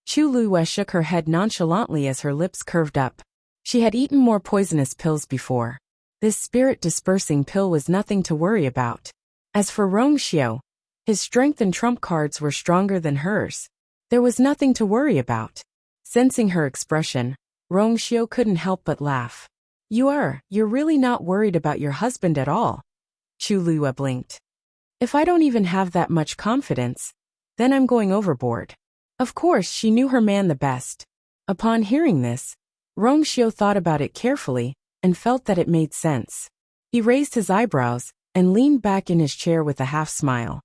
S1: Chu Luyue shook her head nonchalantly as her lips curved up. She had eaten more poisonous pills before. This spirit-dispersing pill was nothing to worry about. As for Rong Xiu, his strength and trump cards were stronger than hers. There was nothing to worry about. Sensing her expression, Rong Xiu couldn't help but laugh. You're really not worried about your husband at all." Chu Luyue blinked. "If I don't even have that much confidence, then I'm going overboard." Of course, she knew her man the best. Upon hearing this, Rong Xiu thought about it carefully and felt that it made sense. He raised his eyebrows and leaned back in his chair with a half-smile.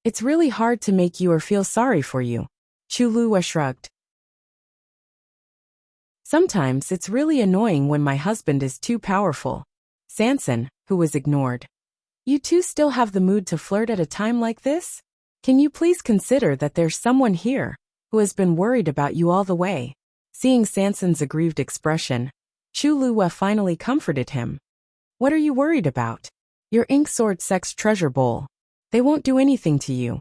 S1: "It's really hard to make you or feel sorry for you." Chu Luyue shrugged. "Sometimes it's really annoying when my husband is too powerful." Sanson, who was ignored. "You two still have the mood to flirt at a time like this? Can you please consider that there's someone here who has been worried about you all the way?" Seeing Sanson's aggrieved expression, Chu Luyue finally comforted him. "What are you worried about? Your Inksword sect's treasure bowl. They won't do anything to you."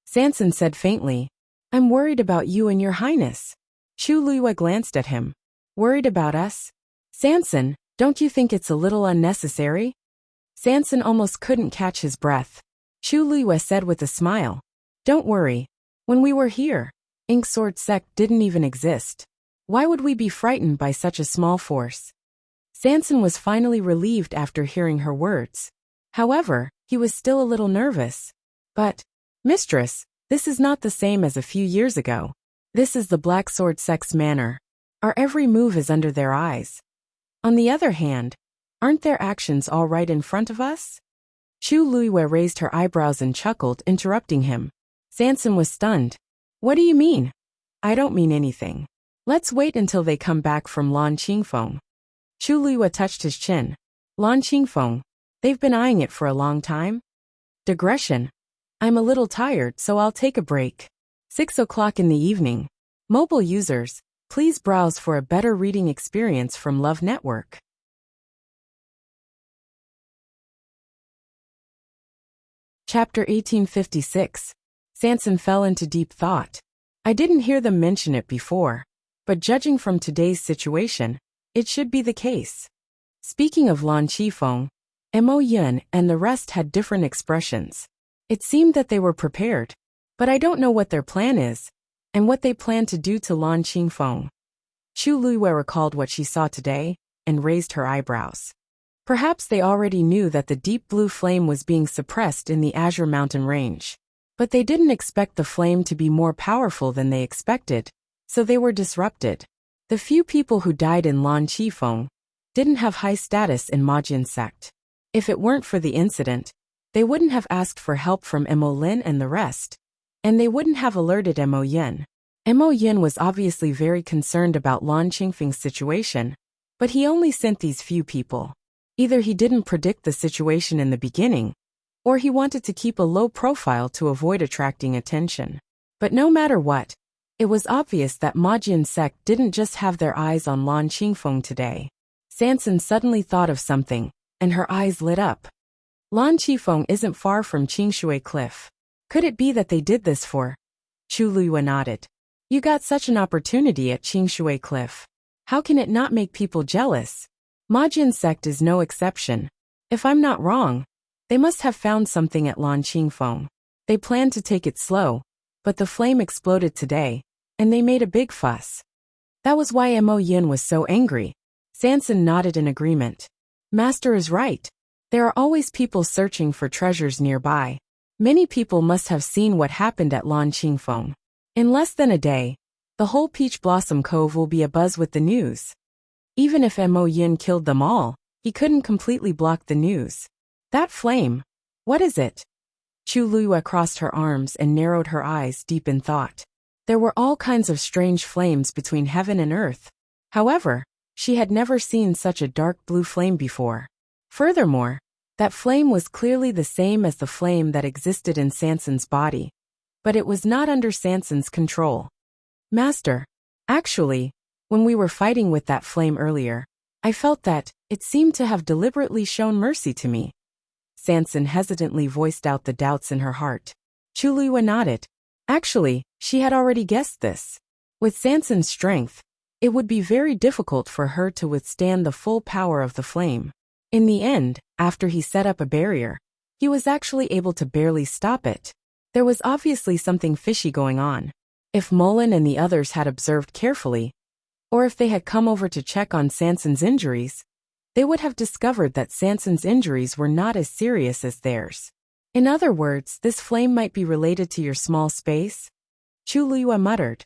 S1: Sanson said faintly, "I'm worried about you and Your Highness." Chu Luyue glanced at him. "Worried about us? Sanson, don't you think it's a little unnecessary?" Sanson almost couldn't catch his breath. Chu Luyue said with a smile, "Don't worry. When we were here, Inksword sect didn't even exist. Why would we be frightened by such a small force?" Sanson was finally relieved after hearing her words. However, he was still a little nervous. "But, Mistress, this is not the same as a few years ago. This is the Black Sword sect's manner. Our every move is under their eyes. On the other hand, aren't their actions all right in front of us?" Chu Luyue raised her eyebrows and chuckled, interrupting him. Sanson was stunned. "What do you mean?" "I don't mean anything. Let's wait until they come back from Lan Qingfeng." Chu Luyue touched his chin. "Lan Qingfeng, they've been eyeing it for a long time." "Digression. I'm a little tired, so I'll take a break." 6 o'clock in the evening. Mobile users, please browse for a better reading experience from Love Network. Chapter 1856. Sanson fell into deep thought. I didn't hear them mention it before, but judging from today's situation, it should be the case. Speaking of Lan Qifeng, Mo Yun and the rest had different expressions. It seemed that they were prepared, but I don't know what their plan is, and what they plan to do to Lan Qifeng. Chu Luyue recalled what she saw today, and raised her eyebrows. Perhaps they already knew that the deep blue flame was being suppressed in the Azure Mountain range. But they didn't expect the flame to be more powerful than they expected, so they were disrupted. The few people who died in Lan Qifeng didn't have high status in Majin sect. If it weren't for the incident, they wouldn't have asked for help from Mo Lin and the rest, and they wouldn't have alerted Mo Yin. Mo Yin was obviously very concerned about Lan Qingfeng's situation, but he only sent these few people. Either he didn't predict the situation in the beginning, or he wanted to keep a low profile to avoid attracting attention. But no matter what, it was obvious that Majian sect didn't just have their eyes on Lan Qingfeng today. Sansan suddenly thought of something, and her eyes lit up. Lan Qingfeng isn't far from Qingshui Cliff. Could it be that they did this for? Chu Liyue nodded. You got such an opportunity at Qingshui Cliff. How can it not make people jealous? Majian sect is no exception. If I'm not wrong, they must have found something at Lan Qingfeng. They planned to take it slow, but the flame exploded today, and they made a big fuss. That was why Mo Yin was so angry. Sansan nodded in agreement. Master is right. There are always people searching for treasures nearby. Many people must have seen what happened at Lan Qingfeng. In less than a day, the whole Peach Blossom Cove will be abuzz with the news. Even if Mo Yin killed them all, he couldn't completely block the news. That flame. What is it? Chu Liyue crossed her arms and narrowed her eyes deep in thought. There were all kinds of strange flames between heaven and earth. However, she had never seen such a dark blue flame before. Furthermore, that flame was clearly the same as the flame that existed in Sansan's body. But it was not under Sansan's control. Master, actually, when we were fighting with that flame earlier, I felt that it seemed to have deliberately shown mercy to me. Sansan hesitantly voiced out the doubts in her heart. Chu Liyue nodded. Actually, she had already guessed this. With Sansan's strength, it would be very difficult for her to withstand the full power of the flame. In the end, after he set up a barrier, he was actually able to barely stop it. There was obviously something fishy going on. If Mullen and the others had observed carefully, or if they had come over to check on Sansan's injuries, they would have discovered that Sansan's injuries were not as serious as theirs. In other words, this flame might be related to your small space? Chu Liyue muttered.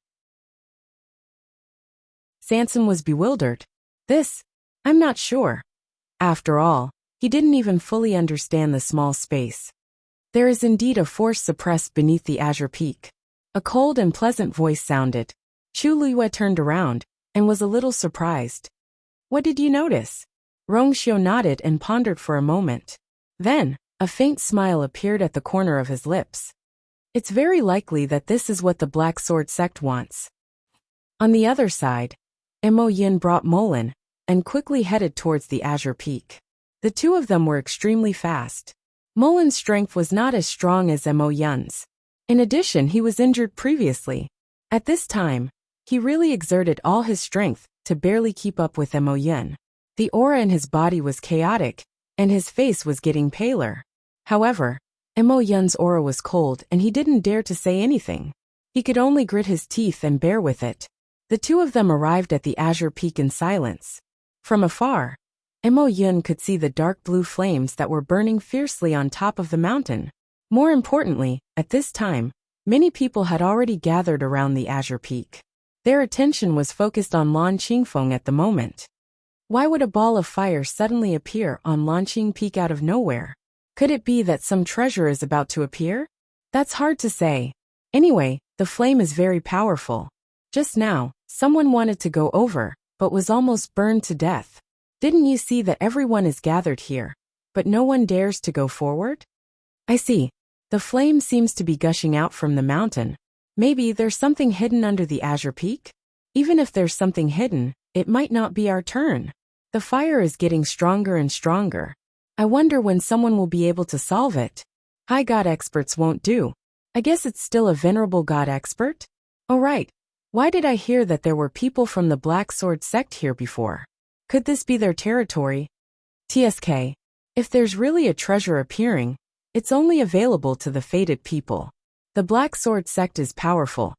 S1: Sansan was bewildered. I'm not sure. After all, he didn't even fully understand the small space. There is indeed a force suppressed beneath the azure peak. A cold and pleasant voice sounded. Chu Liyue turned around, and was a little surprised. What did you notice? Rongxiu nodded and pondered for a moment. Then, a faint smile appeared at the corner of his lips. It's very likely that this is what the Black Sword sect wants. On the other side, Mo Yin brought Mullen, and quickly headed towards the azure peak. The two of them were extremely fast. Mullen's strength was not as strong as Mo Yin's. In addition, he was injured previously. At this time, he really exerted all his strength to barely keep up with Mo Yin. The aura in his body was chaotic, and his face was getting paler. However, Mo Yin's aura was cold and he didn't dare to say anything. He could only grit his teeth and bear with it. The two of them arrived at the azure peak in silence. From afar, Mo Yin could see the dark blue flames that were burning fiercely on top of the mountain. More importantly, at this time, many people had already gathered around the azure peak. Their attention was focused on Lan Qingfeng at the moment. Why would a ball of fire suddenly appear on Lanqing Peak out of nowhere? Could it be that some treasure is about to appear? That's hard to say. Anyway, the flame is very powerful. Just now, someone wanted to go over, but was almost burned to death. Didn't you see that everyone is gathered here, but no one dares to go forward? I see. The flame seems to be gushing out from the mountain. Maybe there's something hidden under the azure peak? Even if there's something hidden, it might not be our turn. The fire is getting stronger and stronger. I wonder when someone will be able to solve it. High god experts won't do. I guess it's still a venerable god expert? Oh right. Why did I hear that there were people from the Black Sword sect here before? Could this be their territory? TSK. If there's really a treasure appearing, it's only available to the fated people. The Black Sword sect is powerful,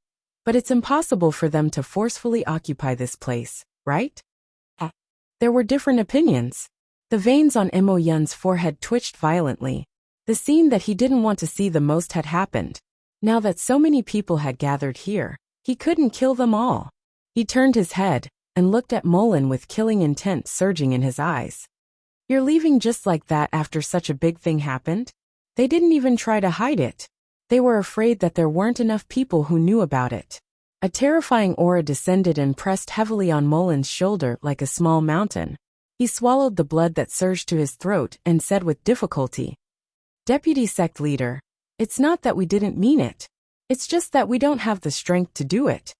S1: but it's impossible for them to forcefully occupy this place, right? There were different opinions. The veins on Mo Yin's forehead twitched violently. The scene that he didn't want to see the most had happened. Now that so many people had gathered here, he couldn't kill them all. He turned his head and looked at Mullen with killing intent surging in his eyes. You're leaving just like that after such a big thing happened? They didn't even try to hide it. They were afraid that there weren't enough people who knew about it. A terrifying aura descended and pressed heavily on Molin's shoulder like a small mountain. He swallowed the blood that surged to his throat and said with difficulty, "Deputy sect leader, it's not that we didn't mean it. It's just that we don't have the strength to do it."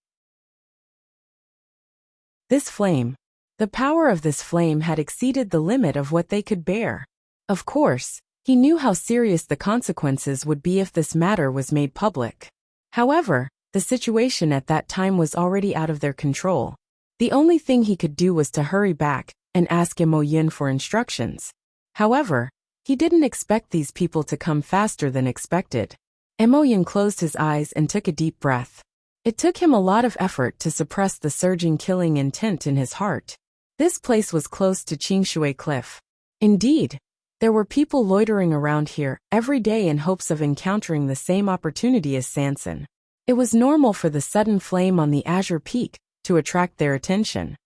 S1: This flame. The power of this flame had exceeded the limit of what they could bear. Of course, he knew how serious the consequences would be if this matter was made public. However, the situation at that time was already out of their control. The only thing he could do was to hurry back and ask Imo Yin for instructions. However, he didn't expect these people to come faster than expected. Imo Yin closed his eyes and took a deep breath. It took him a lot of effort to suppress the surging killing intent in his heart. This place was close to Qingshui Cliff. Indeed, there were people loitering around here every day in hopes of encountering the same opportunity as Sanson. It was normal for the sudden flame on the Azure Peak to attract their attention.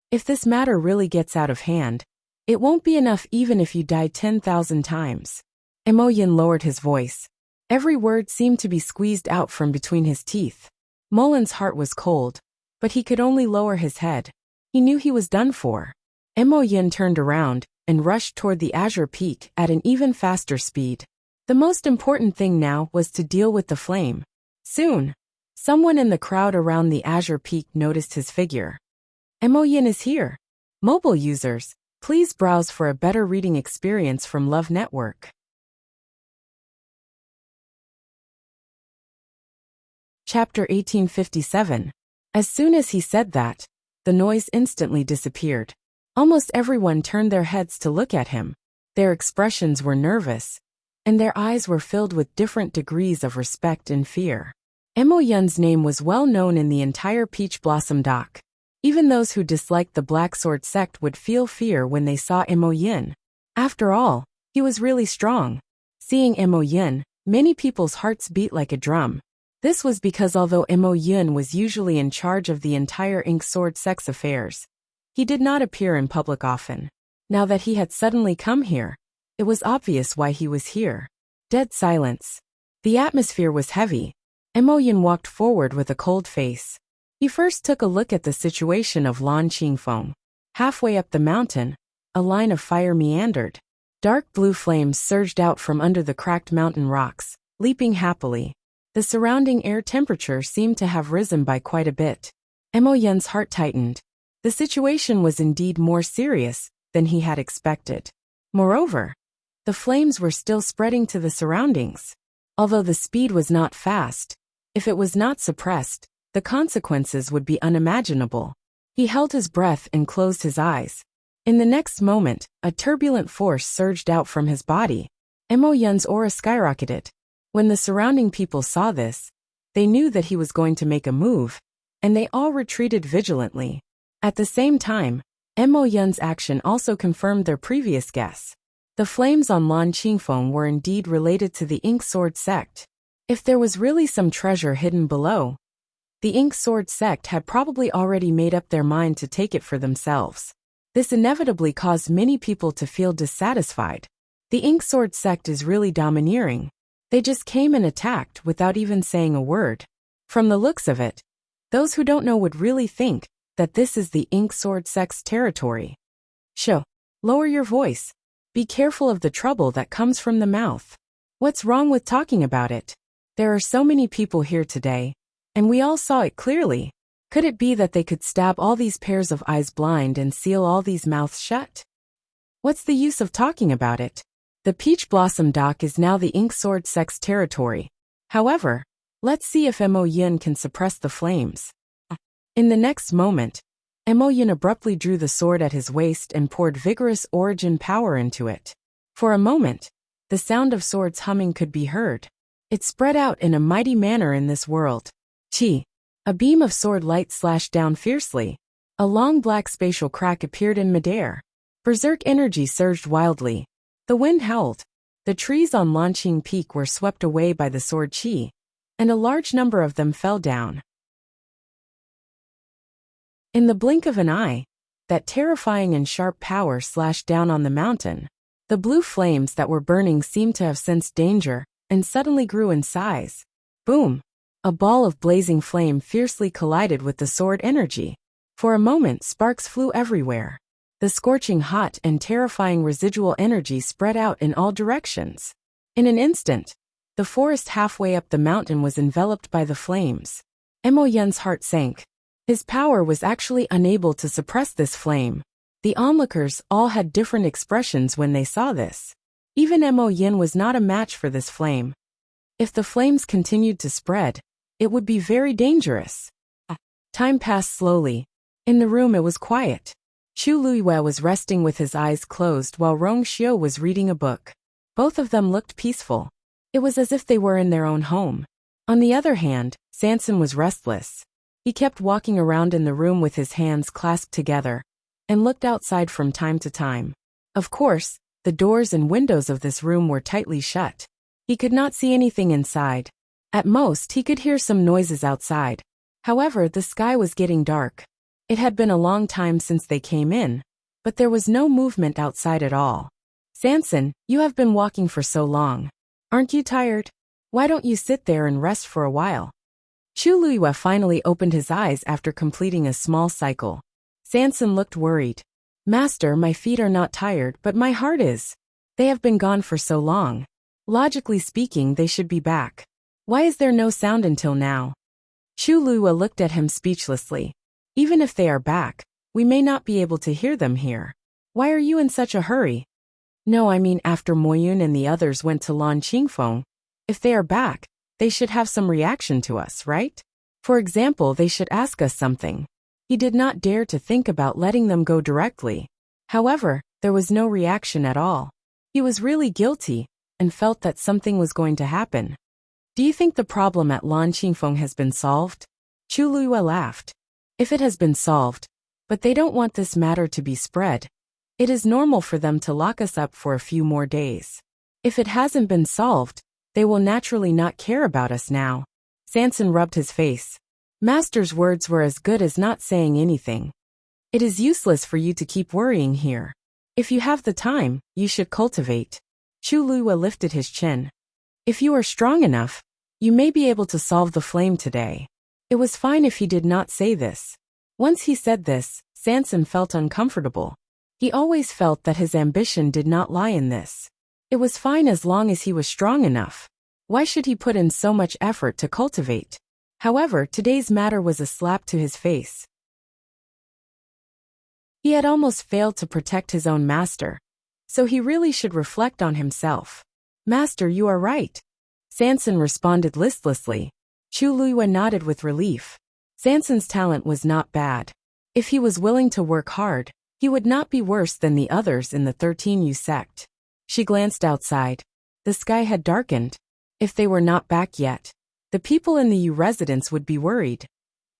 S1: If this matter really gets out of hand, it won't be enough even if you die 10,000 times. Imo Yin lowered his voice. Every word seemed to be squeezed out from between his teeth. Molin's heart was cold, but he could only lower his head. He knew he was done for. Imo Yin turned around and rushed toward the Azure Peak at an even faster speed. The most important thing now was to deal with the flame. Soon, someone in the crowd around the Azure Peak noticed his figure. Imo Yin is here. Mobile users, please browse for a better reading experience from Love Network. Chapter 1857. As soon as he said that, the noise instantly disappeared. Almost everyone turned their heads to look at him. Their expressions were nervous, and their eyes were filled with different degrees of respect and fear. Imo Yin's name was well known in the entire Peach Blossom Dock. Even those who disliked the Black Sword sect would feel fear when they saw Imo Yin. After all, he was really strong. Seeing Imo Yin, many people's hearts beat like a drum. This was because although Imo Yin was usually in charge of the entire Ink Sword sect's affairs, he did not appear in public often. Now that he had suddenly come here, it was obvious why he was here. Dead silence. The atmosphere was heavy. Imo Yin walked forward with a cold face. He first took a look at the situation of Lan Qingfeng. Halfway up the mountain, a line of fire meandered. Dark blue flames surged out from under the cracked mountain rocks, leaping happily. The surrounding air temperature seemed to have risen by quite a bit. Imo Yin's heart tightened. The situation was indeed more serious than he had expected. Moreover, the flames were still spreading to the surroundings. Although the speed was not fast, if it was not suppressed, the consequences would be unimaginable. He held his breath and closed his eyes. In the next moment, a turbulent force surged out from his body. Imo Yin's aura skyrocketed. When the surrounding people saw this, they knew that he was going to make a move, and they all retreated vigilantly. At the same time, Imo Yin's action also confirmed their previous guess. The flames on Lan Qingfeng were indeed related to the Ink Sword sect. If there was really some treasure hidden below, the Ink Sword sect had probably already made up their mind to take it for themselves. This inevitably caused many people to feel dissatisfied. The Ink Sword sect is really domineering. They just came and attacked without even saying a word. From the looks of it, those who don't know would really think that this is the Ink Sword sect's territory. Shh, lower your voice. Be careful of the trouble that comes from the mouth. What's wrong with talking about it? There are so many people here today, and we all saw it clearly. Could it be that they could stab all these pairs of eyes blind and seal all these mouths shut? What's the use of talking about it? The Peach Blossom Dock is now the Ink Sword sect's territory. However, let's see if Imo Yin can suppress the flames. In the next moment, Imo Yin abruptly drew the sword at his waist and poured vigorous origin power into it. For a moment, the sound of swords humming could be heard. It spread out in a mighty manner in this world. Chi! A beam of sword light slashed down fiercely. A long black spatial crack appeared in midair. Berserk energy surged wildly. The wind howled. The trees on Lanqing Peak were swept away by the sword chi, and a large number of them fell down. In the blink of an eye, that terrifying and sharp power slashed down on the mountain. The blue flames that were burning seemed to have sensed danger, and suddenly grew in size. Boom! A ball of blazing flame fiercely collided with the sword energy. For a moment sparks flew everywhere. The scorching hot and terrifying residual energy spread out in all directions. In an instant, the forest halfway up the mountain was enveloped by the flames. Mo Yun's heart sank. His power was actually unable to suppress this flame. The onlookers all had different expressions when they saw this. Even Mo Yun was not a match for this flame. If the flames continued to spread, it would be very dangerous. Time passed slowly. In the room it was quiet. Chu Luiyue was resting with his eyes closed while Rong Xiu was reading a book. Both of them looked peaceful. It was as if they were in their own home. On the other hand, Sanson was restless. He kept walking around in the room with his hands clasped together, and looked outside from time to time. Of course, the doors and windows of this room were tightly shut. He could not see anything inside. At most, he could hear some noises outside. However, the sky was getting dark. It had been a long time since they came in, but there was no movement outside at all. Sanson, you have been walking for so long. Aren't you tired? Why don't you sit there and rest for a while? Chu Luiyue finally opened his eyes after completing a small cycle. Sanson looked worried. Master, my feet are not tired, but my heart is. They have been gone for so long. Logically speaking, they should be back. Why is there no sound until now? Chu Luiyue looked at him speechlessly. Even if they are back, we may not be able to hear them here. Why are you in such a hurry? No, I mean after Moyun and the others went to Lan Qingfeng. If they are back, they should have some reaction to us, right? For example, they should ask us something. He did not dare to think about letting them go directly. However, there was no reaction at all. He was really guilty, and felt that something was going to happen. Do you think the problem at Lan Qingfeng has been solved? Chu Luiyue laughed. If it has been solved, but they don't want this matter to be spread, it is normal for them to lock us up for a few more days. If it hasn't been solved, they will naturally not care about us now. Sanson rubbed his face. Master's words were as good as not saying anything. It is useless for you to keep worrying here. If you have the time, you should cultivate. Chu Luiyue lifted his chin. If you are strong enough, you may be able to solve the flame today. It was fine if he did not say this. Once he said this, Sanson felt uncomfortable. He always felt that his ambition did not lie in this. It was fine as long as he was strong enough. Why should he put in so much effort to cultivate? However, today's matter was a slap to his face. He had almost failed to protect his own master, so he really should reflect on himself. Master, you are right. Sanson responded listlessly. Chu Luiyue nodded with relief. Sanson's talent was not bad. If he was willing to work hard, he would not be worse than the others in the 13U sect. She glanced outside. The sky had darkened. If they were not back yet, the people in the U residence would be worried.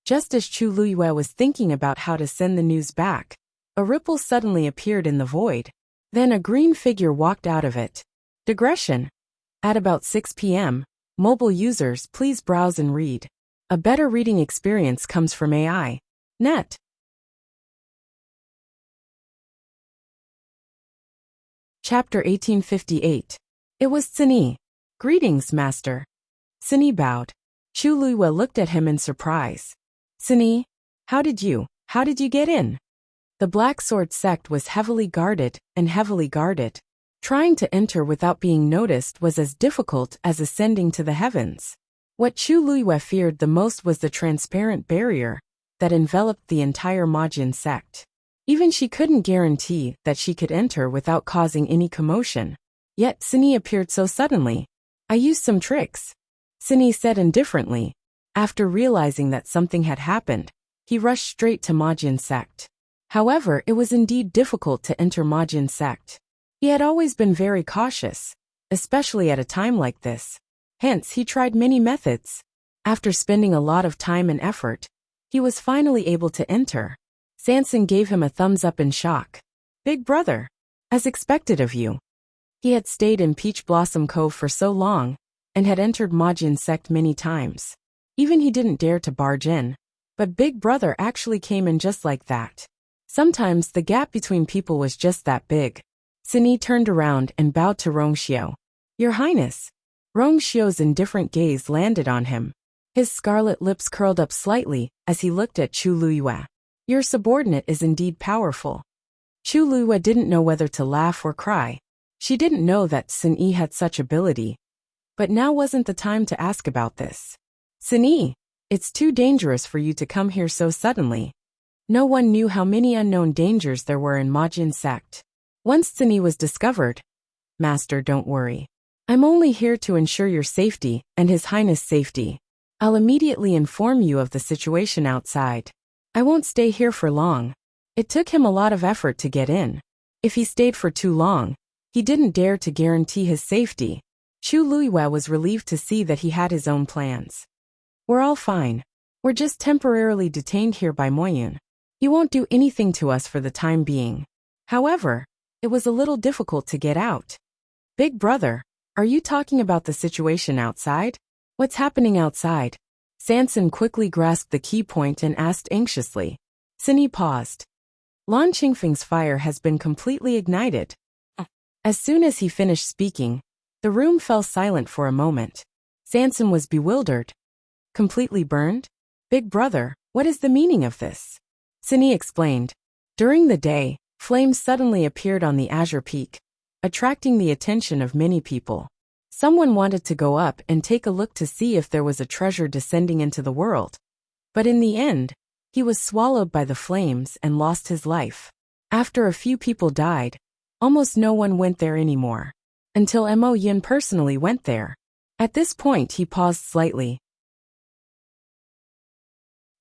S1: Just as Chu Luiyue was thinking about how to send the news back, a ripple suddenly appeared in the void. Then a green figure walked out of it. Digression. At about 6 p.m., mobile users, please browse and read. A better reading experience comes from AI. Net. Chapter 1858. It was Cini. Greetings, master. Cini bowed. Chu Luiyue looked at him in surprise. Cini, how did you get in? The Black Sword sect was heavily guarded. Trying to enter without being noticed was as difficult as ascending to the heavens. What Chu Luiyue feared the most was the transparent barrier that enveloped the entire Majin sect. Even she couldn't guarantee that she could enter without causing any commotion. Yet Cini appeared so suddenly. I used some tricks, Cini said indifferently. After realizing that something had happened, he rushed straight to Majin sect. However, it was indeed difficult to enter Majin sect. He had always been very cautious, especially at a time like this. Hence, he tried many methods. After spending a lot of time and effort, he was finally able to enter. Sanson gave him a thumbs up in shock. Big brother. As expected of you. He had stayed in Peach Blossom Cove for so long, and had entered Majin sect many times. Even he didn't dare to barge in, but Big Brother actually came in just like that. Sometimes the gap between people was just that big. Sini turned around and bowed to Rongxiu. Your Highness. Rongxiu's indifferent gaze landed on him. His scarlet lips curled up slightly as he looked at Chu Luyue. Your subordinate is indeed powerful. Chu Luyue didn't know whether to laugh or cry. She didn't know that Sini had such ability. But now wasn't the time to ask about this. Sini, it's too dangerous for you to come here so suddenly. No one knew how many unknown dangers there were in Majin sect. Once Sini was discovered, Master, don't worry. I'm only here to ensure your safety and His Highness' safety. I'll immediately inform you of the situation outside. I won't stay here for long. It took him a lot of effort to get in. If he stayed for too long, he didn't dare to guarantee his safety. Chu Luyue was relieved to see that he had his own plans. We're all fine. We're just temporarily detained here by Moyun. He won't do anything to us for the time being. However, it was a little difficult to get out. Big brother, are you talking about the situation outside? What's happening outside? Sanson quickly grasped the key point and asked anxiously. Sini paused. Lan Qingfeng's fire has been completely ignited. As soon as he finished speaking, the room fell silent for a moment. Sanson was bewildered. Completely burned? Big brother, what is the meaning of this? Sini explained. During the day, flames suddenly appeared on the Azure Peak, attracting the attention of many people. Someone wanted to go up and take a look to see if there was a treasure descending into the world. But in the end, he was swallowed by the flames and lost his life. After a few people died, almost no one went there anymore. Until Mo Yin personally went there. At this point he paused slightly.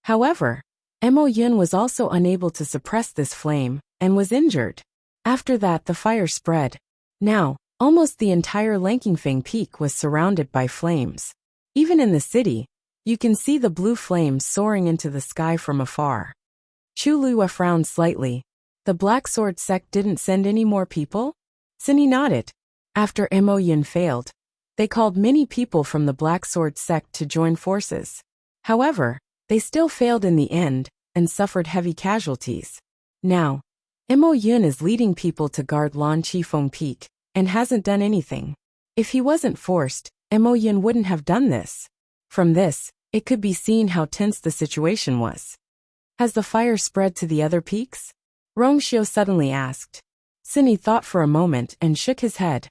S1: However, Mo Yin was also unable to suppress this flame, and was injured. After that the fire spread. Now, almost the entire Langqingfeng Peak was surrounded by flames. Even in the city, you can see the blue flames soaring into the sky from afar. Chu Luyue frowned slightly. The Black Sword sect didn't send any more people? Sini nodded. After Mo Yin failed, they called many people from the Black Sword sect to join forces. However, they still failed in the end, and suffered heavy casualties. Now, Mo Yin is leading people to guard Lan Qifeng Peak, and hasn't done anything. If he wasn't forced, Mo Yin wouldn't have done this. From this, it could be seen how tense the situation was. Has the fire spread to the other peaks? Rongxiu suddenly asked. Sini thought for a moment and shook his head.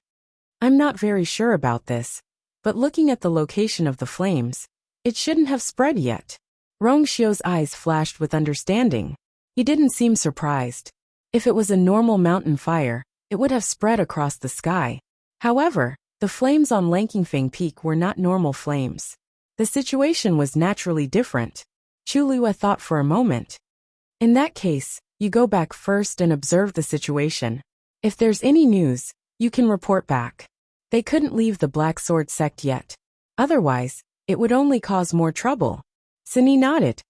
S1: I'm not very sure about this, but looking at the location of the flames, it shouldn't have spread yet. Rongxiu's eyes flashed with understanding. He didn't seem surprised. If it was a normal mountain fire, it would have spread across the sky. However, the flames on Langqingfeng Peak were not normal flames. The situation was naturally different. Chu Luyue thought for a moment. In that case, you go back first and observe the situation. If there's any news, you can report back. They couldn't leave the Black Sword sect yet. Otherwise, it would only cause more trouble. Sini nodded.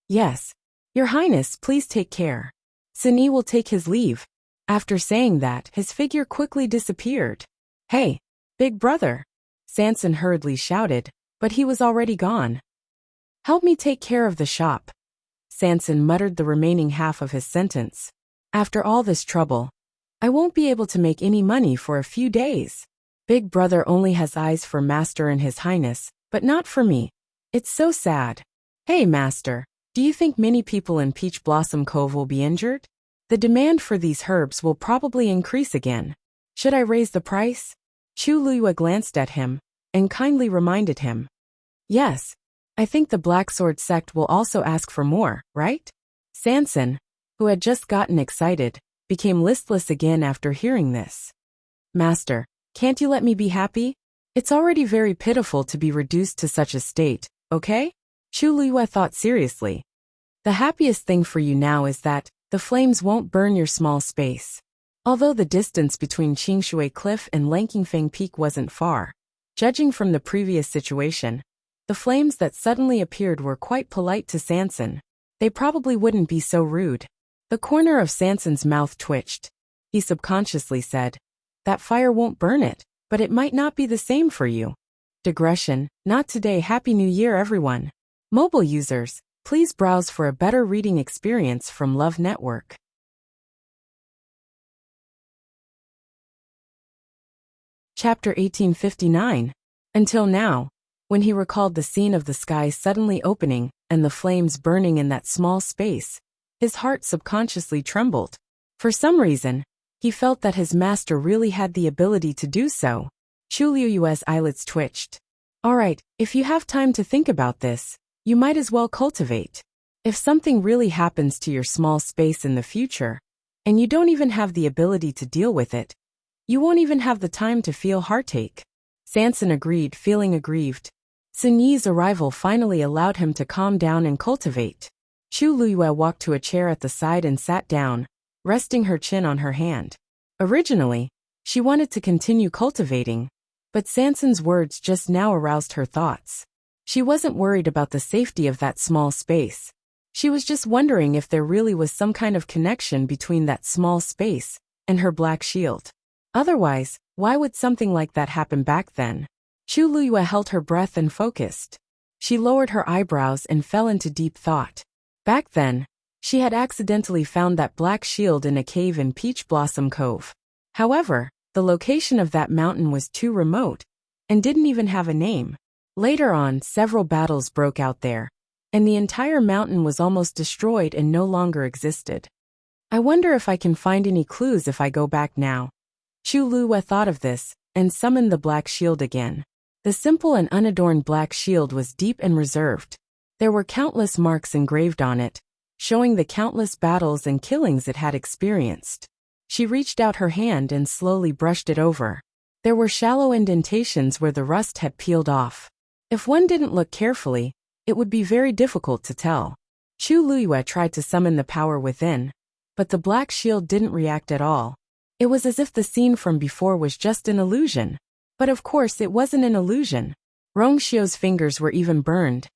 S1: Yes. Your Highness, please take care. Sini will take his leave. After saying that, his figure quickly disappeared. Hey, big brother! Sanson hurriedly shouted, but he was already gone. Help me take care of the shop. Sanson muttered the remaining half of his sentence. After all this trouble, I won't be able to make any money for a few days. Big brother only has eyes for Master and His Highness, but not for me. It's so sad. Hey, Master, do you think many people in Peach Blossom Cove will be injured? The demand for these herbs will probably increase again. Should I raise the price? Chu Luyue glanced at him, and kindly reminded him. Yes, I think the Black Sword sect will also ask for more, right? Sanson, who had just gotten excited, became listless again after hearing this. Master, can't you let me be happy? It's already very pitiful to be reduced to such a state, okay? Chu Luyue thought seriously. The happiest thing for you now is that the flames won't burn your small space. Although the distance between Qingshui Cliff and Langqingfeng Peak wasn't far, judging from the previous situation, the flames that suddenly appeared were quite polite to Sanson. They probably wouldn't be so rude. The corner of Sanson's mouth twitched. He subconsciously said, that fire won't burn it, but it might not be the same for you. Digression, not today. Happy New Year, everyone. Mobile users, please browse for a better reading experience from Love Network. Chapter 1859. Until now, when he recalled the scene of the sky suddenly opening and the flames burning in that small space, his heart subconsciously trembled. For some reason, he felt that his master really had the ability to do so. Chu Liyue's eyelids twitched. Alright, if you have time to think about this, you might as well cultivate. If something really happens to your small space in the future, and you don't even have the ability to deal with it, you won't even have the time to feel heartache. Sanson agreed, feeling aggrieved. Sun Yi's arrival finally allowed him to calm down and cultivate. Chu Liyue walked to a chair at the side and sat down, resting her chin on her hand. Originally, she wanted to continue cultivating, but Sanson's words just now aroused her thoughts. She wasn't worried about the safety of that small space. She was just wondering if there really was some kind of connection between that small space and her black shield. Otherwise, why would something like that happen back then? Chu Liyue held her breath and focused. She lowered her eyebrows and fell into deep thought. Back then, she had accidentally found that black shield in a cave in Peach Blossom Cove. However, the location of that mountain was too remote and didn't even have a name. Later on, several battles broke out there, and the entire mountain was almost destroyed and no longer existed. I wonder if I can find any clues if I go back now. Chu Liyue thought of this and summoned the black shield again. The simple and unadorned black shield was deep and reserved. There were countless marks engraved on it, showing the countless battles and killings it had experienced. She reached out her hand and slowly brushed it over. There were shallow indentations where the rust had peeled off. If one didn't look carefully, it would be very difficult to tell. Chu Liyue tried to summon the power within, but the black shield didn't react at all. It was as if the scene from before was just an illusion. But of course it wasn't an illusion. Rongxiu's fingers were even burned.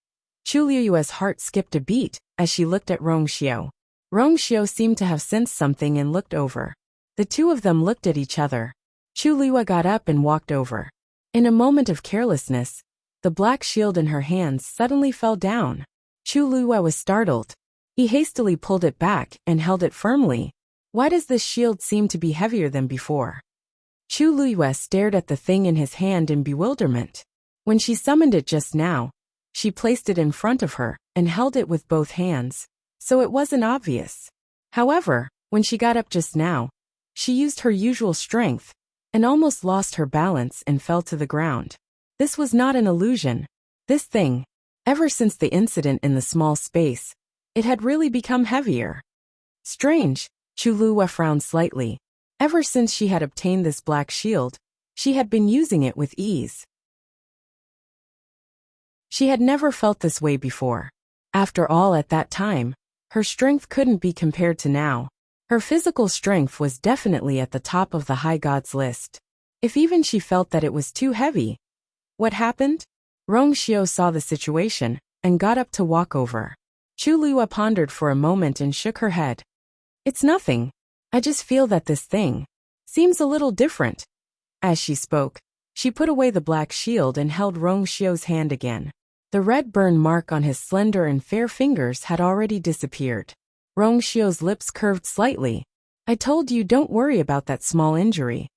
S1: Chu Liyue's heart skipped a beat as she looked at Rongxiu. Rongxiu seemed to have sensed something and looked over. The two of them looked at each other. Chu Liyue got up and walked over. In a moment of carelessness, the black shield in her hands suddenly fell down. Chu Liyue was startled. He hastily pulled it back and held it firmly. Why does this shield seem to be heavier than before? Chu Liyue stared at the thing in his hand in bewilderment. When she summoned it just now, she placed it in front of her and held it with both hands, so it wasn't obvious. However, when she got up just now, she used her usual strength and almost lost her balance and fell to the ground. This was not an illusion. This thing, ever since the incident in the small space, it had really become heavier. Strange, Chu Liyue frowned slightly. Ever since she had obtained this black shield, she had been using it with ease. She had never felt this way before. After all, at that time, her strength couldn't be compared to now. Her physical strength was definitely at the top of the high gods list. If even she felt that it was too heavy. What happened? Rongxiu saw the situation and got up to walk over. Chu Liyue pondered for a moment and shook her head. It's nothing. I just feel that this thing seems a little different. As she spoke, she put away the black shield and held Rongxiu's hand again. The red burn mark on his slender and fair fingers had already disappeared. Rongxiu's lips curved slightly. I told you, don't worry about that small injury.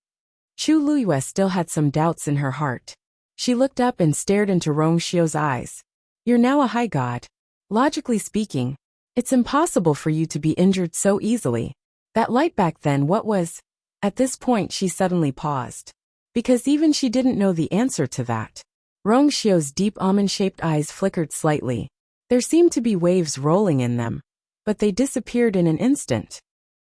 S1: Chu Liyue still had some doubts in her heart. She looked up and stared into Rongxiu's eyes. You're now a high god. Logically speaking, it's impossible for you to be injured so easily. That light back then, what was? At this point she suddenly paused. Because even she didn't know the answer to that. Rongxiu's deep almond-shaped eyes flickered slightly. There seemed to be waves rolling in them, but they disappeared in an instant.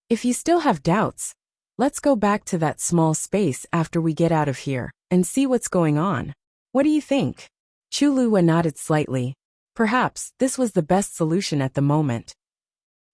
S1: If you still have doubts, let's go back to that small space after we get out of here and see what's going on. What do you think? Chu Liyue nodded slightly. Perhaps this was the best solution at the moment.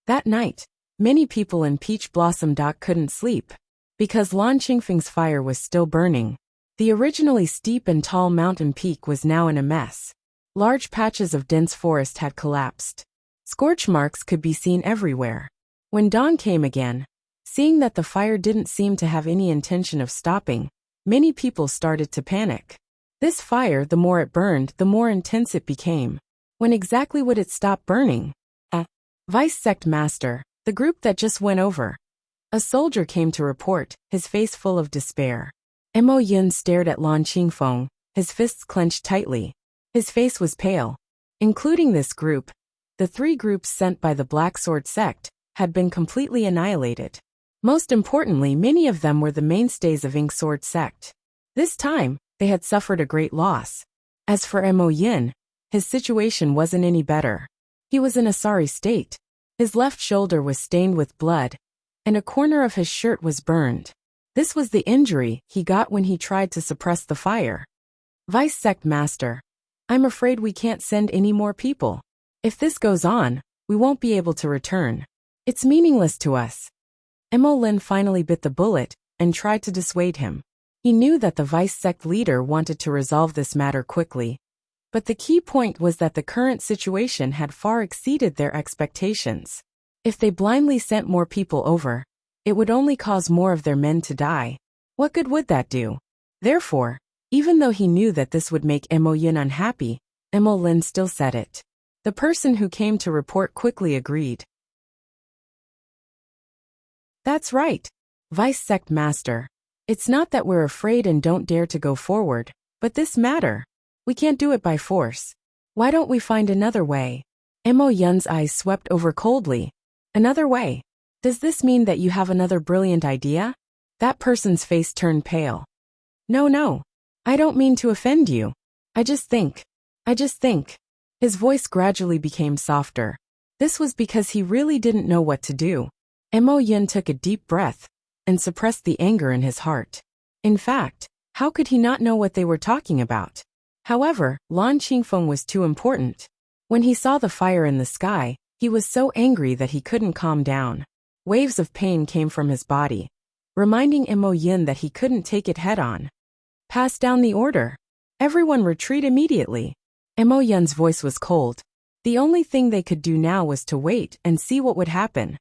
S1: That night, many people in Peach Blossom Dock couldn't sleep, because Lan Qingfeng's fire was still burning. The originally steep and tall mountain peak was now in a mess. Large patches of dense forest had collapsed. Scorch marks could be seen everywhere. When dawn came again, seeing that the fire didn't seem to have any intention of stopping, many people started to panic. This fire, the more it burned, the more intense it became. When exactly would it stop burning? Vice Sect Master, the group that just went over. A soldier came to report, his face full of despair. Mo Yun stared at Lan Qingfeng, his fists clenched tightly. His face was pale. Including this group, the 3 groups sent by the Black Sword sect had been completely annihilated. Most importantly, many of them were the mainstays of Ink Sword sect. This time, they had suffered a great loss. As for Mo Yin, his situation wasn't any better. He was in a sorry state. His left shoulder was stained with blood, and a corner of his shirt was burned. This was the injury he got when he tried to suppress the fire. Vice Sect Master, I'm afraid we can't send any more people. If this goes on, we won't be able to return. It's meaningless to us. Mo Lin finally bit the bullet and tried to dissuade him. He knew that the Vice Sect leader wanted to resolve this matter quickly, but the key point was that the current situation had far exceeded their expectations. If they blindly sent more people over, it would only cause more of their men to die. What good would that do? Therefore, even though he knew that this would make Mo Yin unhappy, Mo Lin still said it. The person who came to report quickly agreed. That's right, Vice Sect Master. It's not that we're afraid and don't dare to go forward, but this matter. We can't do it by force. Why don't we find another way? Mo Yun's eyes swept over coldly. Another way? Does this mean that you have another brilliant idea? That person's face turned pale. No. I don't mean to offend you. I just think. His voice gradually became softer. This was because he really didn't know what to do. Mo Yun took a deep breath and suppressed the anger in his heart. In fact, how could he not know what they were talking about? However, Lan Qingfeng was too important. When he saw the fire in the sky, he was so angry that he couldn't calm down. Waves of pain came from his body, reminding Mo Yin that he couldn't take it head-on. Pass down the order. Everyone retreat immediately. Mo Yun's voice was cold. The only thing they could do now was to wait and see what would happen.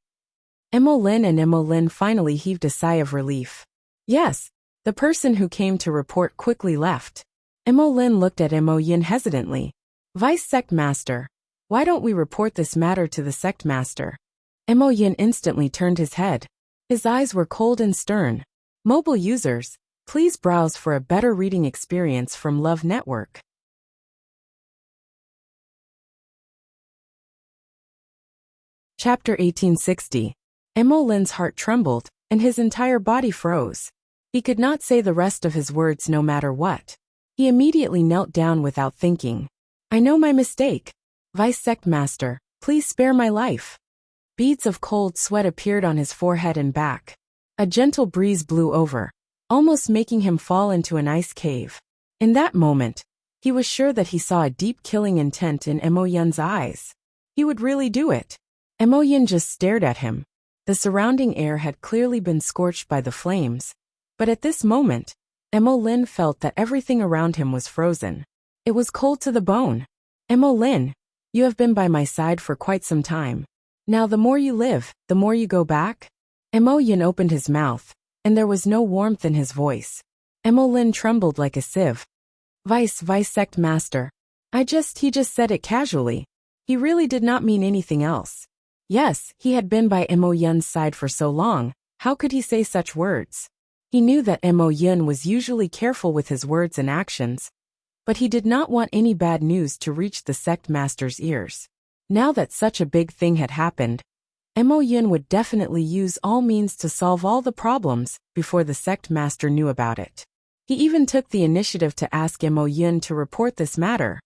S1: Mo Lin finally heaved a sigh of relief. Yes, the person who came to report quickly left. Mo Lin looked at Mo Yin hesitantly. Vice Sect Master, why don't we report this matter to the Sect Master? Mo Yin instantly turned his head. His eyes were cold and stern. Mobile users, please browse for a better reading experience from Love Network. Chapter 1860. Mo Lin's heart trembled, and his entire body froze. He could not say the rest of his words no matter what. He immediately knelt down without thinking. I know my mistake. Vice Sect Master, please spare my life. Beads of cold sweat appeared on his forehead and back. A gentle breeze blew over, almost making him fall into an ice cave. In that moment, he was sure that he saw a deep killing intent in Mo Yun's eyes. He would really do it. Mo Yun just stared at him. The surrounding air had clearly been scorched by the flames, but at this moment, Mo Lin felt that everything around him was frozen. It was cold to the bone. Mo Lin, you have been by my side for quite some time. Now the more you live, the more you go back. Mo Yin opened his mouth, and there was no warmth in his voice. Mo Lin trembled like a sieve. Vice Sect Master. He just said it casually. He really did not mean anything else. Yes, he had been by Mo Yun's side for so long, how could he say such words? He knew that Mo Yun was usually careful with his words and actions, but he did not want any bad news to reach the sect master's ears. Now that such a big thing had happened, Mo Yun would definitely use all means to solve all the problems before the sect master knew about it. He even took the initiative to ask Mo Yun to report this matter.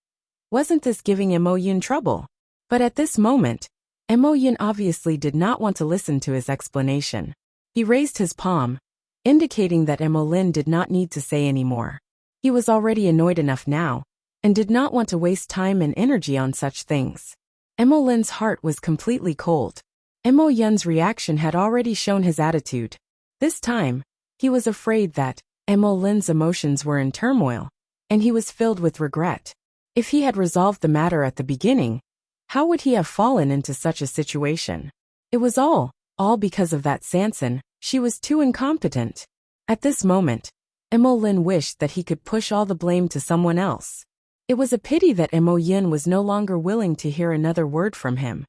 S1: Wasn't this giving Mo Yun trouble? But at this moment, Mo Yun obviously did not want to listen to his explanation. He raised his palm, indicating that Mo Lin did not need to say any more. He was already annoyed enough now, and did not want to waste time and energy on such things. Mo Lin's heart was completely cold. Mo Yun's reaction had already shown his attitude. This time, he was afraid that Mo Lin's emotions were in turmoil, and he was filled with regret. If he had resolved the matter at the beginning, how would he have fallen into such a situation? It was all because of that Sanson. She was too incompetent. At this moment, Mo Lin wished that he could push all the blame to someone else. It was a pity that Mo Yun was no longer willing to hear another word from him.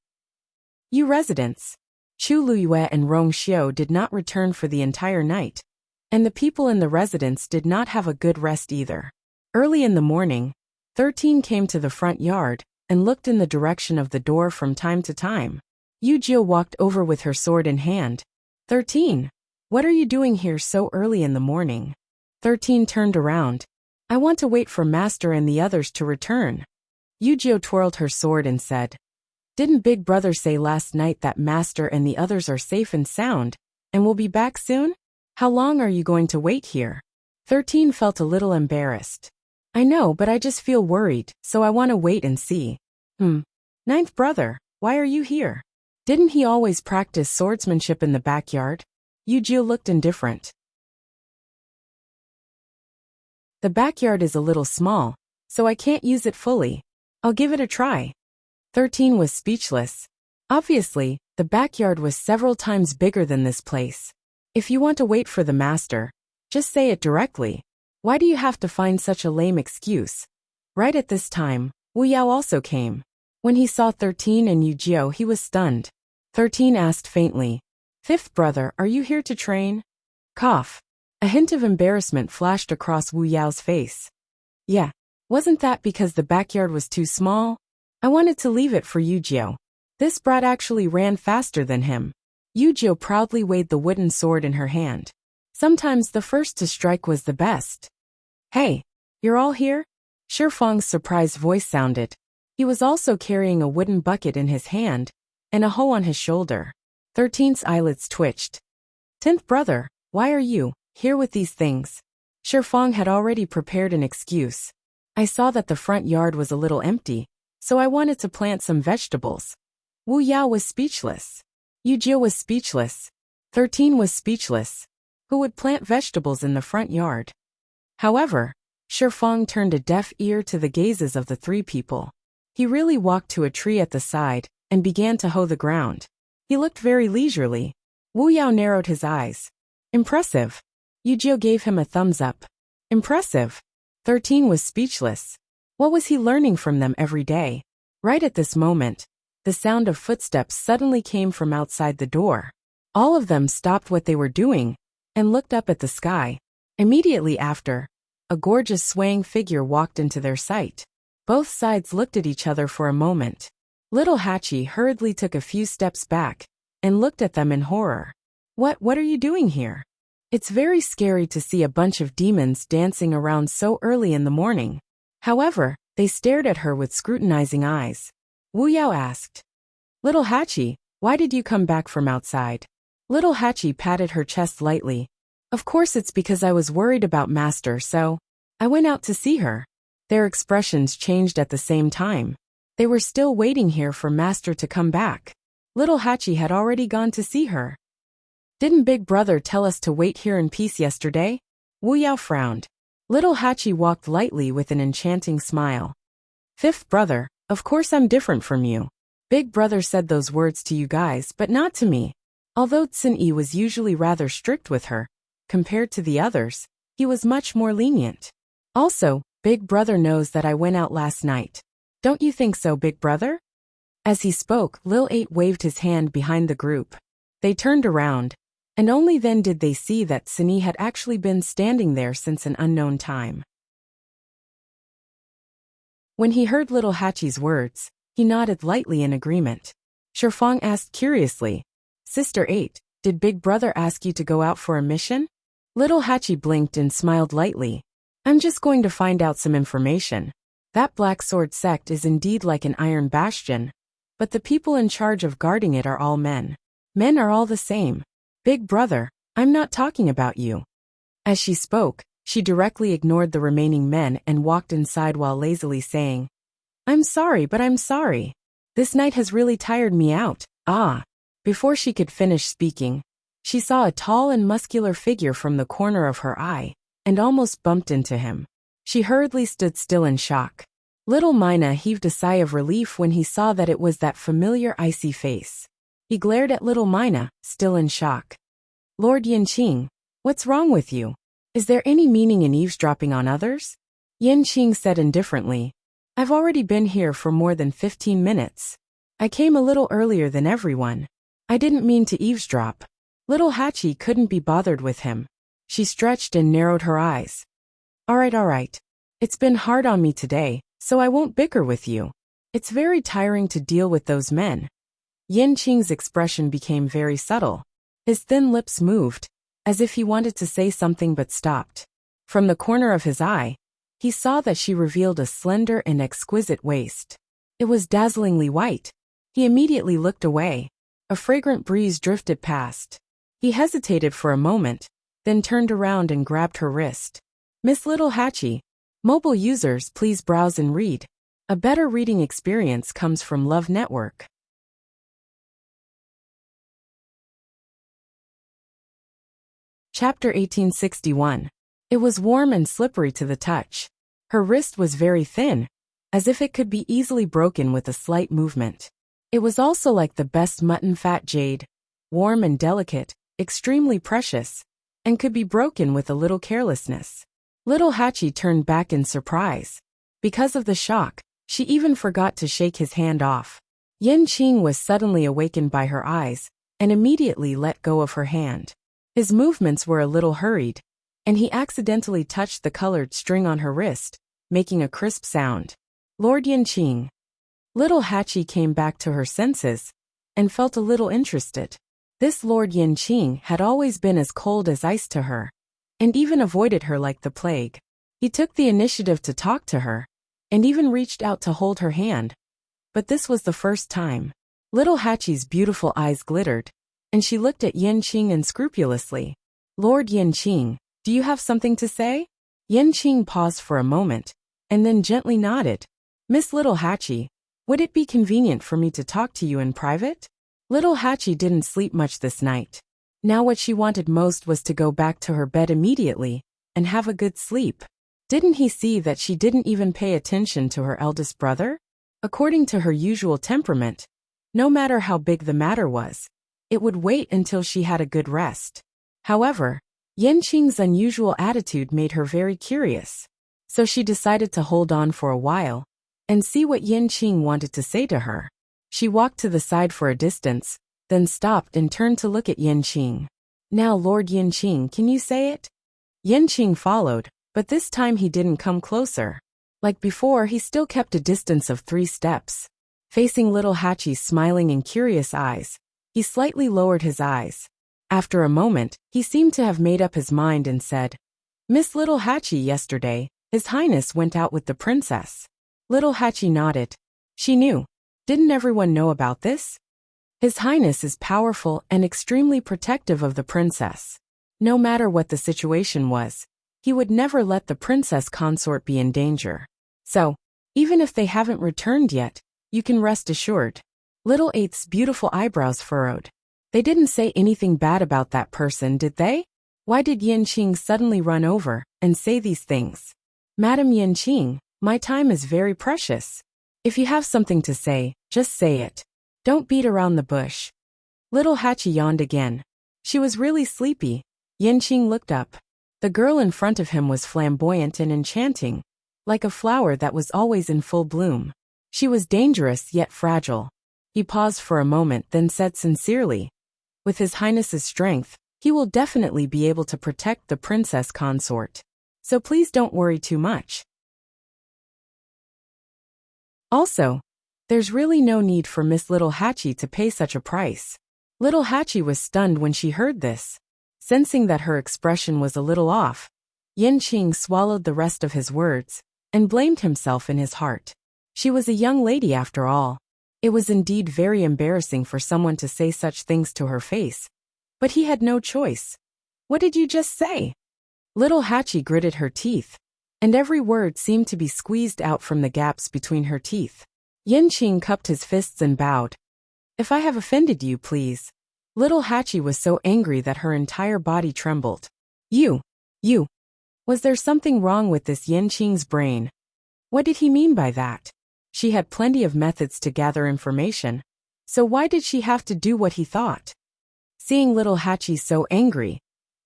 S1: You residents. Chu Luyue and Rong Xiu did not return for the entire night. And the people in the residence did not have a good rest either. Early in the morning, 13 came to the front yard and looked in the direction of the door from time to time. Yujio walked over with her sword in hand. 13. What are you doing here so early in the morning? 13 turned around. I want to wait for Master and the others to return. Yujio twirled her sword and said, Didn't Big Brother say last night that Master and the others are safe and sound, and will be back soon? How long are you going to wait here? 13 felt a little embarrassed. I know, but I just feel worried, so I want to wait and see. Ninth brother, why are you here? Didn't he always practice swordsmanship in the backyard? Yujio looked indifferent. The backyard is a little small, so I can't use it fully. I'll give it a try. 13 was speechless. Obviously, the backyard was several times bigger than this place. If you want to wait for the master, just say it directly. Why do you have to find such a lame excuse? Right at this time, Wu Yao also came. When he saw 13 and Yujio, he was stunned. 13 asked faintly, Fifth brother, are you here to train? Cough. A hint of embarrassment flashed across Wu Yao's face. Yeah. Wasn't that because the backyard was too small? I wanted to leave it for Yujio. This brat actually ran faster than him. Yujio proudly weighed the wooden sword in her hand. Sometimes the first to strike was the best. Hey, you're all here? Shifang's surprised voice sounded. He was also carrying a wooden bucket in his hand and a hoe on his shoulder. 13's eyelids twitched. 10th brother, why are you here with these things? Shifang had already prepared an excuse. I saw that the front yard was a little empty, so I wanted to plant some vegetables. Wu Yao was speechless. Yujio was speechless. 13 was speechless. Who would plant vegetables in the front yard? However, Shifang turned a deaf ear to the gazes of the three people. He really walked to a tree at the side and began to hoe the ground. He looked very leisurely. Wu Yao narrowed his eyes. Impressive. Yujio gave him a thumbs up. Impressive. 13 was speechless. What was he learning from them every day? Right at this moment, the sound of footsteps suddenly came from outside the door. All of them stopped what they were doing and looked up at the sky. Immediately after, a gorgeous swaying figure walked into their sight. Both sides looked at each other for a moment. Little Hachi hurriedly took a few steps back and looked at them in horror. What are you doing here? It's very scary to see a bunch of demons dancing around so early in the morning. However, they stared at her with scrutinizing eyes. Wu Yao asked, Little Hachi, why did you come back from outside? Little Hachi patted her chest lightly. Of course it's because I was worried about Master, so I went out to see her. Their expressions changed at the same time. They were still waiting here for Master to come back. Little Hachi had already gone to see her. Didn't Big Brother tell us to wait here in peace yesterday? Wu Yao frowned. Little Hachi walked lightly with an enchanting smile. Fifth brother, of course I'm different from you. Big Brother said those words to you guys, but not to me. Although Tsin-Yi was usually rather strict with her, compared to the others, he was much more lenient. Also, Big Brother knows that I went out last night. Don't you think so, Big Brother? As he spoke, Lil 8 waved his hand behind the group. They turned around, and only then did they see that Tsin-Yi had actually been standing there since an unknown time. When he heard Little Hachi's words, he nodded lightly in agreement. Shifang asked curiously, Sister 8, did Big Brother ask you to go out for a mission? Little Hachi blinked and smiled lightly. I'm just going to find out some information. That Black Sword sect is indeed like an iron bastion, but the people in charge of guarding it are all men. Men are all the same. Big Brother, I'm not talking about you. As she spoke, she directly ignored the remaining men and walked inside while lazily saying, I'm sorry, but I'm sorry. This night has really tired me out. Before she could finish speaking, she saw a tall and muscular figure from the corner of her eye and almost bumped into him. She hurriedly stood still in shock. Little Mina heaved a sigh of relief when he saw that it was that familiar icy face. He glared at Little Mina, still in shock. Lord Yanqing, what's wrong with you? Is there any meaning in eavesdropping on others? Yanqing said indifferently. I've already been here for more than 15 minutes. I came a little earlier than everyone. I didn't mean to eavesdrop. Little Hachi couldn't be bothered with him. She stretched and narrowed her eyes. All right. It's been hard on me today, so I won't bicker with you. It's very tiring to deal with those men. Yin Qing's expression became very subtle. His thin lips moved, as if he wanted to say something but stopped. From the corner of his eye, he saw that she revealed a slender and exquisite waist. It was dazzlingly white. He immediately looked away. A fragrant breeze drifted past. He hesitated for a moment, then turned around and grabbed her wrist. Miss Little Hatchie, mobile users please browse and read. A better reading experience comes from Love Network. Chapter 1861. It was warm and slippery to the touch. Her wrist was very thin, as if it could be easily broken with a slight movement. It was also like the best mutton fat jade, warm and delicate, extremely precious, and could be broken with a little carelessness. Little Hatchie turned back in surprise. Because of the shock, she even forgot to shake his hand off. Yin Qing was suddenly awakened by her eyes, and immediately let go of her hand. His movements were a little hurried, and he accidentally touched the colored string on her wrist, making a crisp sound. Lord Yin Qing. Little Hatchie came back to her senses, and felt a little interested. This Lord Yin Qing had always been as cold as ice to her, and even avoided her like the plague. He took the initiative to talk to her, and even reached out to hold her hand. But this was the first time. Little Hatchie's beautiful eyes glittered, and she looked at Yin Qing unscrupulously. Lord Yin Qing, do you have something to say? Yin Qing paused for a moment, and then gently nodded. Miss Little Hatchie, would it be convenient for me to talk to you in private? Little Hatchie didn't sleep much this night. Now what she wanted most was to go back to her bed immediately, and have a good sleep. Didn't he see that she didn't even pay attention to her eldest brother? According to her usual temperament, no matter how big the matter was, it would wait until she had a good rest. However, Yin Qing's unusual attitude made her very curious. So she decided to hold on for a while, and see what Yin Qing wanted to say to her. She walked to the side for a distance, then stopped and turned to look at Yin Qing. Now Lord Yin Qing, can you say it? Yin Qing followed, but this time he didn't come closer. Like before, he still kept a distance of 3 steps. Facing Little Hatchie's smiling and curious eyes, he slightly lowered his eyes. After a moment, he seemed to have made up his mind and said, Miss Little Hatchie, yesterday, His Highness went out with the princess. Little Hatchie nodded. She knew. Didn't everyone know about this? His Highness is powerful and extremely protective of the princess. No matter what the situation was, he would never let the princess consort be in danger. So, even if they haven't returned yet, you can rest assured. Little Eighth's beautiful eyebrows furrowed. They didn't say anything bad about that person, did they? Why did Yin Qing suddenly run over and say these things? Madam Yin Qing, my time is very precious. If you have something to say, just say it. Don't beat around the bush. Little Hatchie yawned again. She was really sleepy. Yin Qing looked up. The girl in front of him was flamboyant and enchanting, like a flower that was always in full bloom. She was dangerous yet fragile. He paused for a moment, then said sincerely, with His Highness's strength, he will definitely be able to protect the princess consort. So please don't worry too much. Also, there's really no need for Miss Little Hatchie to pay such a price. Little Hatchie was stunned when she heard this. Sensing that her expression was a little off, Yin Qing swallowed the rest of his words, and blamed himself in his heart. She was a young lady after all. It was indeed very embarrassing for someone to say such things to her face. But he had no choice. What did you just say? Little Hatchie gritted her teeth, and every word seemed to be squeezed out from the gaps between her teeth. Yin Qing cupped his fists and bowed. If I have offended you, please. Little Hatchie was so angry that her entire body trembled. You. Was there something wrong with this Yin Qing's brain? What did he mean by that? She had plenty of methods to gather information, so why did she have to do what he thought? Seeing Little Hatchie so angry,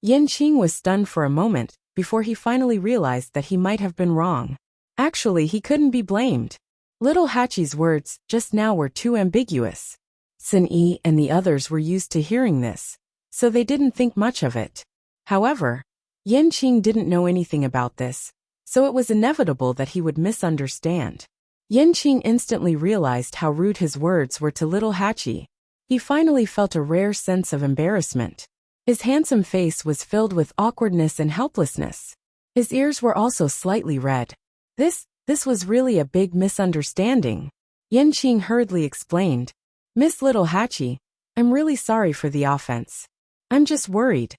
S1: Yin Qing was stunned for a moment before he finally realized that he might have been wrong. Actually, he couldn't be blamed. Little Hatchie's words just now were too ambiguous. Sun Yi and the others were used to hearing this, so they didn't think much of it. However, Qing didn't know anything about this, so it was inevitable that he would misunderstand. Qing instantly realized how rude his words were to little Hachi. He finally felt a rare sense of embarrassment. His handsome face was filled with awkwardness and helplessness. His ears were also slightly red. This was really a big misunderstanding. Qing hurriedly explained. Miss Little Hachi, I'm really sorry for the offense. I'm just worried.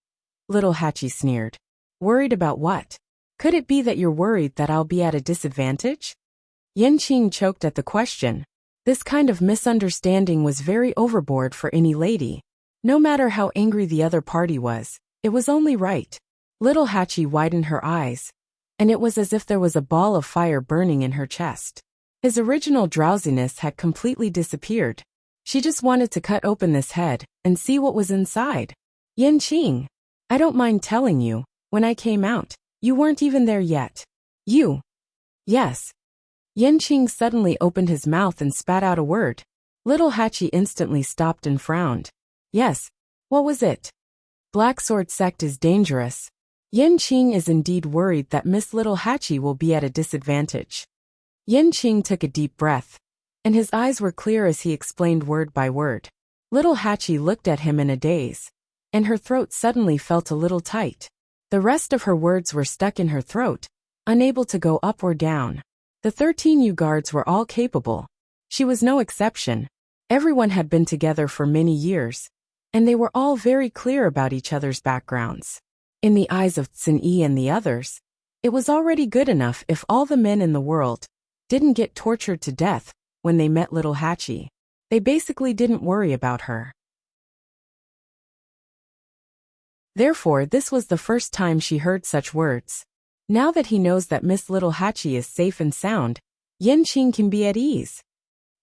S1: Little Hachi sneered. Worried about what? Could it be that you're worried that I'll be at a disadvantage? Qing choked at the question. This kind of misunderstanding was very overboard for any lady. No matter how angry the other party was, it was only right. Little Hachi widened her eyes, and it was as if there was a ball of fire burning in her chest. His original drowsiness had completely disappeared. She just wanted to cut open this head and see what was inside. Qing, I don't mind telling you, when I came out, you weren't even there yet. You. Yes. Qing suddenly opened his mouth and spat out a word. Little Hachi instantly stopped and frowned. Yes. What was it? Black Sword Sect is dangerous. Qing is indeed worried that Miss Little Hachi will be at a disadvantage. Qing took a deep breath, and his eyes were clear as he explained word by word. Little Hachi looked at him in a daze, and her throat suddenly felt a little tight. The rest of her words were stuck in her throat, unable to go up or down. The 13 guards were all capable. She was no exception. Everyone had been together for many years, and they were all very clear about each other's backgrounds. In the eyes of Xin and the others, it was already good enough if all the men in the world didn't get tortured to death when they met Little Hachi. They basically didn't worry about her. Therefore, this was the first time she heard such words. Now that he knows that Miss Little Hachi is safe and sound, Qing can be at ease.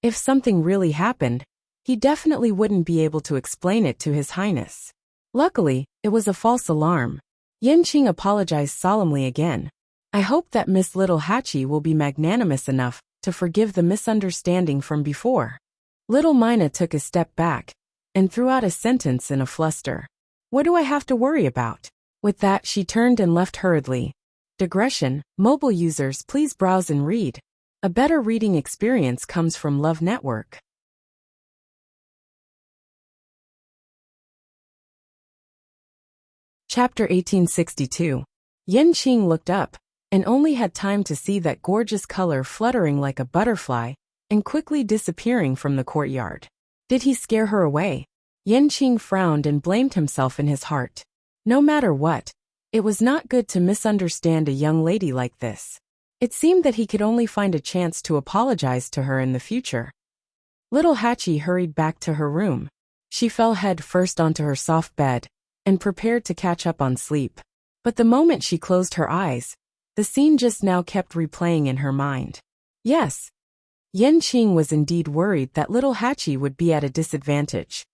S1: If something really happened, he definitely wouldn't be able to explain it to His Highness. Luckily, it was a false alarm. Qing apologized solemnly again. I hope that Miss Little Hachi will be magnanimous enough to forgive the misunderstanding from before. Little Mina took a step back and threw out a sentence in a fluster. What do I have to worry about? With that, she turned and left hurriedly. Digression, mobile users, please browse and read. A better reading experience comes from Love Network. Chapter 1862. Qing looked up, and only had time to see that gorgeous color fluttering like a butterfly and quickly disappearing from the courtyard. Did he scare her away? Qing frowned and blamed himself in his heart. No matter what, it was not good to misunderstand a young lady like this. It seemed that he could only find a chance to apologize to her in the future. Little Hachi hurried back to her room. She fell head first onto her soft bed and prepared to catch up on sleep. But the moment she closed her eyes, the scene just now kept replaying in her mind. Yes. Qing was indeed worried that Little Hachi would be at a disadvantage.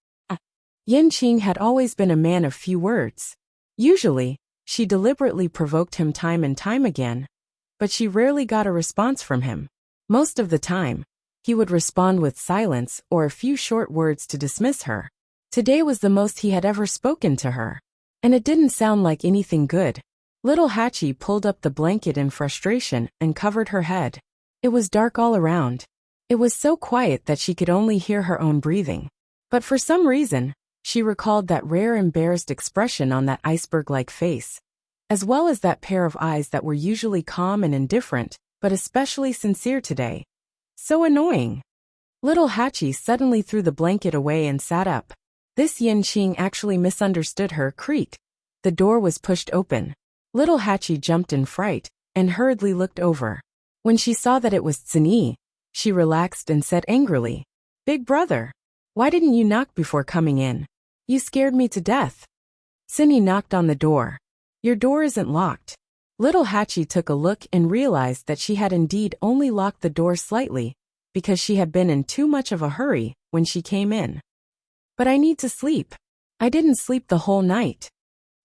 S1: Qing had always been a man of few words. Usually, she deliberately provoked him time and time again, but she rarely got a response from him. Most of the time, he would respond with silence or a few short words to dismiss her. Today was the most he had ever spoken to her, and it didn't sound like anything good. Little Hachi pulled up the blanket in frustration and covered her head. It was dark all around. It was so quiet that she could only hear her own breathing. But for some reason, she recalled that rare embarrassed expression on that iceberg-like face, as well as that pair of eyes that were usually calm and indifferent, but especially sincere today. So annoying. Little Hachi suddenly threw the blanket away and sat up. This Qing actually misunderstood her. Creak. The door was pushed open. Little Hachi jumped in fright and hurriedly looked over. When she saw that it was Xin, she relaxed and said angrily, "Big brother, why didn't you knock before coming in? You scared me to death." Xin knocked on the door. "Your door isn't locked." Little Hachi took a look and realized that she had indeed only locked the door slightly, because she had been in too much of a hurry when she came in. "But I need to sleep. I didn't sleep the whole night."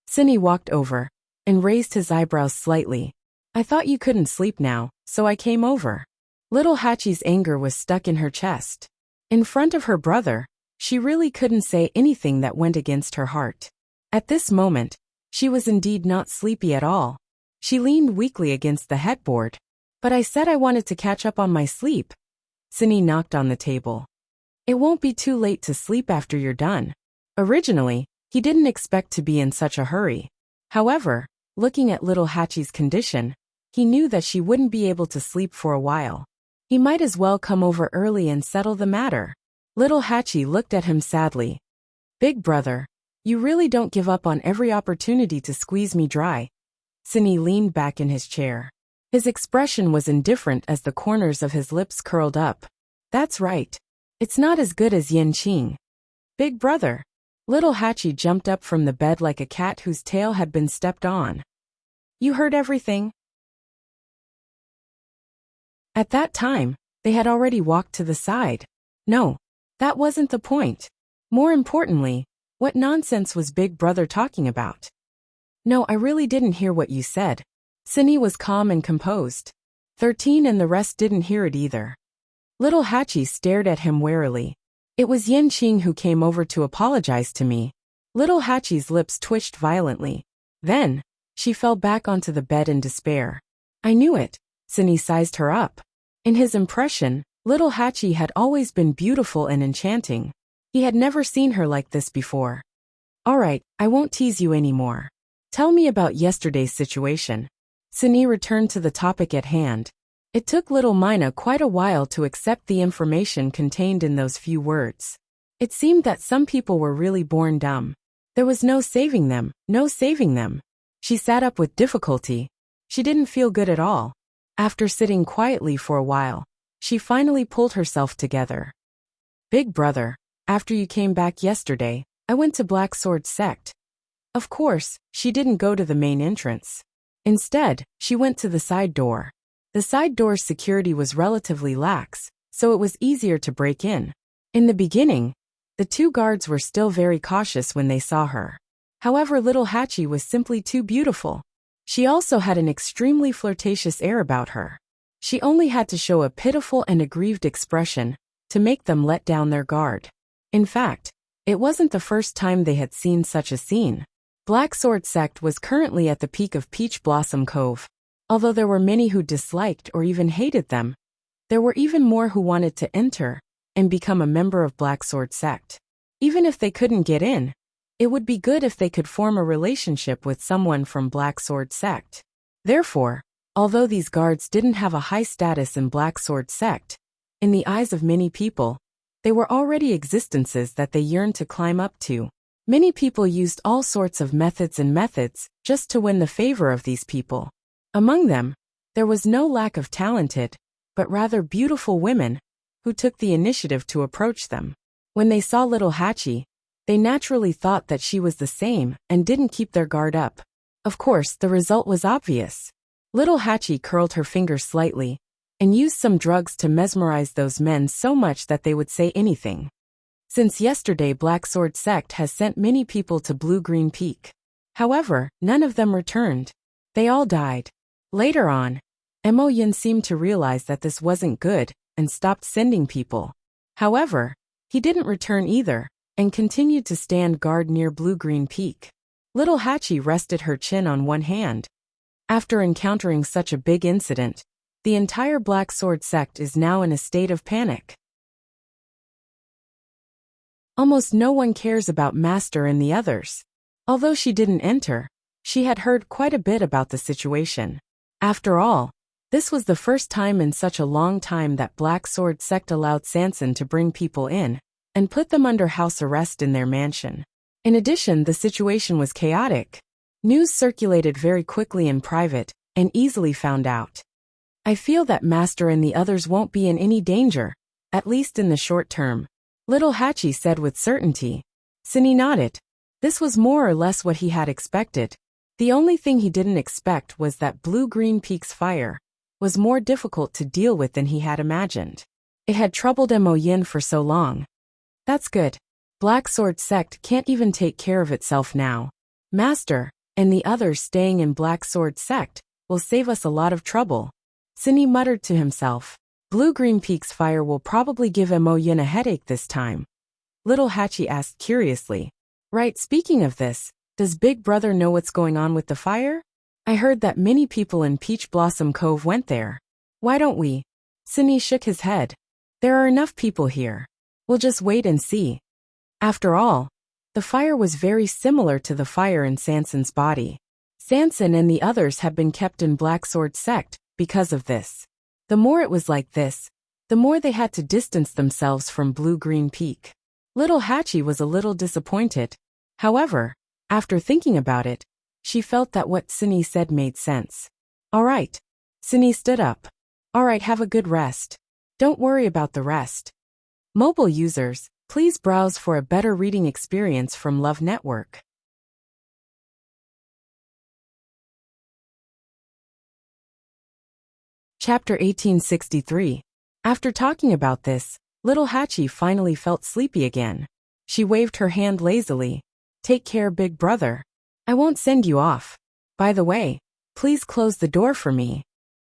S1: Xin walked over and raised his eyebrows slightly. "I thought you couldn't sleep now, so I came over." Little Hachi's anger was stuck in her chest. In front of her brother, she really couldn't say anything that went against her heart. At this moment, She was indeed not sleepy at all. She leaned weakly against the headboard. But I said I wanted to catch up on my sleep. Cindy knocked on the table. It won't be too late to sleep after you're done. Originally, he didn't expect to be in such a hurry. However, looking at little Hachi's condition, he knew that she wouldn't be able to sleep for a while. He might as well come over early and settle the matter. Little Hachi looked at him sadly. Big brother, you really don't give up on every opportunity to squeeze me dry. Cindy leaned back in his chair. His expression was indifferent as the corners of his lips curled up. That's right. It's not as good as Yin Qing. Big brother. Little Hachi jumped up from the bed like a cat whose tail had been stepped on. You heard everything? At that time, they had already walked to the side. No, that wasn't the point. More importantly, what nonsense was Big Brother talking about? No, I really didn't hear what you said. Cindy was calm and composed. 13 and the rest didn't hear it either. Little Hachi stared at him warily. It was Yin Qing who came over to apologize to me. Little Hachi's lips twitched violently. Then, she fell back onto the bed in despair. I knew it. Cindy sized her up. In his impression, little Hachi had always been beautiful and enchanting. He had never seen her like this before. All right, I won't tease you anymore. Tell me about yesterday's situation. Cindy returned to the topic at hand. It took little Mina quite a while to accept the information contained in those few words. It seemed that some people were really born dumb. There was no saving them, no saving them. She sat up with difficulty. She didn't feel good at all. After sitting quietly for a while, she finally pulled herself together. Big brother, after you came back yesterday, I went to Black Sword Sect. Of course, she didn't go to the main entrance. Instead, she went to the side door. The side door's security was relatively lax, so it was easier to break in. In the beginning, the two guards were still very cautious when they saw her. However, little Hachi was simply too beautiful. She also had an extremely flirtatious air about her. She only had to show a pitiful and aggrieved expression to make them let down their guard. In fact, it wasn't the first time they had seen such a scene. Black Sword Sect was currently at the peak of Peach Blossom Cove. Although there were many who disliked or even hated them, there were even more who wanted to enter and become a member of Black Sword Sect. Even if they couldn't get in, it would be good if they could form a relationship with someone from Black Sword Sect. Therefore, although these guards didn't have a high status in Black Sword Sect, in the eyes of many people, they were already existences that they yearned to climb up to. Many people used all sorts of methods just to win the favor of these people. Among them, there was no lack of talented, but rather beautiful women who took the initiative to approach them. When they saw little Hachi, they naturally thought that she was the same and didn't keep their guard up. Of course, the result was obvious. Little Hachi curled her finger slightly and used some drugs to mesmerize those men so much that they would say anything. Since yesterday, Black Sword Sect has sent many people to Blue Green Peak. However, none of them returned. They all died. Later on, Mo Yin seemed to realize that this wasn't good and stopped sending people. However, he didn't return either and continued to stand guard near Blue Green Peak. Little Hachi rested her chin on one hand. After encountering such a big incident, the entire Black Sword Sect is now in a state of panic. Almost no one cares about Master and the others. Although she didn't enter, she had heard quite a bit about the situation. After all, this was the first time in such a long time that Black Sword Sect allowed Sanson to bring people in and put them under house arrest in their mansion. In addition, the situation was chaotic. News circulated very quickly in private and easily found out. I feel that Master and the others won't be in any danger, at least in the short term, little Hachi said with certainty. Cindy nodded. This was more or less what he had expected. The only thing he didn't expect was that Blue Green Peak's fire was more difficult to deal with than he had imagined. It had troubled Mo Yin for so long. That's good. Black Sword Sect can't even take care of itself now. Master, and the others staying in Black Sword Sect, will save us a lot of trouble. Cindy muttered to himself. Blue Green Peak's fire will probably give Mo Yin a headache this time. Little Hachi asked curiously. Right, speaking of this, Does Big Brother know what's going on with the fire? I heard that many people in Peach Blossom Cove went there. Why don't we? Cindy shook his head. There are enough people here. We'll just wait and see. After all, the fire was very similar to the fire in Sanson's body. Sanson and the others had been kept in Black Sword sect because of this. The more it was like this, the more they had to distance themselves from Blue-Green Peak. Little Hatchie was a little disappointed. However, after thinking about it, she felt that what Cindy said made sense. All right. Cindy stood up. All right, have a good rest. Don't worry about the rest. Mobile users, please browse for a better reading experience from Love Network. Chapter 1863. After talking about this, little Hatchie finally felt sleepy again. She waved her hand lazily. Take care, Big Brother. I won't send you off. By the way, please close the door for me.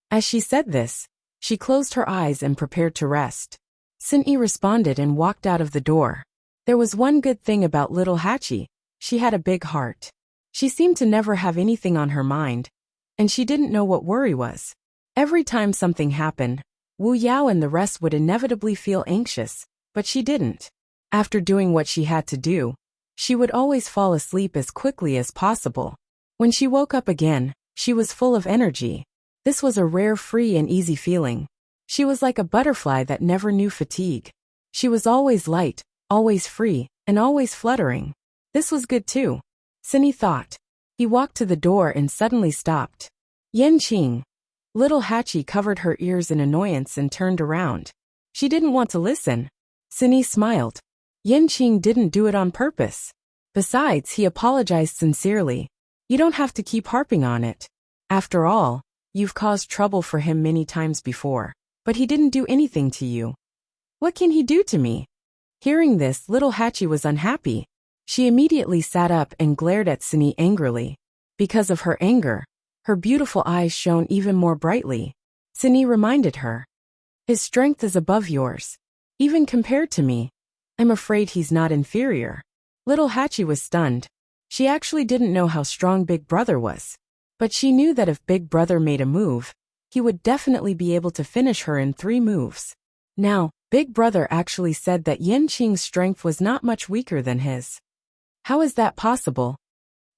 S1: As she said this, she closed her eyes and prepared to rest. Cindy responded and walked out of the door. There was one good thing about little Hatchie. She had a big heart. She seemed to never have anything on her mind, and she didn't know what worry was. Every time something happened, Wu Yao and the rest would inevitably feel anxious, but she didn't. After doing what she had to do, she would always fall asleep as quickly as possible. When she woke up again, she was full of energy. This was a rare, free and easy feeling. She was like a butterfly that never knew fatigue. She was always light, always free, and always fluttering. This was good too, Cindy thought. He walked to the door and suddenly stopped. Yen Qing. Little Hatchie covered her ears in annoyance and turned around. She didn't want to listen. Cindy smiled. Yen Qing didn't do it on purpose. Besides, he apologized sincerely. You don't have to keep harping on it. After all, you've caused trouble for him many times before, but he didn't do anything to you. What can he do to me? Hearing this, little Hatchie was unhappy. She immediately sat up and glared at Cindy angrily. Because of her anger, her beautiful eyes shone even more brightly. Cindy reminded her. His strength is above yours. Even compared to me. I'm afraid he's not inferior. Little Hatchie was stunned. She actually didn't know how strong Big Brother was. But she knew that if Big Brother made a move, he would definitely be able to finish her in 3 moves. Now, Big Brother actually said that Yen Qing's strength was not much weaker than his. How is that possible?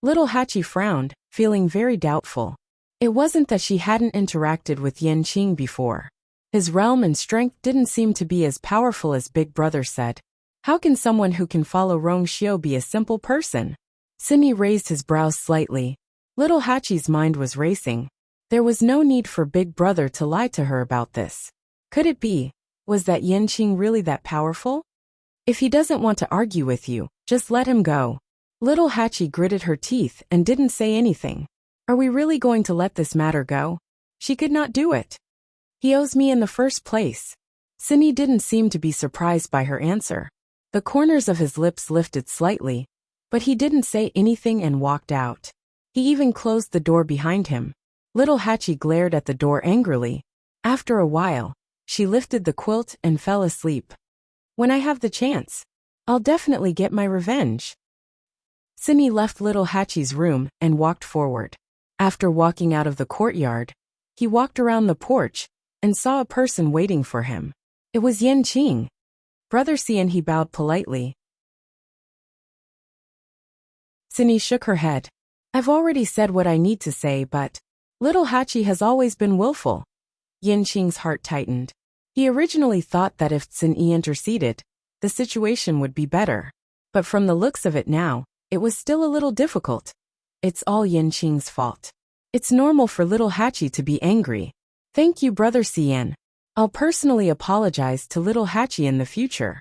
S1: Little Hatchie frowned, feeling very doubtful. It wasn't that she hadn't interacted with Yen Qing before. His realm and strength didn't seem to be as powerful as Big Brother said. How can someone who can follow Rong Xiu be a simple person? Cindy raised his brows slightly. Little Hatchie's mind was racing. There was no need for Big Brother to lie to her about this. Could it be? Was that Yen Qing really that powerful? If he doesn't want to argue with you, just let him go. Little Hatchie gritted her teeth and didn't say anything. Are we really going to let this matter go? She could not do it. He owes me in the first place. Cindy didn't seem to be surprised by her answer. The corners of his lips lifted slightly, but he didn't say anything and walked out. He even closed the door behind him. Little Hatchie glared at the door angrily. After a while, she lifted the quilt and fell asleep. When I have the chance, I'll definitely get my revenge. Cindy left Little Hatchie's room and walked forward. After walking out of the courtyard, he walked around the porch and saw a person waiting for him. It was Yen Qing. Brother Cian, he bowed politely. Cindy shook her head. I've already said what I need to say, but Little Hatchie has always been willful. Yen Qing's heart tightened. He originally thought that if Cindy interceded, the situation would be better. But from the looks of it now, it was still a little difficult. It's all Yen Qing's fault. It's normal for Little Hatchie to be angry. Thank you, Brother Cian. I'll personally apologize to Little Hatchie in the future.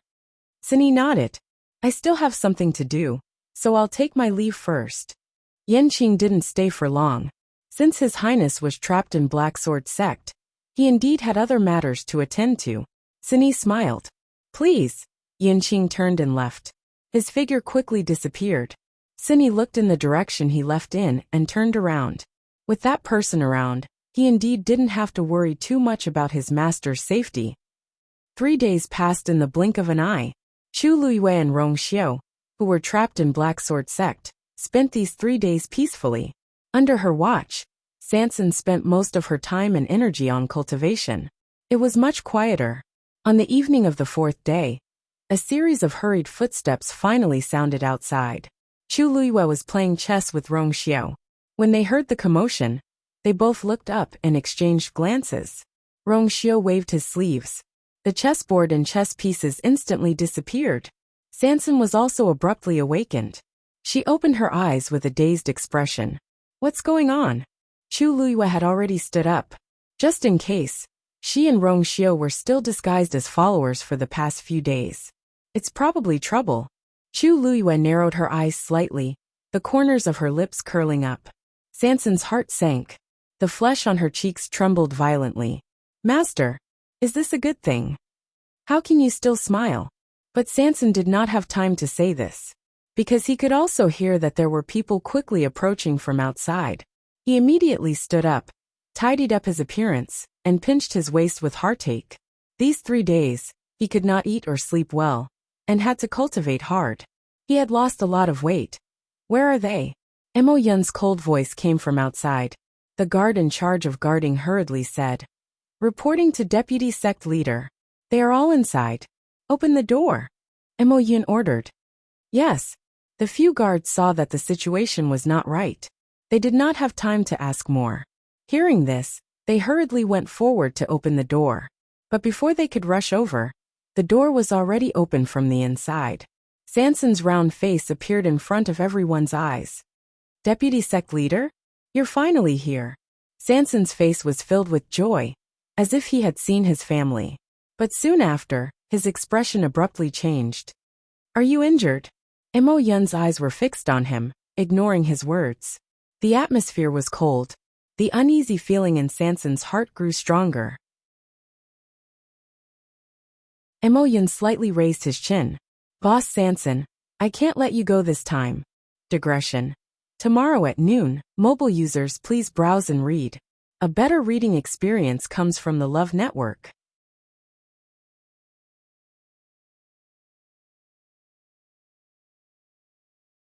S1: Cindy nodded. I still have something to do, so I'll take my leave first. Yen Qing didn't stay for long. Since His Highness was trapped in Black Sword sect, he indeed had other matters to attend to. Cindy smiled. Please. Yen Qing turned and left. His figure quickly disappeared. Cindy looked in the direction he left in and turned around. With that person around, he indeed didn't have to worry too much about his master's safety. 3 days passed in the blink of an eye. Chu Luiyue and Rong Xiu, who were trapped in Black Sword sect, spent these 3 days peacefully. Under her watch, Sansan spent most of her time and energy on cultivation. It was much quieter. On the evening of the 4th day, a series of hurried footsteps finally sounded outside. Chu Luiyue was playing chess with Rong Xiao. When they heard the commotion, they both looked up and exchanged glances. Rong Xiao waved his sleeves. The chessboard and chess pieces instantly disappeared. Sansan was also abruptly awakened. She opened her eyes with a dazed expression. What's going on? Chu Luiyue had already stood up. Just in case, she and Rong Xiao were still disguised as followers for the past few days. It's probably trouble. Chu Luiyue narrowed her eyes slightly, the corners of her lips curling up. Sansan's heart sank. The flesh on her cheeks trembled violently. Master, is this a good thing? How can you still smile? But Sansan did not have time to say this, because he could also hear that there were people quickly approaching from outside. He immediately stood up, tidied up his appearance, and pinched his waist with heartache. These 3 days, he could not eat or sleep well, and had to cultivate hard. He had lost a lot of weight. Where are they? Mo Yun's cold voice came from outside. The guard in charge of guarding hurriedly said, reporting to Deputy Sect Leader. They are all inside. Open the door. Mo Yun ordered. Yes. The few guards saw that the situation was not right. They did not have time to ask more. Hearing this, they hurriedly went forward to open the door. But before they could rush over, the door was already open from the inside. Sansan's round face appeared in front of everyone's eyes. Deputy Sect Leader? You're finally here. Sansan's face was filled with joy, as if he had seen his family. But soon after, his expression abruptly changed. Are you injured? Mo Yun's eyes were fixed on him, ignoring his words. The atmosphere was cold. The uneasy feeling in Sansan's heart grew stronger. Mo Yun slightly raised his chin. Boss Sansan, I can't let you go this time. Digression. Tomorrow at noon, mobile users please browse and read. A better reading experience comes from the Love Network.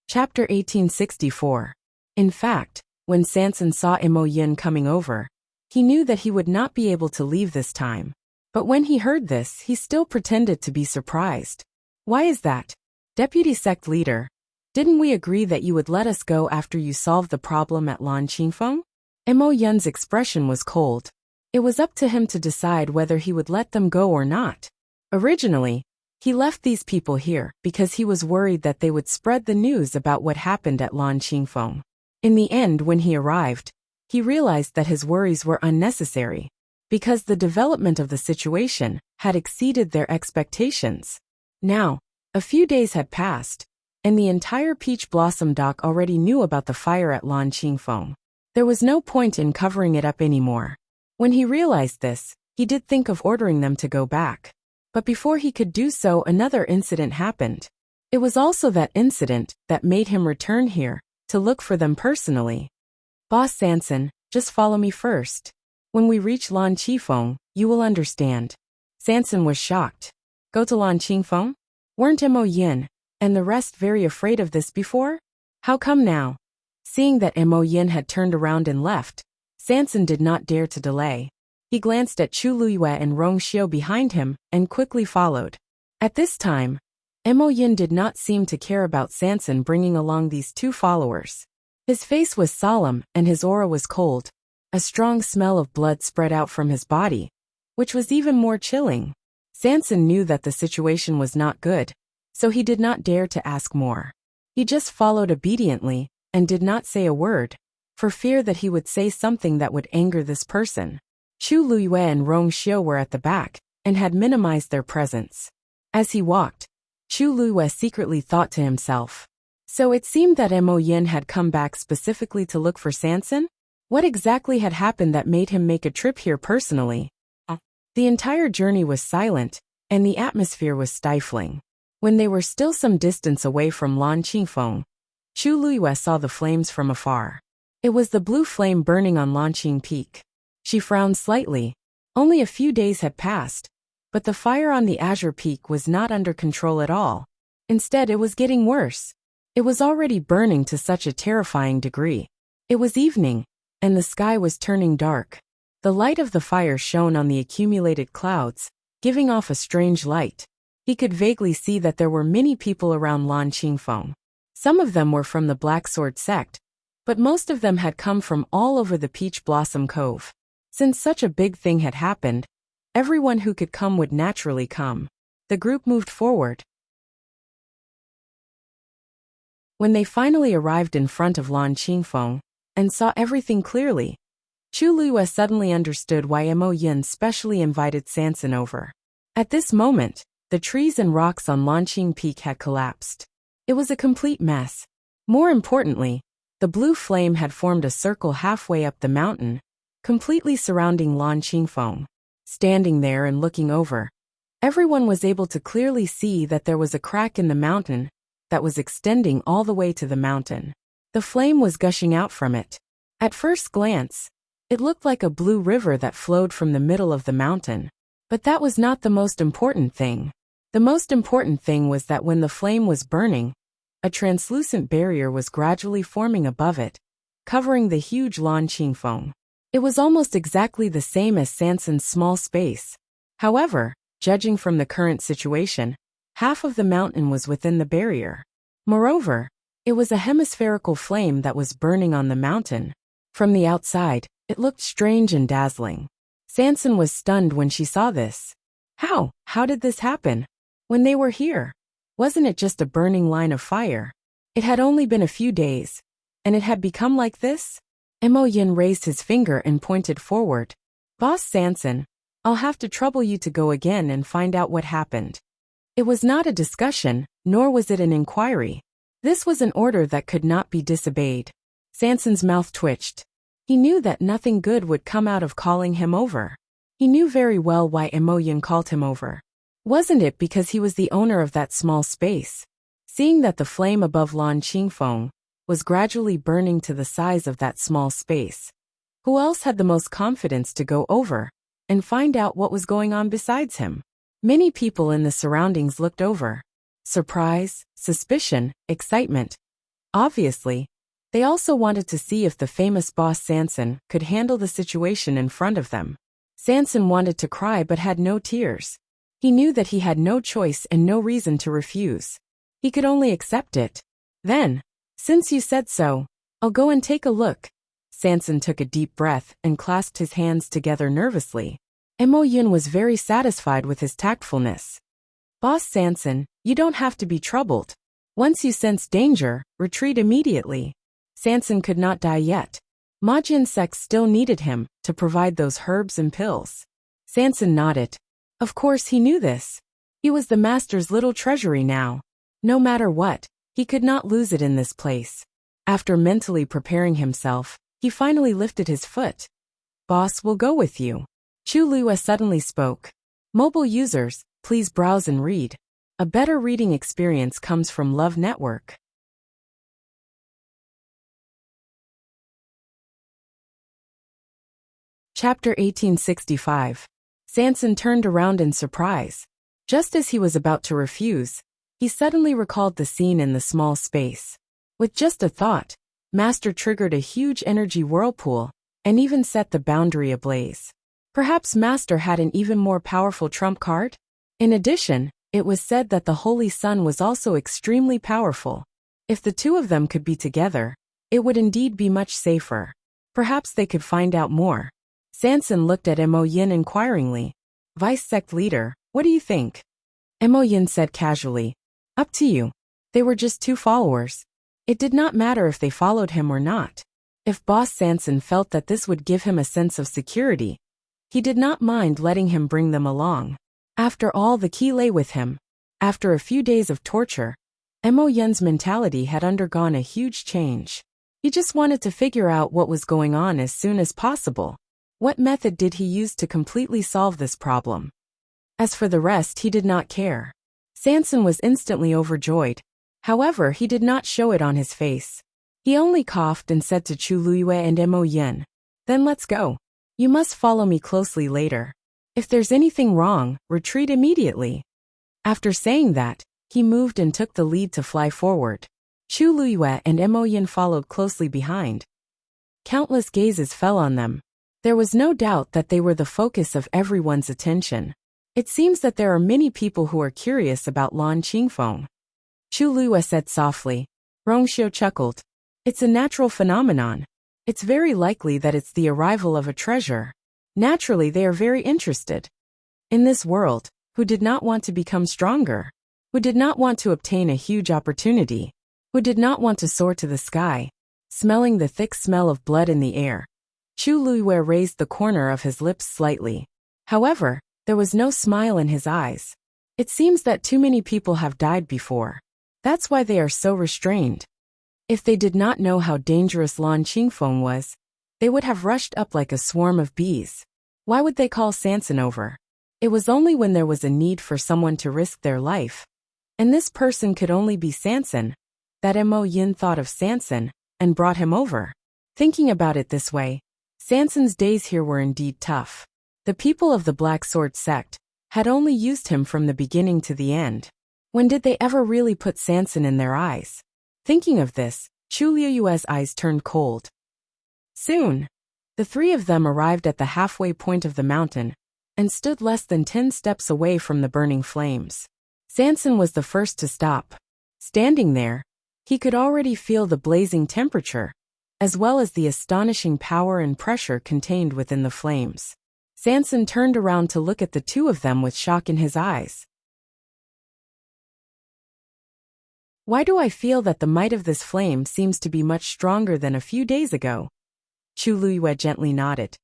S1: Chapter 1864. In fact, when Sansan saw Mo Yun coming over, he knew that he would not be able to leave this time. But when he heard this, he still pretended to be surprised. Why is that? Deputy Sect Leader, didn't we agree that you would let us go after you solved the problem at Lan Qingfeng? Mo Yun's expression was cold. It was up to him to decide whether he would let them go or not. Originally, he left these people here because he was worried that they would spread the news about what happened at Lan Qingfeng. In the end, when he arrived, he realized that his worries were unnecessary, because the development of the situation had exceeded their expectations. Now, a few days had passed, and the entire Peach Blossom Dock already knew about the fire at Lan Qingfeng. There was no point in covering it up anymore. When he realized this, he did think of ordering them to go back. But before he could do so, another incident happened. It was also that incident that made him return here, to look for them personally. Boss Sansan, just follow me first. When we reach Lan Qingfeng, you will understand. Sansan was shocked. Go to Lan Qingfeng? Weren't Mo Yun and the rest very afraid of this before? How come now? Seeing that Mo Yun had turned around and left, Sansan did not dare to delay. He glanced at Chu Luiyue and Rong Xiao behind him and quickly followed. At this time, Mo Yun did not seem to care about Sansan bringing along these 2 followers. His face was solemn and his aura was cold. A strong smell of blood spread out from his body, which was even more chilling. Sansan knew that the situation was not good, so he did not dare to ask more. He just followed obediently and did not say a word, for fear that he would say something that would anger this person. Chu Luiyue and Rong Xiao were at the back and had minimized their presence. As he walked, Chu Luiyue secretly thought to himself. So it seemed that Mo Yun had come back specifically to look for Sansan? What exactly had happened that made him make a trip here personally? The entire journey was silent, and the atmosphere was stifling. When they were still some distance away from Lan Qingfeng, Chu Luiyue saw the flames from afar. It was the blue flame burning on Lanqing Peak. She frowned slightly. Only a few days had passed, but the fire on the Azure Peak was not under control at all. Instead, it was getting worse. It was already burning to such a terrifying degree. It was evening, and the sky was turning dark. The light of the fire shone on the accumulated clouds, giving off a strange light. He could vaguely see that there were many people around Lan Qingfeng. Some of them were from the Black Sword sect, but most of them had come from all over the Peach Blossom Cove. Since such a big thing had happened, everyone who could come would naturally come. The group moved forward. When they finally arrived in front of Lan Qingfeng and saw everything clearly, Chu Liyue suddenly understood why Mo Yin specially invited Sanson over. At this moment, the trees and rocks on Lanqing Peak had collapsed. It was a complete mess. More importantly, the blue flame had formed a circle halfway up the mountain, completely surrounding Lan Qingfeng. Standing there and looking over, everyone was able to clearly see that there was a crack in the mountain that was extending all the way to the mountain. The flame was gushing out from it. At first glance, it looked like a blue river that flowed from the middle of the mountain. But that was not the most important thing. The most important thing was that when the flame was burning, a translucent barrier was gradually forming above it, covering the huge Lan Qingfeng. It was almost exactly the same as Sanson's small space. However, judging from the current situation, half of the mountain was within the barrier. Moreover, it was a hemispherical flame that was burning on the mountain. From the outside, it looked strange and dazzling. Sanson was stunned when she saw this. How did this happen? When they were here, wasn't it just a burning line of fire? It had only been a few days, and it had become like this? Mo Yin raised his finger and pointed forward. Boss Sanson, I'll have to trouble you to go again and find out what happened. It was not a discussion, nor was it an inquiry. This was an order that could not be disobeyed. Sanson's mouth twitched. He knew that nothing good would come out of calling him over. He knew very well why Mo Yin called him over. Wasn't it because he was the owner of that small space? Seeing that the flame above Lan Qingfeng was gradually burning to the size of that small space, who else had the most confidence to go over and find out what was going on besides him? Many people in the surroundings looked over. Surprise, suspicion, excitement. Obviously, they also wanted to see if the famous boss Sanson could handle the situation in front of them. Sanson wanted to cry but had no tears. He knew that he had no choice and no reason to refuse. He could only accept it. Then, since you said so, I'll go and take a look. Sanson took a deep breath and clasped his hands together nervously. Mo Yin was very satisfied with his tactfulness. Boss Sanson, you don't have to be troubled. Once you sense danger, retreat immediately. Sanson could not die yet. Majin Sect still needed him to provide those herbs and pills. Sanson nodded. Of course he knew this. He was the master's little treasury now. No matter what, he could not lose it in this place. After mentally preparing himself, he finally lifted his foot. Boss will go with you. Chu Liyue suddenly spoke. Mobile users, please browse and read. A better reading experience comes from Love Network. Chapter 1865. Sanson turned around in surprise. Just as he was about to refuse, he suddenly recalled the scene in the small space. With just a thought, Master triggered a huge energy whirlpool and even set the boundary ablaze. Perhaps Master had an even more powerful trump card? In addition, it was said that the Holy Sun was also extremely powerful. If the two of them could be together, it would indeed be much safer. Perhaps they could find out more. Sanson looked at Mo Yin inquiringly. Vice Sect Leader, what do you think? Mo Yin said casually. Up to you. They were just two followers. It did not matter if they followed him or not. If Boss Sanson felt that this would give him a sense of security, he did not mind letting him bring them along. After all, the key lay with him. After a few days of torture, Mo Yin's mentality had undergone a huge change. He just wanted to figure out what was going on as soon as possible. What method did he use to completely solve this problem? As for the rest, he did not care. Sanson was instantly overjoyed. However, he did not show it on his face. He only coughed and said to Chu Liyue and Mo Yin, Then let's go. You must follow me closely later. If there's anything wrong, retreat immediately. After saying that, he moved and took the lead to fly forward. Chu Luyue and Mo Yin followed closely behind. Countless gazes fell on them. There was no doubt that they were the focus of everyone's attention. It seems that there are many people who are curious about Lan Qingfeng. Chu Luyue said softly. Rongxiu chuckled. It's a natural phenomenon. It's very likely that it's the arrival of a treasure. Naturally, they are very interested. In this world, who did not want to become stronger? Who did not want to obtain a huge opportunity? Who did not want to soar to the sky? Smelling the thick smell of blood in the air, Chu Luyue raised the corner of his lips slightly. However, there was no smile in his eyes. It seems that too many people have died before. That's why they are so restrained. If they did not know how dangerous Lan Qingfeng was, they would have rushed up like a swarm of bees. Why would they call Sanson over? It was only when there was a need for someone to risk their life. And this person could only be Sanson, that Mo Yin thought of Sanson and brought him over. Thinking about it this way, Sanson's days here were indeed tough. The people of the Black Sword sect had only used him from the beginning to the end. When did they ever really put Sanson in their eyes? Thinking of this, Chu Luyue's eyes turned cold. Soon, the three of them arrived at the halfway point of the mountain and stood less than 10 steps away from the burning flames. Sanson was the first to stop. Standing there, he could already feel the blazing temperature, as well as the astonishing power and pressure contained within the flames. Sanson turned around to look at the two of them with shock in his eyes. Why do I feel that the might of this flame seems to be much stronger than a few days ago? Chu Luyue gently nodded.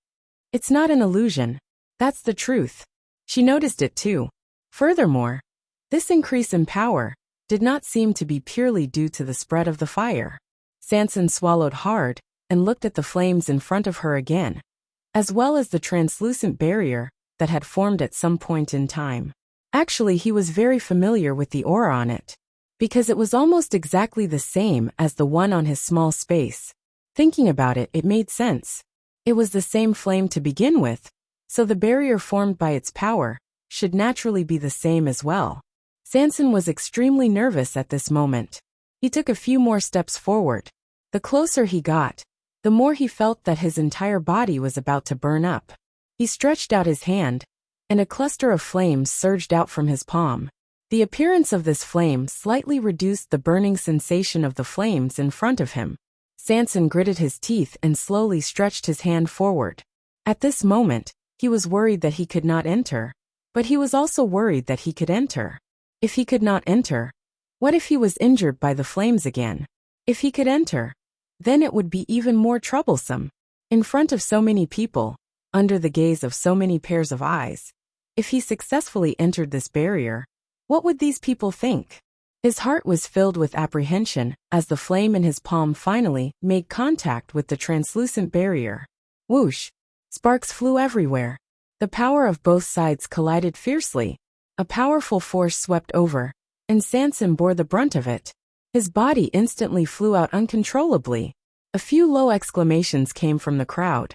S1: It's not an illusion. That's the truth. She noticed it too. Furthermore, this increase in power did not seem to be purely due to the spread of the fire. Sanson swallowed hard and looked at the flames in front of her again, as well as the translucent barrier that had formed at some point in time. Actually, he was very familiar with the aura on it, because it was almost exactly the same as the one on his small space. Thinking about it, it made sense. It was the same flame to begin with, so the barrier formed by its power should naturally be the same as well. Sanson was extremely nervous at this moment. He took a few more steps forward. The closer he got, the more he felt that his entire body was about to burn up. He stretched out his hand, and a cluster of flames surged out from his palm. The appearance of this flame slightly reduced the burning sensation of the flames in front of him. Sanson gritted his teeth and slowly stretched his hand forward. At this moment, he was worried that he could not enter, but he was also worried that he could enter. If he could not enter, what if he was injured by the flames again? If he could enter, then it would be even more troublesome. In front of so many people, under the gaze of so many pairs of eyes, if he successfully entered this barrier, what would these people think? His heart was filled with apprehension as the flame in his palm finally made contact with the translucent barrier. Whoosh! Sparks flew everywhere. The power of both sides collided fiercely. A powerful force swept over, and Sanson bore the brunt of it. His body instantly flew out uncontrollably. A few low exclamations came from the crowd.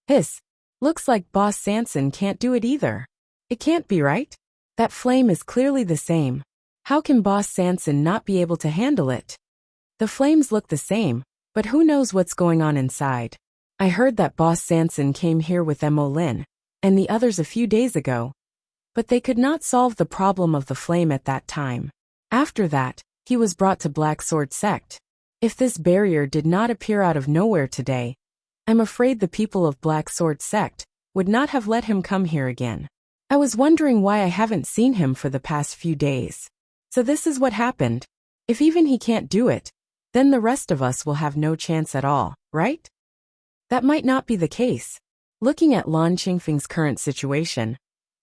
S1: Hiss! Looks like Boss Sanson can't do it either. It can't be right? That flame is clearly the same. How can Boss Sanson not be able to handle it? The flames look the same, but who knows what's going on inside? I heard that Boss Sanson came here with Mo Lin and the others a few days ago, but they could not solve the problem of the flame at that time. After that, he was brought to Black Sword Sect. If this barrier did not appear out of nowhere today, I'm afraid the people of Black Sword Sect would not have let him come here again. I was wondering why I haven't seen him for the past few days. So this is what happened. If even he can't do it, then the rest of us will have no chance at all, right? That might not be the case. Looking at Lan Qingfeng's current situation,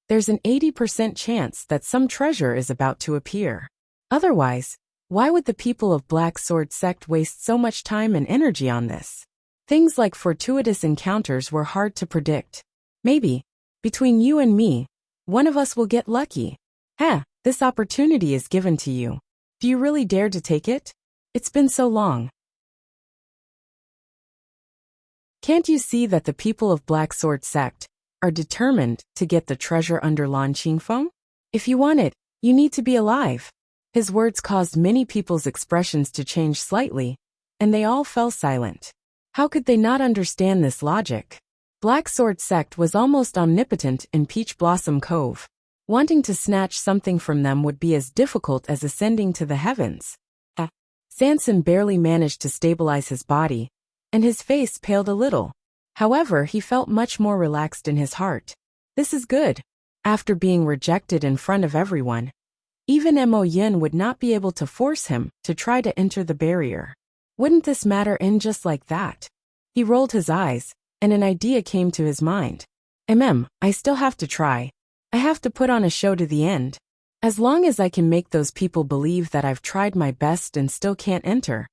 S1: there's an 80% chance that some treasure is about to appear. Otherwise, why would the people of Black Sword Sect waste so much time and energy on this? Things like fortuitous encounters were hard to predict. Maybe, between you and me, one of us will get lucky. This opportunity is given to you. Do you really dare to take it? It's been so long. Can't you see that the people of Black Sword Sect are determined to get the treasure under Lan Qingfeng? If you want it, you need to be alive. His words caused many people's expressions to change slightly, and they all fell silent. How could they not understand this logic? Black Sword Sect was almost omnipotent in Peach Blossom Cove. Wanting to snatch something from them would be as difficult as ascending to the heavens. Sanson barely managed to stabilize his body, and his face paled a little. However, he felt much more relaxed in his heart. This is good. After being rejected in front of everyone, even Mo Yin would not be able to force him to try to enter the barrier. Wouldn't this matter in just like that? He rolled his eyes, and an idea came to his mind. I still have to try. I have to put on a show to the end. As long as I can make those people believe that I've tried my best and still can't enter,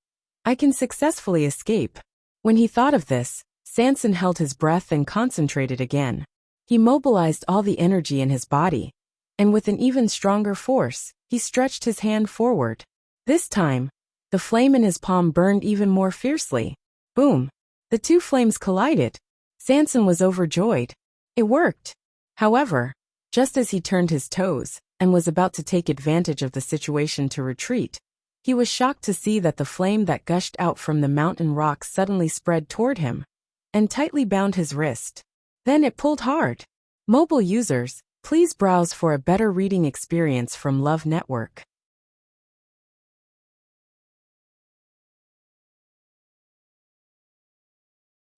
S1: I can successfully escape. When he thought of this, Sanson held his breath and concentrated again. He mobilized all the energy in his body, and with an even stronger force, he stretched his hand forward. This time, the flame in his palm burned even more fiercely. Boom! The two flames collided. Sanson was overjoyed. It worked. However, just as he turned his toes and was about to take advantage of the situation to retreat, he was shocked to see that the flame that gushed out from the mountain rock suddenly spread toward him and tightly bound his wrist. Then it pulled hard. Mobile users, please browse for a better reading experience from Love Network.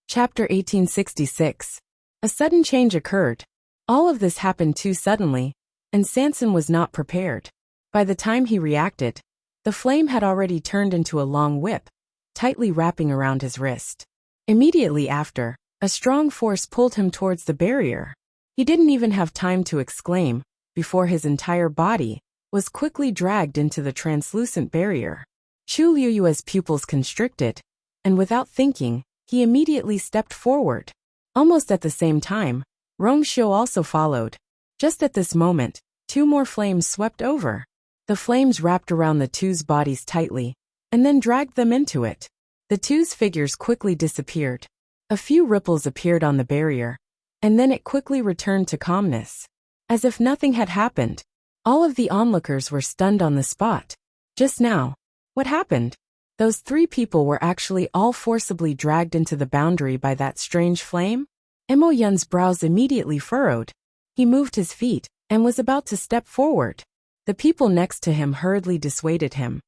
S1: Chapter 1866. A sudden change occurred. All of this happened too suddenly, and Sanson was not prepared. By the time he reacted, the flame had already turned into a long whip, tightly wrapping around his wrist. Immediately after, a strong force pulled him towards the barrier. He didn't even have time to exclaim, before his entire body was quickly dragged into the translucent barrier. Chu Liyue's pupils constricted, and without thinking, he immediately stepped forward. Almost at the same time, Rongxiu also followed. Just at this moment, two more flames swept over. The flames wrapped around the two's bodies tightly, and then dragged them into it. The two's figures quickly disappeared. A few ripples appeared on the barrier, and then it quickly returned to calmness. As if nothing had happened, all of the onlookers were stunned on the spot. Just now, what happened? Those three people were actually all forcibly dragged into the boundary by that strange flame? Mo Yun's brows immediately furrowed. He moved his feet and was about to step forward. The people next to him hurriedly dissuaded him.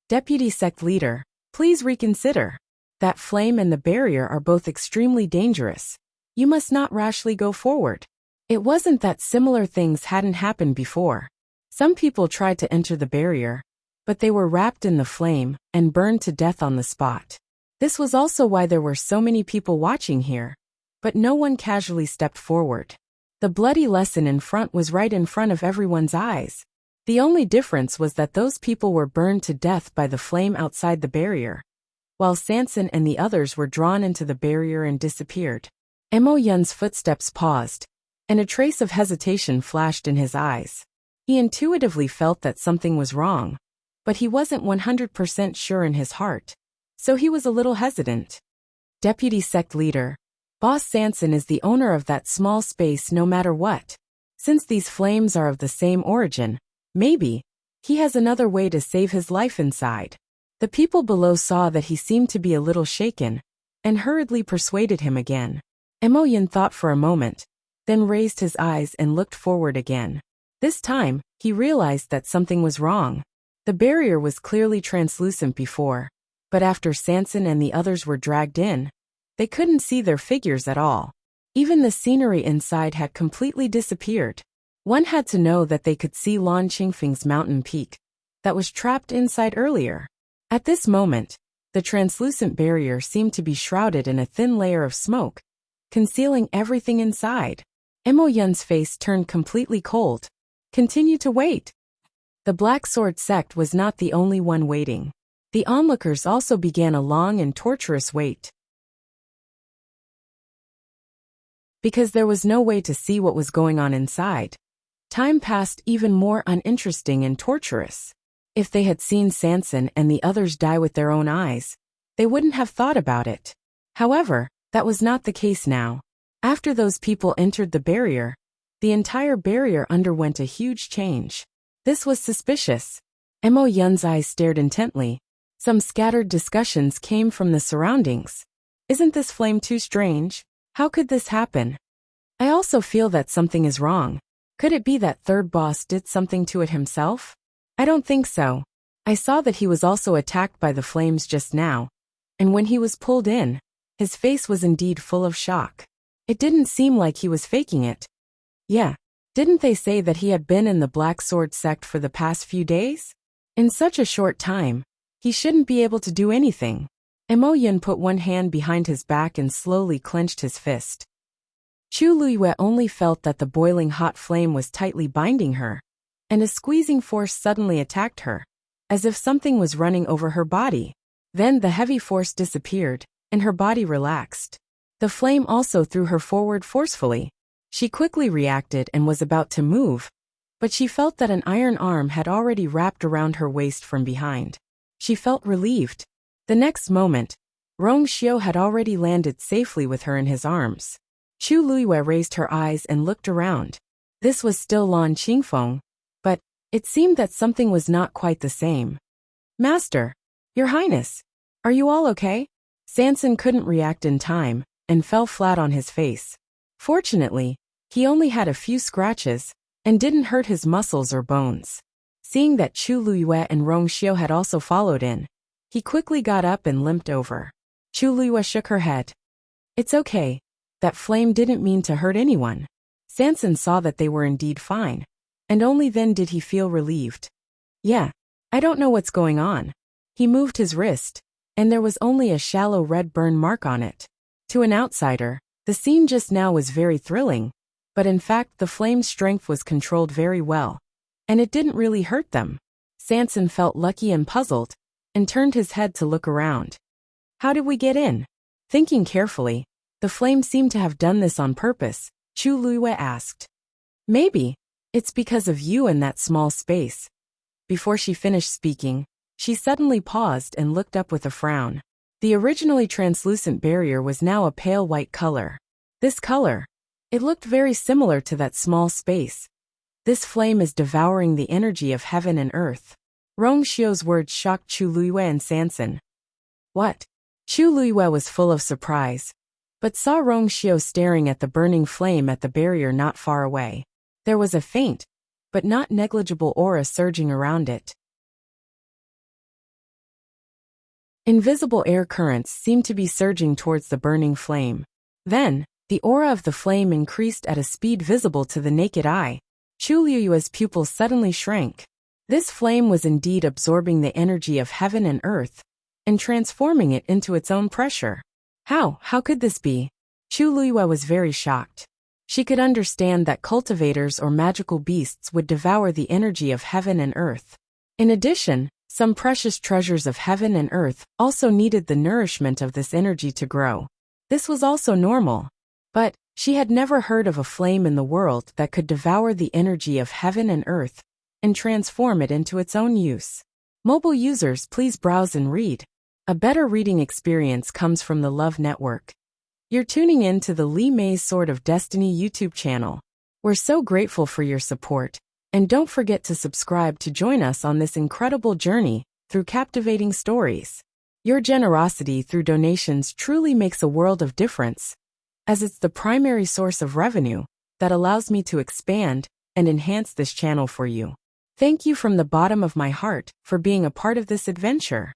S1: Deputy Sect Leader, please reconsider. That flame and the barrier are both extremely dangerous. You must not rashly go forward. It wasn't that similar things hadn't happened before. Some people tried to enter the barrier, but they were wrapped in the flame and burned to death on the spot. This was also why there were so many people watching here, but no one casually stepped forward. The bloody lesson in front was right in front of everyone's eyes. The only difference was that those people were burned to death by the flame outside the barrier, while Sanson and the others were drawn into the barrier and disappeared. Mo Yun's footsteps paused, and a trace of hesitation flashed in his eyes. He intuitively felt that something was wrong, but he wasn't 100% sure in his heart, so he was a little hesitant. Deputy Sect Leader, Boss Sanson is the owner of that small space no matter what. Since these flames are of the same origin, maybe he has another way to save his life inside. The people below saw that he seemed to be a little shaken, and hurriedly persuaded him again. Mo Yun thought for a moment, then raised his eyes and looked forward again. This time, he realized that something was wrong. The barrier was clearly translucent before, but after Sanson and the others were dragged in, they couldn't see their figures at all. Even the scenery inside had completely disappeared. One had to know that they could see Lan Qingfeng's mountain peak that was trapped inside earlier. At this moment, the translucent barrier seemed to be shrouded in a thin layer of smoke, concealing everything inside. Mo Yun's face turned completely cold. Continue to wait. The Black Sword Sect was not the only one waiting. The onlookers also began a long and torturous wait. Because there was no way to see what was going on inside, time passed even more uninteresting and torturous. If they had seen Sanson and the others die with their own eyes, they wouldn't have thought about it. However, that was not the case now. After those people entered the barrier, the entire barrier underwent a huge change. This was suspicious. Mo Yun's eyes stared intently. Some scattered discussions came from the surroundings. Isn't this flame too strange? How could this happen? I also feel that something is wrong. Could it be that third boss did something to it himself? I don't think so. I saw that he was also attacked by the flames just now. And when he was pulled in, his face was indeed full of shock. It didn't seem like he was faking it. Yeah, didn't they say that he had been in the Black Sword sect for the past few days? In such a short time, he shouldn't be able to do anything. Mo Yun put one hand behind his back and slowly clenched his fist. Chu Liyue only felt that the boiling hot flame was tightly binding her, and a squeezing force suddenly attacked her, as if something was running over her body. Then the heavy force disappeared, and her body relaxed. The flame also threw her forward forcefully. She quickly reacted and was about to move, but she felt that an iron arm had already wrapped around her waist from behind. She felt relieved. The next moment, Rong Xiao had already landed safely with her in his arms. Chu Liyue raised her eyes and looked around. This was still Lan Qingfeng, but it seemed that something was not quite the same. Master, Your Highness, are you all okay? Sanson couldn't react in time and fell flat on his face. Fortunately, he only had a few scratches and didn't hurt his muscles or bones. Seeing that Chu Liyue and Rong Xiao had also followed in, he quickly got up and limped over. Chu Liyue shook her head. It's okay. That flame didn't mean to hurt anyone. Sanson saw that they were indeed fine, and only then did he feel relieved. Yeah, I don't know what's going on. He moved his wrist, and there was only a shallow red burn mark on it. To an outsider, the scene just now was very thrilling, but in fact the flame's strength was controlled very well, and it didn't really hurt them. Sanson felt lucky and puzzled, and turned his head to look around. How did we get in? Thinking carefully, the flame seemed to have done this on purpose, Chu Liyue asked. Maybe. It's because of you in that small space. Before she finished speaking, she suddenly paused and looked up with a frown. The originally translucent barrier was now a pale white color. This color, it looked very similar to that small space. This flame is devouring the energy of heaven and earth. Rong Xiao's words shocked Chu Liyue and Sanson. What? Chu Liyue was full of surprise, but saw Rong Xiao staring at the burning flame at the barrier not far away. There was a faint, but not negligible aura surging around it. Invisible air currents seemed to be surging towards the burning flame. Then, the aura of the flame increased at a speed visible to the naked eye. Chu Liyue's pupils suddenly shrank. This flame was indeed absorbing the energy of heaven and earth, and transforming it into its own pressure. How could this be? Chu Liyue was very shocked. She could understand that cultivators or magical beasts would devour the energy of heaven and earth. In addition, some precious treasures of heaven and earth also needed the nourishment of this energy to grow. This was also normal. But she had never heard of a flame in the world that could devour the energy of heaven and earth and transform it into its own use. Mobile users, please browse and read. A better reading experience comes from the Love Network. You're tuning in to the Li Mei's Sword of Destiny YouTube channel. We're so grateful for your support, and don't forget to subscribe to join us on this incredible journey through captivating stories. Your generosity through donations truly makes a world of difference, as it's the primary source of revenue that allows me to expand and enhance this channel for you. Thank you from the bottom of my heart for being a part of this adventure.